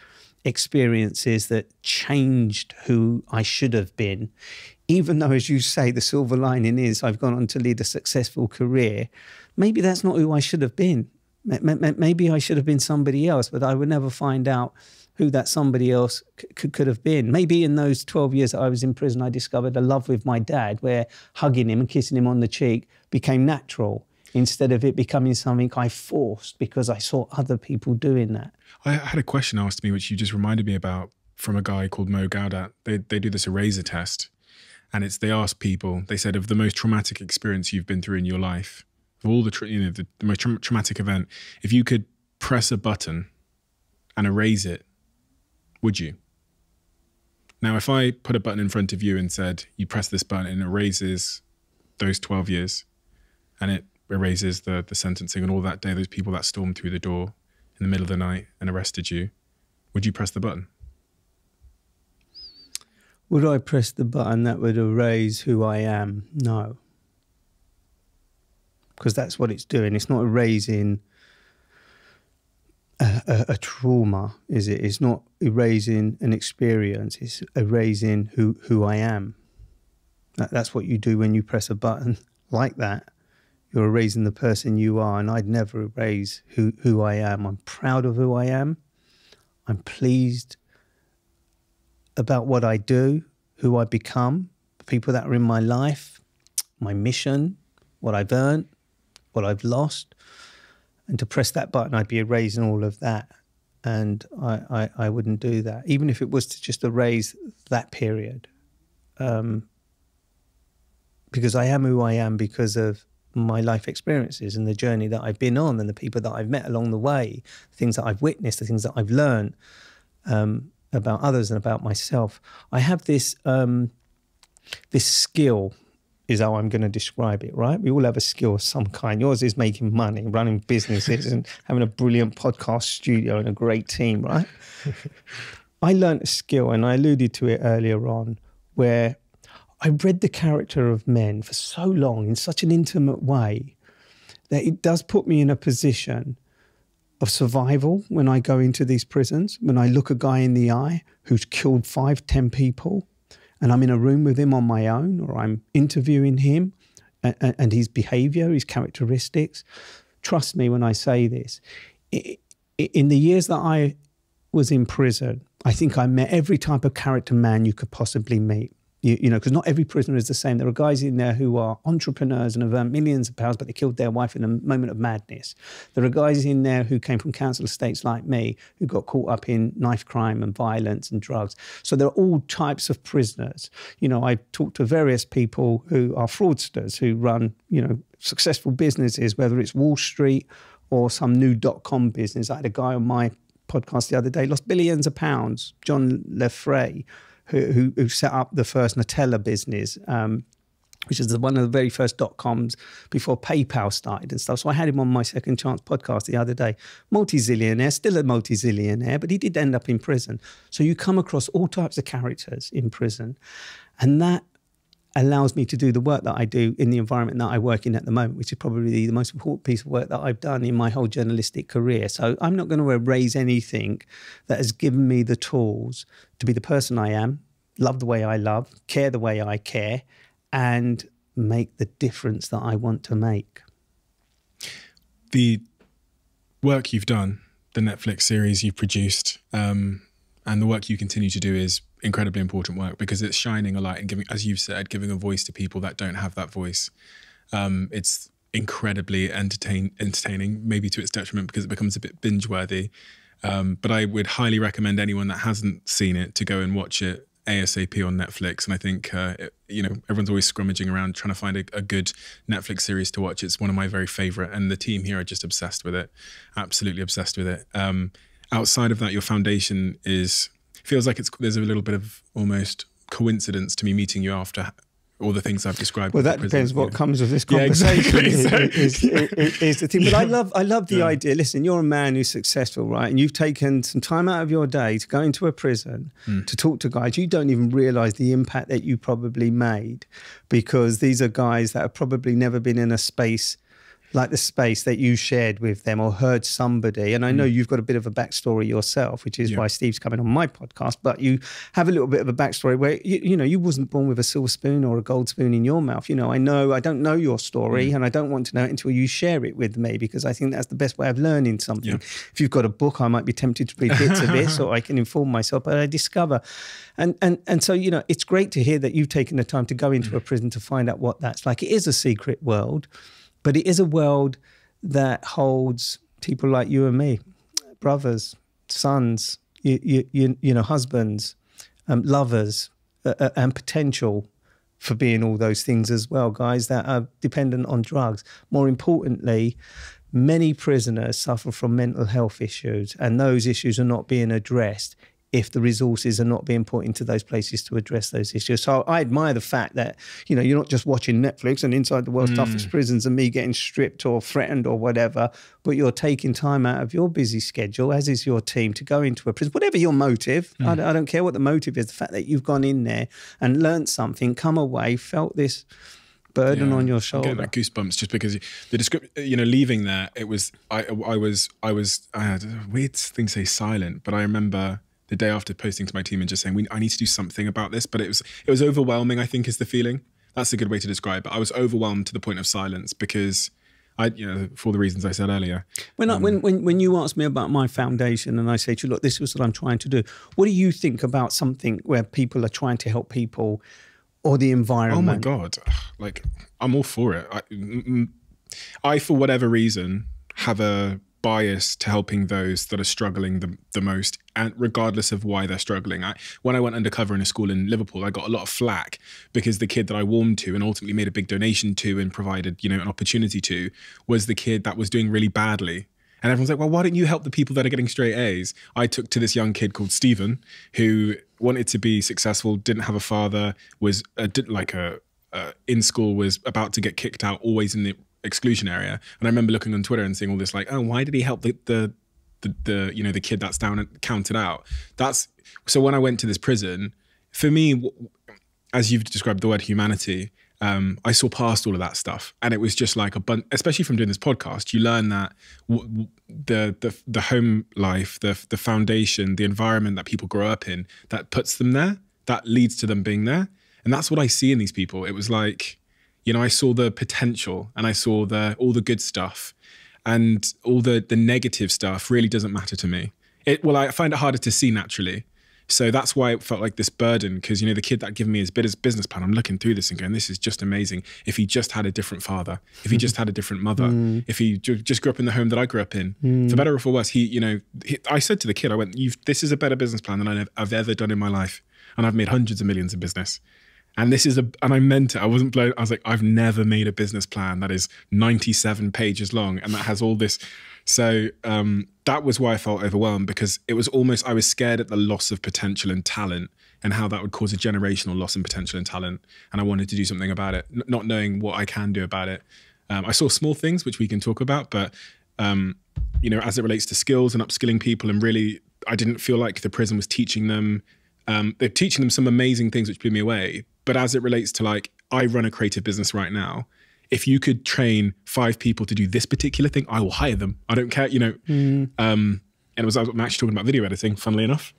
experiences that changed who I should have been. Even though, as you say, the silver lining is I've gone on to lead a successful career, maybe that's not who I should have been. Maybe I should have been somebody else, but I would never find out who that somebody else could have been. Maybe in those 12 years that I was in prison, I discovered a love with my dad where hugging him and kissing him on the cheek became natural instead of it becoming something I forced because I saw other people doing that. I had a question asked me, which you just reminded me about, from a guy called Mo Gaudat. They do this eraser test. And they ask people, they said, of the most traumatic experience you've been through in your life, of all the most traumatic event, if you could press a button and erase it, would you? Now, if I put a button in front of you and said, you press this button and it erases those 12 years, and it erases the sentencing and all that day, those people that stormed through the door in the middle of the night and arrested you, would you press the button? Would I press the button that would erase who I am? No. Because that's what it's doing. It's not erasing a trauma, is it? It's not erasing an experience. It's erasing who I am. That's what you do when you press a button like that. You're erasing the person you are, and I'd never erase who I am. I'm proud of who I am. I'm pleased about what I do, who I become, the people that are in my life, my mission, what I've earned, what I've lost. And to press that button, I'd be erasing all of that. And I wouldn't do that, even if it was to just erase that period. Because I am who I am because of my life experiences and the journey that I've been on and the people that I've met along the way, the things that I've witnessed, the things that I've learned about others and about myself. I have this this skill is how I'm going to describe it, right? We all have a skill of some kind. Yours is making money, running businesses and having a brilliant podcast studio and a great team, right? I learned a skill, and I alluded to it earlier on, where I read the character of men for so long in such an intimate way that it does put me in a position of survival when I go into these prisons, when I look a guy in the eye who's killed 5, 10 people, and I'm in a room with him on my own, or I'm interviewing him and his behavior, his characteristics. Trust me when I say this. In the years that I was in prison, I think I met every type of character man you could possibly meet. You know, because not every prisoner is the same. There are guys in there who are entrepreneurs and have earned millions of pounds, but they killed their wife in a moment of madness. There are guys in there who came from council estates like me, who got caught up in knife crime and violence and drugs. So there are all types of prisoners. You know, I talked to various people who are fraudsters, who run, you know, successful businesses, whether it's Wall Street or some new .com business. I had a guy on my podcast the other day, lost billions of pounds, John Lefray, who set up the first Nutella business, which is one of the very first .coms before PayPal started and stuff. So I had him on my Second Chance podcast the other day. Multi-zillionaire, still a multi-zillionaire, but he did end up in prison. So you come across all types of characters in prison, and that allows me to do the work that I do in the environment that I work in at the moment, which is probably the most important piece of work that I've done in my whole journalistic career. So I'm not going to erase anything that has given me the tools to be the person I am, love the way I love, care the way I care, and make the difference that I want to make. The work you've done, the Netflix series you've produced, and the work you continue to do is incredibly important work, because it's shining a light and giving, as you've said, giving a voice to people that don't have that voice. It's incredibly entertaining, maybe to its detriment because it becomes a bit binge-worthy. But I would highly recommend anyone that hasn't seen it to go and watch it ASAP on Netflix. And I think, you know, everyone's always scrummaging around trying to find a good Netflix series to watch. It's one of my very favorite, and the team here are just obsessed with it, absolutely obsessed with it. Outside of that, your foundation feels like there's a little bit of almost coincidence to me meeting you after all the things I've described. Well, that depends what comes of this conversation. Yeah, exactly. is the thing. But I love the idea. Listen, you're a man who's successful, right? And you've taken some time out of your day to go into a prison to talk to guys. You don't even realise the impact that you probably made, because these are guys that have probably never been in a space like the space that you shared with them or heard somebody. And I know you've got a bit of a backstory yourself, which is why Steve's coming on my podcast, but you have a little bit of a backstory where, you know, you wasn't born with a silver spoon or a gold spoon in your mouth. You know, I don't know your story and I don't want to know it until you share it with me, because I think that's the best way of learning something. If you've got a book, I might be tempted to read bits of it so I can inform myself, but I discover. And so, you know, it's great to hear that you've taken the time to go into a prison to find out what that's like. It is a secret world, but it is a world that holds people like you and me, brothers, sons, you know, husbands, lovers, and potential for being all those things as well, guys that are dependent on drugs. More importantly, many prisoners suffer from mental health issues, and those issues are not being addressed if the resources are not being put into those places to address those issues. So I admire the fact that, you know, you're not just watching Netflix and Inside the World's Toughest Prisons and me getting stripped or threatened or whatever, but you're taking time out of your busy schedule, as is your team, to go into a prison. Whatever your motive, I don't care what the motive is, the fact that you've gone in there and learned something, come away, felt this burden on your shoulder. I'm getting that goosebumps just because the description, you know, leaving there, it was, I had a weird thing to say silent, but I remember the day after posting to my team and just saying, I need to do something about this. But it was overwhelming, I think, is the feeling. That's a good way to describe it. I was overwhelmed to the point of silence, because For the reasons I said earlier. When you ask me about my foundation and I say to you, look, this is what I'm trying to do, what do you think about something where people are trying to help people or the environment? Oh my God. Like, I'm all for it. I, for whatever reason, have a bias to helping those that are struggling the most, and regardless of why they're struggling. When I went undercover in a school in Liverpool, I got a lot of flack because the kid that I warmed to and ultimately made a big donation to and provided, an opportunity to, was the kid that was doing really badly. And everyone's like, well, why don't you help the people that are getting straight A's? I took to this young kid called Stephen, who wanted to be successful, didn't have a father, was in school, was about to get kicked out, always in the exclusion area. And I remember looking on Twitter and seeing all this like, oh, why did he help the kid that's down and counted out? So when I went to this prison, for me, as you've described the word humanity, I saw past all of that stuff, and it was just like especially from doing this podcast, you learn that the home life, the foundation, the environment that people grow up in, that puts them there, that leads to them being there. And that's what I see in these people. It was like, I saw the potential, and I saw all the good stuff, and all the negative stuff really doesn't matter to me. I find it harder to see naturally. So that's why it felt like this burden, because, the kid that gave me his business plan, I'm looking through this and going, this is just amazing. If he just had a different father, if he just had a different mother, if he just grew up in the home that I grew up in, for better or for worse, I said to the kid, I went, this is a better business plan than I've ever done in my life. And I've made hundreds of millions in business. And and I meant it. I wasn't blown. I was like, I've never made a business plan that is 97 pages long and that has all this. So that was why I felt overwhelmed, because it was almost, I was scared at the loss of potential and talent and how that would cause a generational loss in potential and talent. And I wanted to do something about it, not knowing what I can do about it. I saw small things, which we can talk about, but as it relates to skills and upskilling people, and really, I didn't feel like the prison was teaching them. They're teaching them some amazing things, which blew me away. But as it relates to, like, I run a creative business right now. If you could train 5 people to do this particular thing, I will hire them. I don't care, And I'm actually talking about video editing, funnily enough.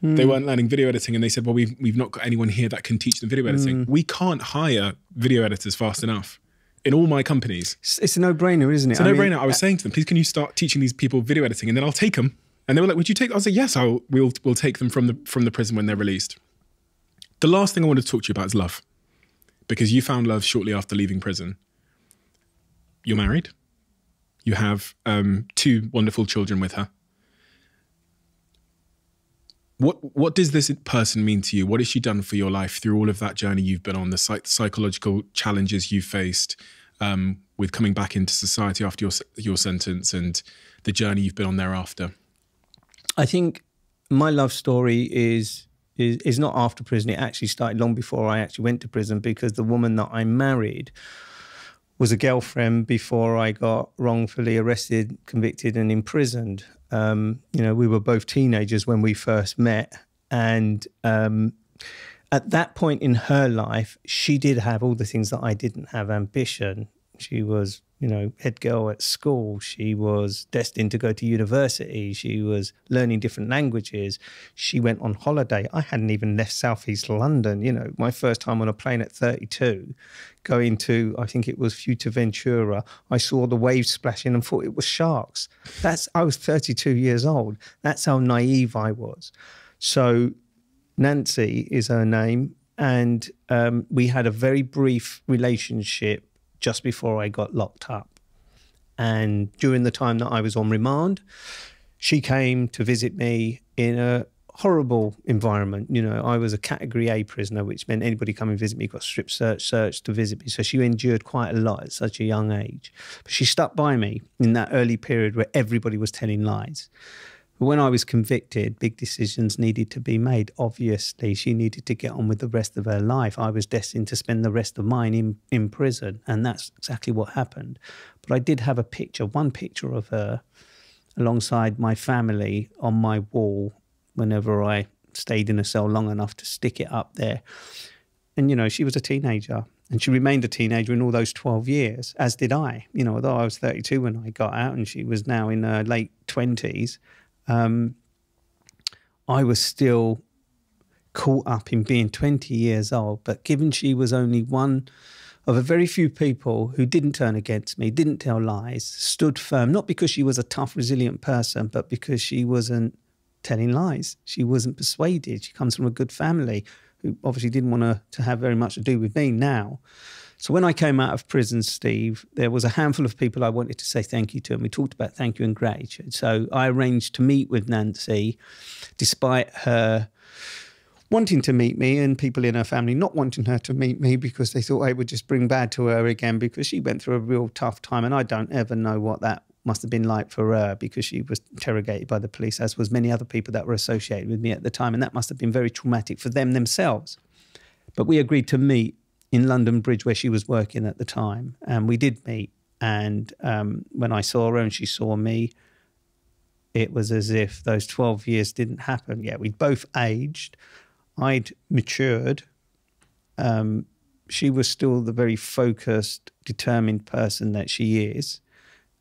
They weren't learning video editing, and they said, well, we've not got anyone here that can teach them video editing. We can't hire video editors fast enough in all my companies. It's a no-brainer, isn't it? It's a no-brainer. I was saying to them, please, can you start teaching these people video editing, and then I'll take them. And they were like, would you take? I was like, yes, we'll take them from the prison when they're released. The last thing I wanted to talk to you about is love, because you found love shortly after leaving prison. You're married. You have 2 wonderful children with her. What does this person mean to you? What has she done for your life through all of that journey you've been on, the psychological challenges you've faced with coming back into society after your sentence, and the journey you've been on thereafter? I think my love story is not after prison. It actually started long before I actually went to prison, because the woman that I married was a girlfriend before I got wrongfully arrested, convicted and imprisoned. We were both teenagers when we first met. And at that point in her life, she did have all the things that I didn't have: ambition. She was, head girl at school. She was destined to go to university. She was learning different languages. She went on holiday. I hadn't even left Southeast London. My first time on a plane at 32, going to, I think it was Fuerteventura. I saw the waves splashing and thought it was sharks. I was 32 years old. That's how naive I was. So Nancy is her name. And we had a very brief relationship just before I got locked up. And during the time that I was on remand, she came to visit me in a horrible environment. I was a category A prisoner, which meant anybody coming and visit me got strip searched to visit me. So she endured quite a lot at such a young age. But she stuck by me in that early period where everybody was telling lies. But when I was convicted, big decisions needed to be made. Obviously, she needed to get on with the rest of her life. I was destined to spend the rest of mine in prison, and that's exactly what happened. But I did have one picture of her alongside my family on my wall whenever I stayed in a cell long enough to stick it up there. And, she was a teenager, and she remained a teenager in all those 12 years, as did I. Although I was 32 when I got out and she was now in her late 20s, I was still caught up in being 20 years old. But given she was only one of a very few people who didn't turn against me, didn't tell lies, stood firm, not because she was a tough, resilient person, but because she wasn't telling lies. She wasn't persuaded. She comes from a good family who obviously didn't want to have very much to do with me now. So when I came out of prison, Steve, there was a handful of people I wanted to say thank you to, and we talked about thank you and gratitude. So I arranged to meet with Nancy, despite her wanting to meet me and people in her family not wanting her to meet me because they thought I would just bring bad to her again because she went through a real tough time. And I don't ever know what that must have been like for her because she was interrogated by the police, as was many other people that were associated with me at the time. And that must have been very traumatic for them themselves. But we agreed to meet in London Bridge where she was working at the time. And we did meet. And when I saw her and she saw me, it was as if those 12 years didn't happen yet. We'd both aged. I'd matured. She was still the very focused, determined person that she is,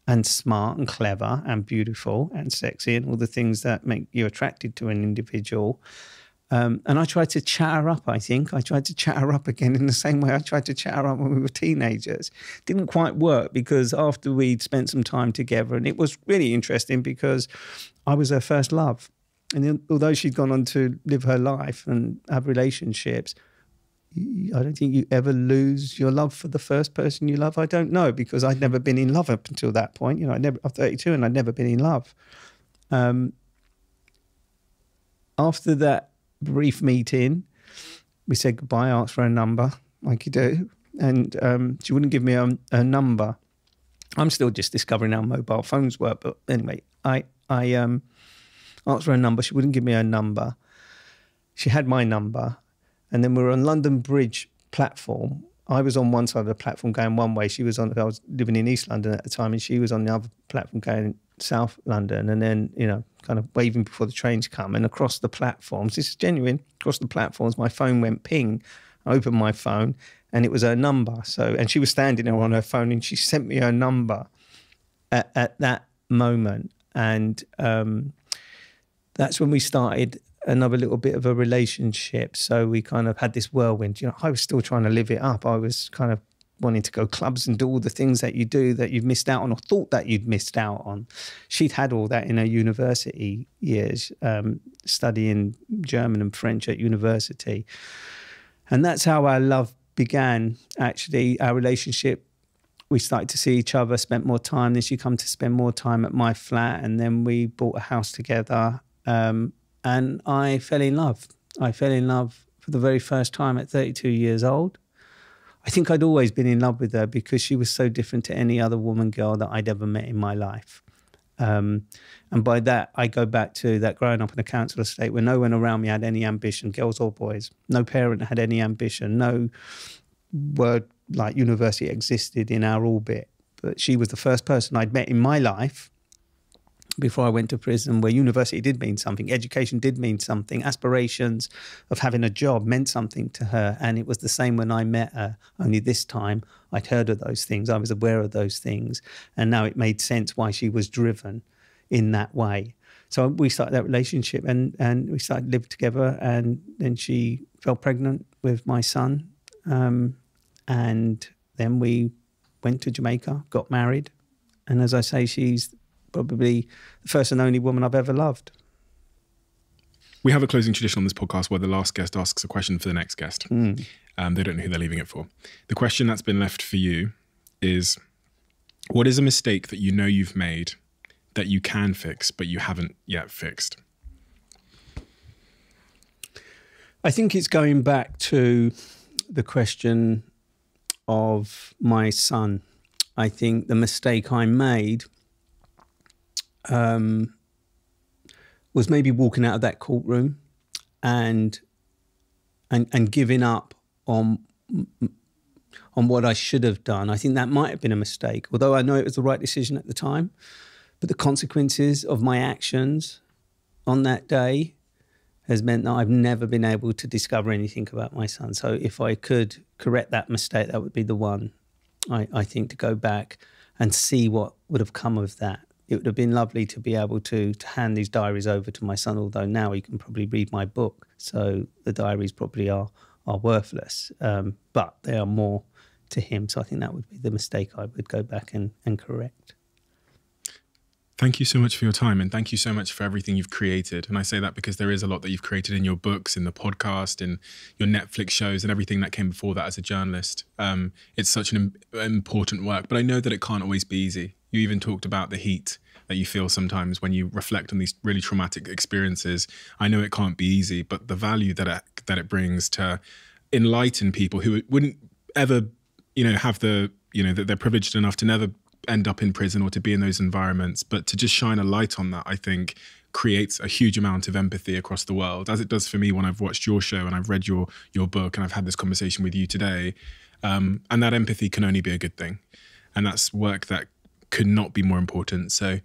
and smart and clever and beautiful and sexy and all the things that make you attracted to an individual. And I tried to chat her up, I think. I tried to chat her up again in the same way I tried to chat her up when we were teenagers. Didn't quite work because after we'd spent some time together, and it was really interesting because I was her first love. And although she'd gone on to live her life and have relationships, I don't think you ever lose your love for the first person you love. I don't know, because I'd never been in love up until that point. You know, I'm 32 and I'd never been in love. After that brief meeting, we said goodbye, asked for a number, like you do. And she wouldn't give me a number. I'm still just discovering how mobile phones work. But anyway, I asked for a number. She wouldn't give me a number. She had my number. And then we were on London Bridge platform. I was on one side of the platform going one way. I was living in East London at the time, and she was on the other platform going South London. And then, you know, kind of waving before the trains come. And across the platforms, this is genuine, across the platforms, my phone went ping. I opened my phone and it was her number. So, and she was standing there on her phone and she sent me her number at that moment. And that's when we started another little bit of a relationship. So we kind of had this whirlwind. You know, I was still trying to live it up. I was kind of wanting to go clubs and do all the things that you do that you've missed out on or thought that you'd missed out on. She'd had all that in her university years, studying German and French at university. And that's how our love began, actually, our relationship. We started to see each other, spent more time. Then she come to spend more time at my flat, and then we bought a house together. And I fell in love. I fell in love for the very first time at 32 years old. I think I'd always been in love with her because she was so different to any other woman, girl that I'd ever met in my life. And by that, I go back to that growing up in a council estate where no one around me had any ambition, girls or boys. No parent had any ambition. No word like university existed in our orbit. But she was the first person I'd met in my life before I went to prison, where university did mean something, education did mean something, aspirations of having a job meant something to her. And it was the same when I met her, only this time I'd heard of those things, I was aware of those things, and now it made sense why she was driven in that way. So we started that relationship and we started to live together, and then she fell pregnant with my son. And then we went to Jamaica, got married. And as I say, she's probably the first and only woman I've ever loved. We have a closing tradition on this podcast where the last guest asks a question for the next guest. They don't know who they're leaving it for. The question that's been left for you is, what is a mistake that you know you've made that you can fix, but you haven't yet fixed? I think it's going back to the question of my son. I think the mistake I made was maybe walking out of that courtroom and giving up on what I should have done. I think that might have been a mistake, although I know it was the right decision at the time. But the consequences of my actions on that day has meant that I've never been able to discover anything about my son. So if I could correct that mistake, that would be the one, I think, to go back and see what would have come of that. It would have been lovely to be able to hand these diaries over to my son, although now he can probably read my book. So the diaries probably are worthless, but they are more to him. So I think that would be the mistake I would go back and correct. Thank you so much for your time, and thank you so much for everything you've created. And I say that because there is a lot that you've created in your books, in the podcast, in your Netflix shows, and everything that came before that as a journalist. It's such an important work, but I know that it can't always be easy. You even talked about the heat that you feel sometimes when you reflect on these really traumatic experiences. I know it can't be easy, but the value that it brings to enlighten people who wouldn't ever, have that they're privileged enough to never end up in prison or to be in those environments, but to just shine a light on that, I think creates a huge amount of empathy across the world, as it does for me when I've watched your show and I've read your book and I've had this conversation with you today. And that empathy can only be a good thing. And that's work that could not be more important. So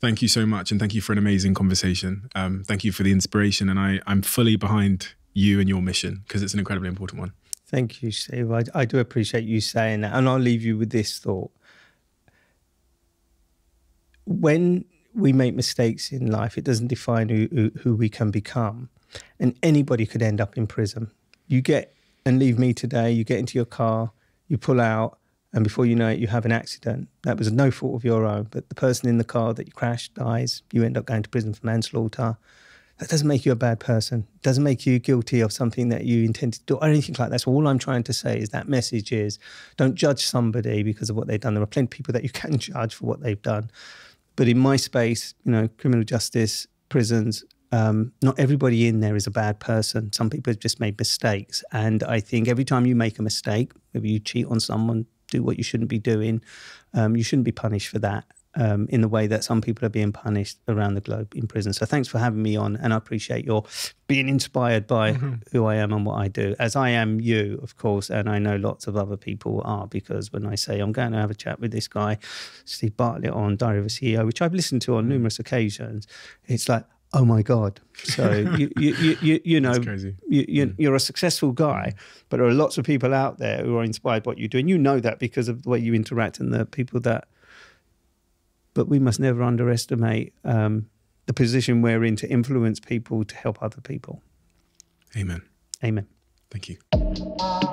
thank you so much. And thank you for an amazing conversation. Thank you for the inspiration. And I'm fully behind you and your mission, because it's an incredibly important one. Thank you, Steve. I do appreciate you saying that. And I'll leave you with this thought. When we make mistakes in life, it doesn't define who we can become. And anybody could end up in prison. You get and leave me today, you get into your car, you pull out, and before you know it, you have an accident. That was no fault of your own, but the person in the car that you crashed dies, you end up going to prison for manslaughter. That doesn't make you a bad person. It doesn't make you guilty of something that you intended to do or anything like that. So all I'm trying to say is that message is, don't judge somebody because of what they've done. There are plenty of people that you can judge for what they've done. But in my space, criminal justice, prisons, not everybody in there is a bad person. Some people have just made mistakes. And I think every time you make a mistake, maybe you cheat on someone, do what you shouldn't be doing, you shouldn't be punished for that in the way that some people are being punished around the globe in prison. So thanks for having me on, and I appreciate your being inspired by who I am and what I do, as I am you, of course, and I know lots of other people are, because when I say I'm going to have a chat with this guy, Steve Bartlett, on Diary of a CEO, which I've listened to on numerous occasions, it's like, oh my God. So you're a successful guy, but there are lots of people out there who are inspired by what you do. And you know that because of the way you interact and the people that, but we must never underestimate the position we're in to influence people, to help other people. Amen. Amen. Thank you.